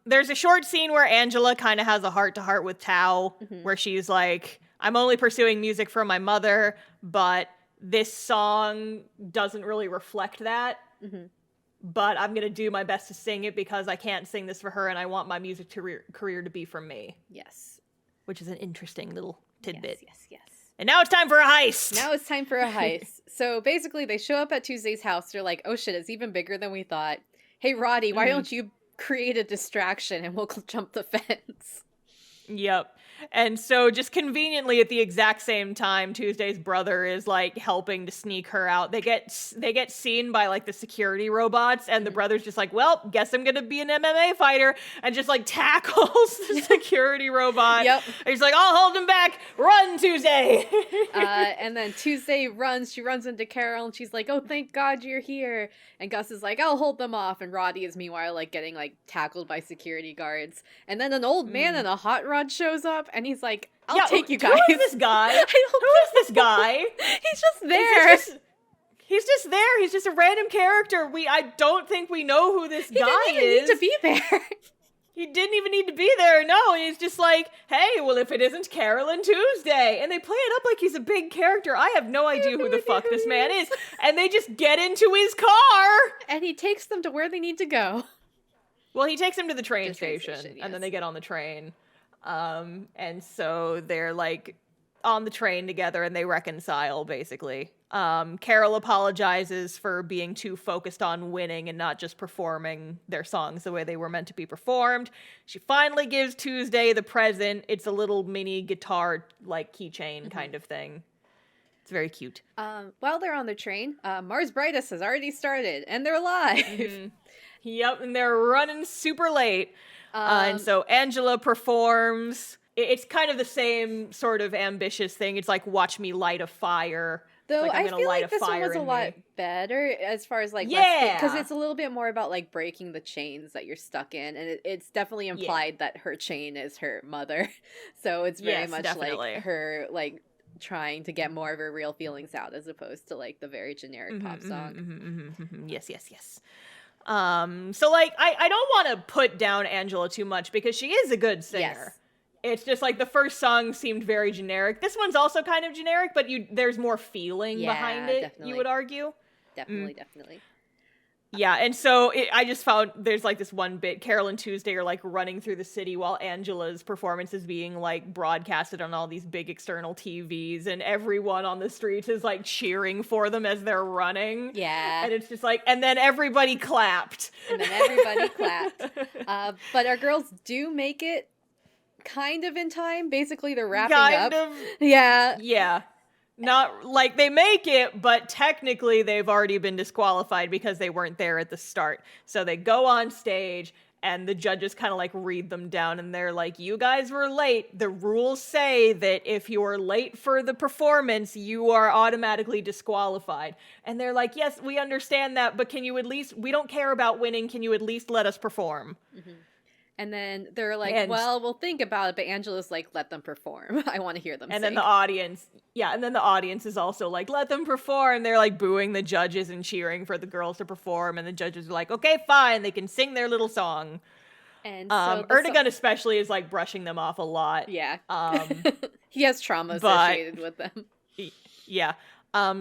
There's a short scene where Angela kind of has a heart-to-heart with Tao, where she's like, I'm only pursuing music for my mother, but this song doesn't really reflect that. But I'm going to do my best to sing it because I can't sing this for her, and I want my music career to be from me. Yes. Which is an interesting little tidbit. Yes. And now it's time for a heist! Now it's time for a heist. So basically, they show up at Tuesday's house. They're like, oh shit, it's even bigger than we thought. Hey, Roddy, why don't you create a distraction and we'll jump the fence? Yep. And so just conveniently at the exact same time, Tuesday's brother is like helping to sneak her out. They get seen by like the security robots, and the brother's just like, well, guess I'm gonna be an MMA fighter, and just like tackles the security robot. Yep. And he's like, I'll hold him back. Run, Tuesday. And then Tuesday runs. She runs into Carole, and she's like, oh, thank God you're here. And Gus is like, I'll hold them off. And Roddy is meanwhile like getting like tackled by security guards. And then an old man in a hot rod shows up, and he's like, I'll take you guys. Who is this guy? Who is this guy? He's just there. He's just there. He's just a random character. I don't think we know who this guy He didn't even need to be there. He didn't even need to be there. No, he's just like, hey, well, if it isn't Carole and Tuesday. And they play it up like he's a big character. I have no idea who the fuck this man is. And they just get into his car. And he takes them to where they need to go. Well, he takes them to the train station, yes. and then they get on the train. And so they're like on the train together, and they reconcile, basically. Carole apologizes for being too focused on winning and not just performing their songs the way they were meant to be performed. She finally gives Tuesday the present. It's a little mini guitar, like keychain kind of thing. It's very cute. While they're on the train, Mars Brightest has already started, and they're live. Yep, and they're running super late. And so Angela performs. It's kind of the same sort of ambitious thing. It's like, watch me light a fire. Though like, I feel like this one was a lot me. better as far as like, Yeah, because it's a little bit more about like breaking the chains that you're stuck in, and it's definitely implied that her chain is her mother, so it's very much definitely. like her like trying to get more of her real feelings out as opposed to like the very generic pop song. Yes. So like, I don't want to put down Angela too much because she is a good singer. Yes. It's just like the first song seemed very generic. This one's also kind of generic, but there's more feeling behind it, definitely. you would argue. Definitely. Yeah, and so I just found there's like this one bit, Carole and Tuesday are like running through the city while Angela's performance is being like broadcasted on all these big external TVs, and everyone on the streets is like cheering for them as they're running. Yeah. And it's just like, and then everybody clapped. And then everybody clapped. But our girls do make it kind of in time. Basically, they're wrapping up. Yeah. Yeah. Not like they make it, but technically they've already been disqualified because they weren't there at the start. So they go on stage and the judges kind of like read them down, and they're like, you guys were late. The rules say that if you are late for the performance, you are automatically disqualified. And they're like, yes, we understand that, but can you at least, we don't care about winning. Can you at least let us perform? And then they're like, well, we'll think about it. But Angela's like, let them perform. I want to hear them sing. And then the audience is also like, let them perform. They're like booing the judges and cheering for the girls to perform. And the judges are like, okay, fine. They can sing their little song. And so the Erdogan especially is like brushing them off a lot. Yeah. Um, He has trauma but- associated with them. yeah.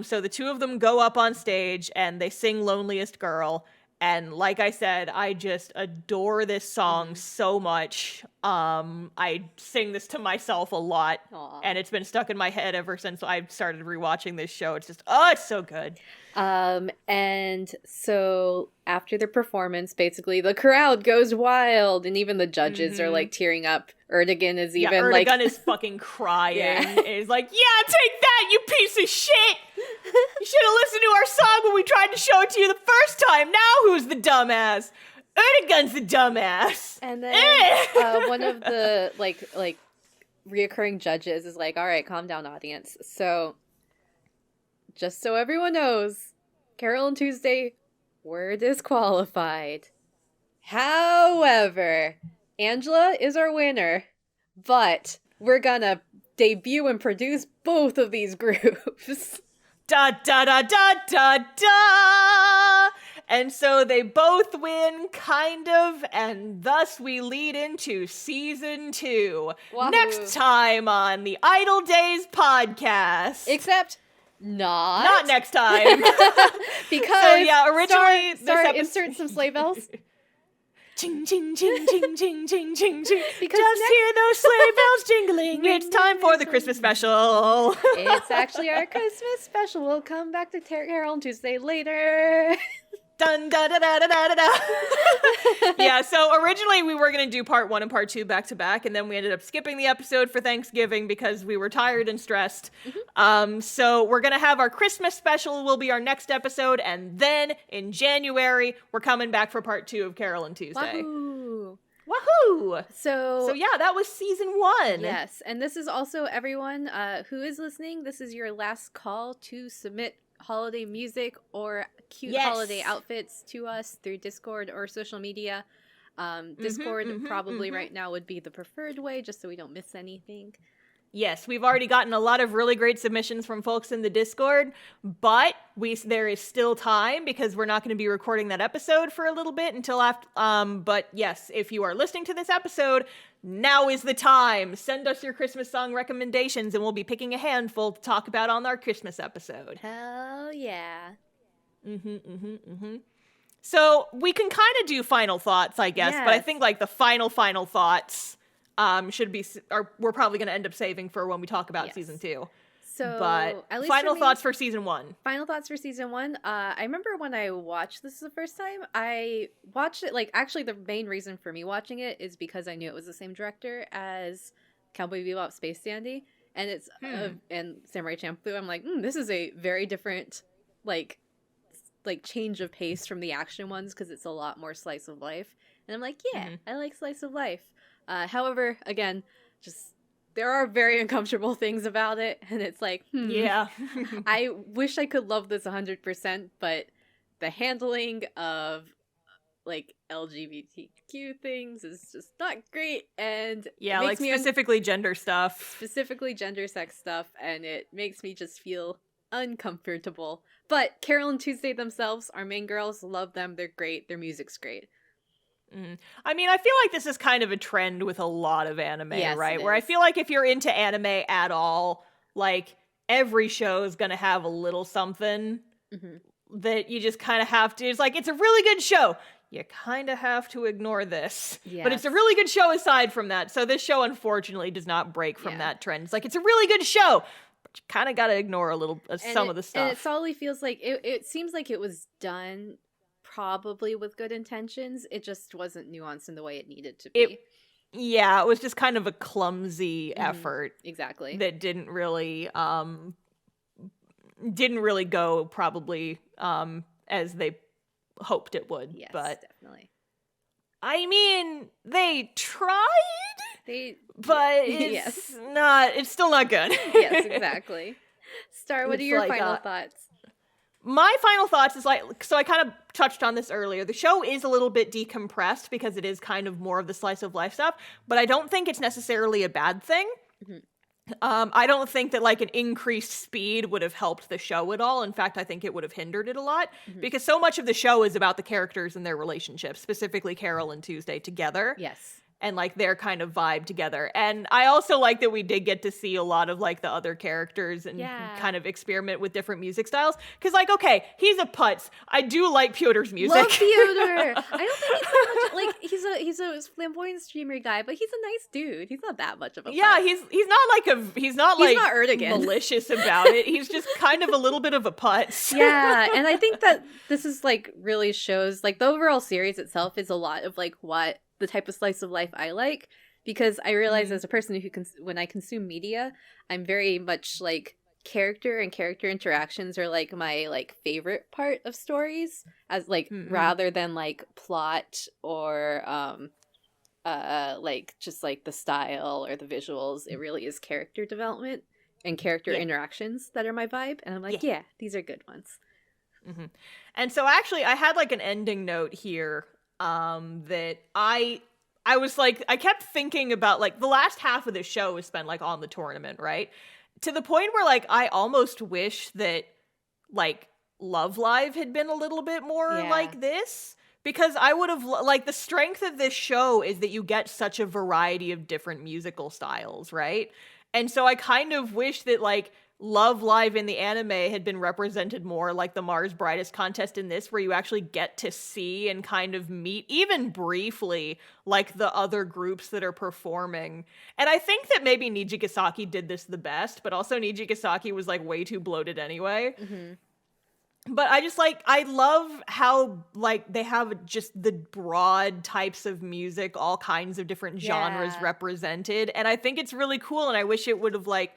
So the two of them go up on stage and they sing Loneliest Girl. And like I said, I just adore this song so much. I sing this to myself a lot. Aw. And it's been stuck in my head ever since I started rewatching this show. It's just, oh, it's so good. And so after the performance, basically the crowd goes wild, and even the judges are like tearing up. Erdogan is even Erdogan like is fucking crying. Yeah. He's like, yeah, take that, you piece of shit! You should have listened to our song when we tried to show it to you the first time. Now who's the dumbass? Erdogan's the dumbass. And then one of the like reoccurring judges is like, all right, calm down, audience. So just so everyone knows, Carole and Tuesday were disqualified. However, Angela is our winner, but we're gonna debut and produce both of these groups. Da da da da da da! And so they both win, kind of, and thus we lead into season 2. Wahoo. Next time on the iDOL Days podcast. Except not. Not next time. Because So, yeah, originally this start episode- insert some sleigh bells. Ching, ching, ching, ching, ching, ching, ching, ching. Because Just next- hear those sleigh bells jingling. It's time for the Christmas special. It's actually our Christmas special. We'll come back to Carole and Tuesday later. Dun da da da da da da da. Yeah, so originally we were gonna do part 1 and part 2 back to back, and then we ended up skipping the episode for Thanksgiving because we were tired and stressed. So we're gonna have our Christmas special will be our next episode, and then in January we're coming back for part 2 of Carole and Tuesday. Wahoo! Woohoo! So So yeah, that was season 1. yes, and this is also everyone who is listening. This is your last call to submit holiday music or cute Yes. holiday outfits to us through Discord or social media. Discord probably right now would be the preferred way, just so we don't miss anything. Yes, we've already gotten a lot of really great submissions from folks in the Discord, but there is still time because we're not going to be recording that episode for a little bit until after. But yes, if you are listening to this episode, now is the time. Send us your Christmas song recommendations, and we'll be picking a handful to talk about on our Christmas episode. Hell yeah! So we can kind of do final thoughts, I guess, but I Yes. think like the final thoughts should be, or we're probably going to end up saving for when we talk about Yes. season 2. So, But at least final for me, thoughts for season 1. Final thoughts for season 1. I remember when I watched this the first time, I watched it, like, actually the main reason for me watching it is because I knew it was the same director as Cowboy Bebop Space Dandy, and it's, and Samurai Champloo. I'm like, this is a very different, like change of pace from the action ones, because it's a lot more slice of life. And I'm like, yeah, I like slice of life. However, again, just there are very uncomfortable things about it, and it's like, Yeah. I wish I could love this 100%, but the handling of like LGBTQ things is just not great, and Yeah, it like makes me specifically gender stuff. specifically gender sex stuff, and it makes me just feel uncomfortable. But Carole and Tuesday themselves, our main girls, love them. They're great. Their music's great. I mean, I feel like this is kind of a trend with a lot of anime, Yes, right? it Where I is. feel like if you're into anime at all, like every show is going to have a little something that you just kind of have to. It's like, it's a really good show. You kind of have to ignore this. But it's a Yes. really good show aside from that. So this show, unfortunately, does not break from Yeah. that trend. It's like, it's a really good show, but you kind of got to ignore a little And some of the stuff. And it solidly feels like it seems like it was done probably with good intentions. It just wasn't nuanced in the way it needed to be. Yeah, it was just kind of a clumsy effort Exactly. that didn't really go probably as they hoped it would. Yes, But definitely. I mean, they tried, They but Yes. it's still not good. Yes, exactly. Star, what are It's your like, final thoughts? My final thoughts is like, so I kind of touched on this earlier. The show is a little bit decompressed because it is kind of more of the slice of life stuff, but I don't think it's necessarily a bad thing. I don't think that like an increased speed would have helped the show at all. In fact, I think it would have hindered it a lot because so much of the show is about the characters and their relationships, specifically Carole and Tuesday together. Yes. And like their kind of vibe together. And I also like that we did get to see a lot of like the other characters and kind of experiment with different music styles. Cause like, okay, he's a putz. I do like Pyotr's music. Love Piotr. I don't think he's so much like he's a flamboyant streamer guy, but he's a nice dude. He's not that much of a Yeah, putz. he's not Erdogan. malicious about it. He's just kind of a little bit of a putz. Yeah, and I think that this is like really shows like the overall series itself is a lot of like what the type of slice of life I like, because I realize as a person who when I consume media, I'm very much like character and character interactions are like my like favorite part of stories, as like rather than like plot or like just like the style or the visuals. It really is character development and character interactions that are my vibe, and I'm like, yeah these are good ones. And so actually I had like an ending note here that I was like, I kept thinking about like the last half of the show is spent like on the tournament, right? To the point where like I almost wish that like Love Live had been a little bit more like this, because I would have like the strength of this show is that you get such a variety of different musical styles, right? And so I kind of wish that like Love Live in the anime had been represented more like the Mars Brightest contest in this, where you actually get to see and kind of meet, even briefly, like the other groups that are performing. And I think that maybe Nijigasaki did this the best, but also Nijigasaki was like way too bloated anyway. But I just like, I love how like they have just the broad types of music, all kinds of different genres represented. And I think it's really cool. And I wish it would have like,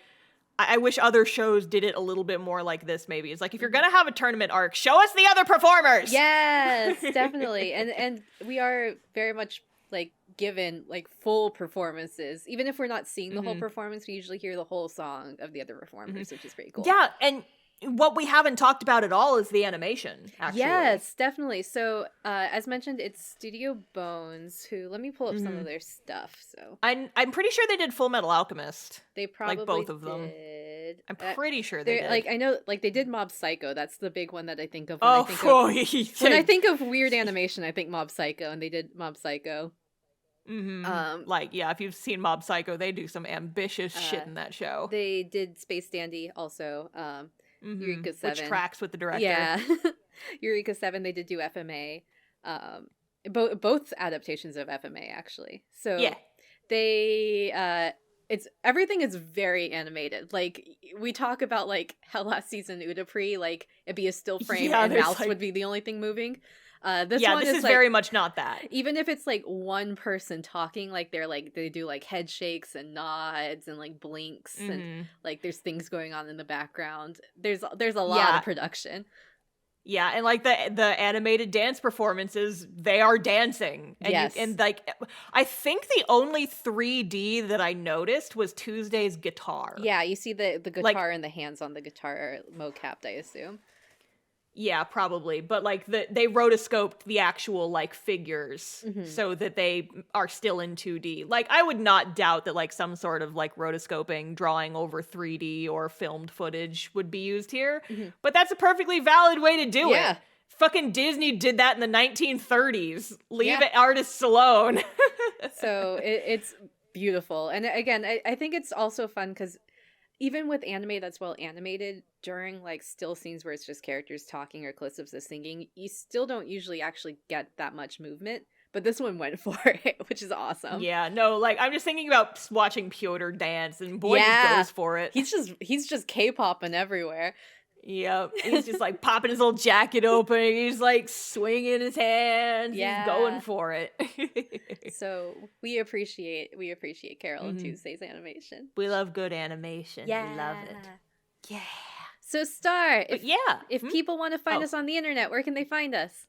I wish other shows did it a little bit more like this, maybe. It's like, if you're going to have a tournament arc, show us the other performers! Yes, definitely. And we are very much, like, given, like, full performances. Even if we're not seeing the whole performance, we usually hear the whole song of the other performers, which is pretty cool. Yeah, and what we haven't talked about at all is the animation, actually. Yes, definitely. So, as mentioned, it's Studio Bones, who, let me pull up some of their stuff, so. I'm pretty sure they did Full Metal Alchemist. They probably like both of them. did. I'm pretty sure they did. Like, I know, like, they did Mob Psycho. That's the big one that I think of when when I think of weird animation, I think Mob Psycho, and they did Mob Psycho. Like, yeah, if you've seen Mob Psycho, they do some ambitious shit in that show. They did Space Dandy also. Eureka 7. Which tracks with the director. Yeah. Eureka 7, they did do FMA. Both adaptations of FMA, actually. So yeah. They everything is very animated. Like, we talk about like how last season Udapri, like, it'd be a still frame and mouse would be the only thing moving. This is like, very much not that. Even if it's like one person talking, like they do like head shakes and nods and like blinks and like there's things going on in the background. There's a lot of production. Yeah, and like the animated dance performances, they are dancing. And and like, I think the only 3D that I noticed was Tuesday's guitar. Yeah, you see the guitar and the hands on the guitar are mocapped, I assume. Yeah, probably. But like they rotoscoped the actual like figures so that they are still in 2D. Like, I would not doubt that like some sort of like rotoscoping, drawing over 3D or filmed footage would be used here. But that's a perfectly valid way to do it. Fucking Disney did that in the 1930s. Leave artists alone. So it's beautiful. And again, I think it's also fun because even with anime that's well animated, during like still scenes where it's just characters talking or close-ups of singing, you still don't usually actually get that much movement. But this one went for it, which is awesome. Yeah, no, like, I'm just thinking about watching Pyotr dance, and boy, just goes for it. He's just K-popping everywhere. Yep, he's just like popping his little jacket open, he's like swinging his hands, he's going for it. So we appreciate Carole and Tuesday's animation. We love good animation. Yeah. We love it. Yeah. So Star, if if people want to find us on the internet, where can they find us?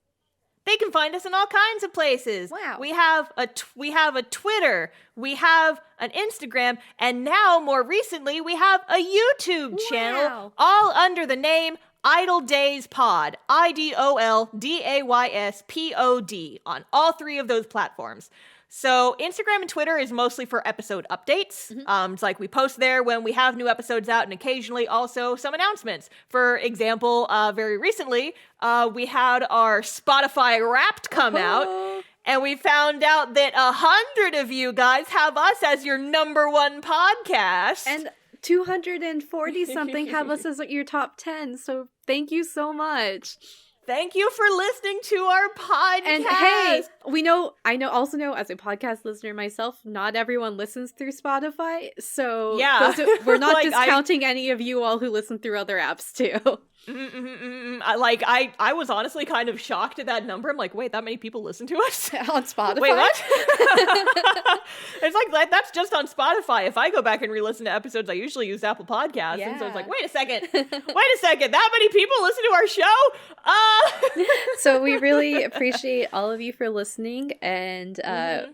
They can find us in all kinds of places. Wow. We have a Twitter, we have an Instagram, and now, more recently, we have a YouTube channel, all under the name iDOL Days Pod, iDOL DAYS POD, on all three of those platforms. So Instagram and Twitter is mostly for episode updates. It's like we post there when we have new episodes out, and occasionally also some announcements. For example, very recently, we had our Spotify Wrapped come out, and we found out that 100 of you guys have us as your #1 podcast. And 240 something have us as your top 10. So thank you so much. Thank you for listening to our podcast. And hey, I also know as a podcast listener myself, not everyone listens through Spotify. So yeah, we're not like, discounting any of you all who listen through other apps too. I was honestly kind of shocked at that number. I'm like, wait, that many people listen to us On Spotify? Wait, what? It's like that's just on Spotify. If I go back and re-listen to episodes, I usually use Apple Podcasts, and so it's like, wait a second, that many people listen to our show. So we really appreciate all of you for listening, and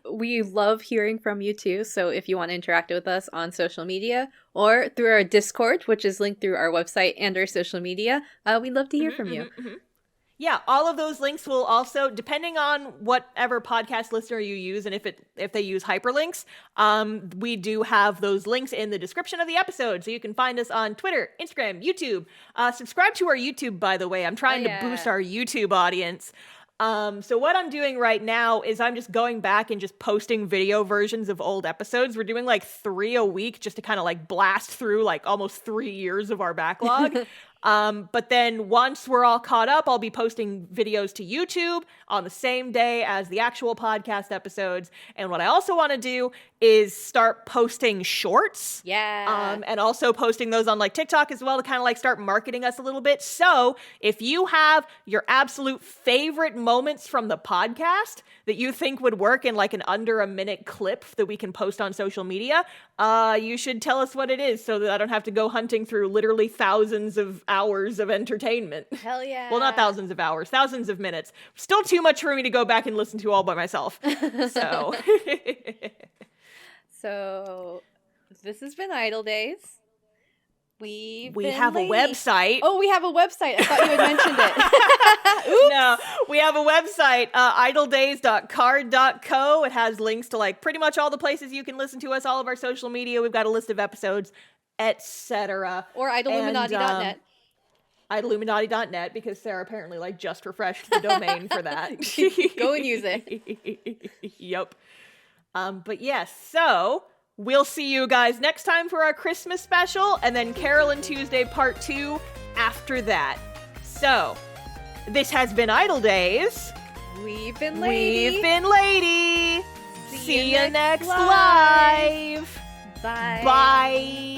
we love hearing from you too. So if you want to interact with us on social media or through our Discord, which is linked through our website and our social media, we'd love to hear from you. Yeah, all of those links will also, depending on whatever podcast listener you use, and if they use hyperlinks, we do have those links in the description of the episode, so you can find us on Twitter, Instagram, YouTube. Subscribe to our YouTube, by the way. I'm trying to boost our YouTube audience. So what I'm doing right now is I'm just going back and just posting video versions of old episodes. We're doing like 3 a week just to kind of like blast through like almost 3 years of our backlog. But then once we're all caught up, I'll be posting videos to YouTube on the same day as the actual podcast episodes. And what I also want to do is start posting shorts. Yeah. And also posting those on like TikTok as well to kind of like start marketing us a little bit. So if you have your absolute favorite moments from the podcast that you think would work in like an under a minute clip that we can post on social media, you should tell us what it is so that I don't have to go hunting through literally thousands of hours of entertainment. Hell yeah. Well, not thousands of hours, thousands of minutes. Still too much for me to go back and listen to all by myself. So... So, this has been Idol Days. We have a website. Oh, we have a website. I thought you had mentioned it. No, we have a website, idoldays.card.co. It has links to like pretty much all the places you can listen to us, all of our social media. We've got a list of episodes, etc. Or idolluminati.net. idolluminati.net, because Sarah apparently like just refreshed the domain for that. Go and use it. Yep. But yes, so we'll see you guys next time for our Christmas special, and then Carole and Tuesday Part 2 after that. So, this has been Idol Days. We've been Lady. See you next live. Bye. Bye.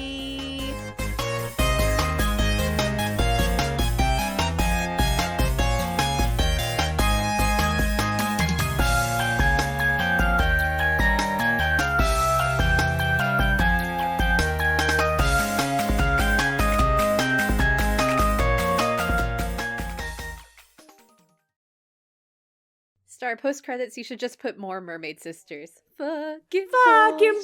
Star post credits, you should just put more Mermaid Sisters. Fucking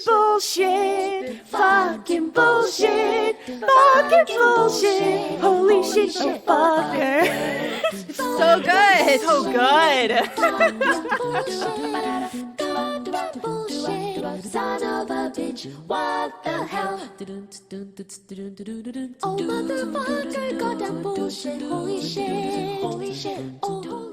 bullshit. Fucking bullshit. Fucking bullshit. Holy shit, you fucker. So good. So good. Son of a bitch, what the hell? Oh motherfucker, goddamn bullshit, holy shit, holy shit, oh holy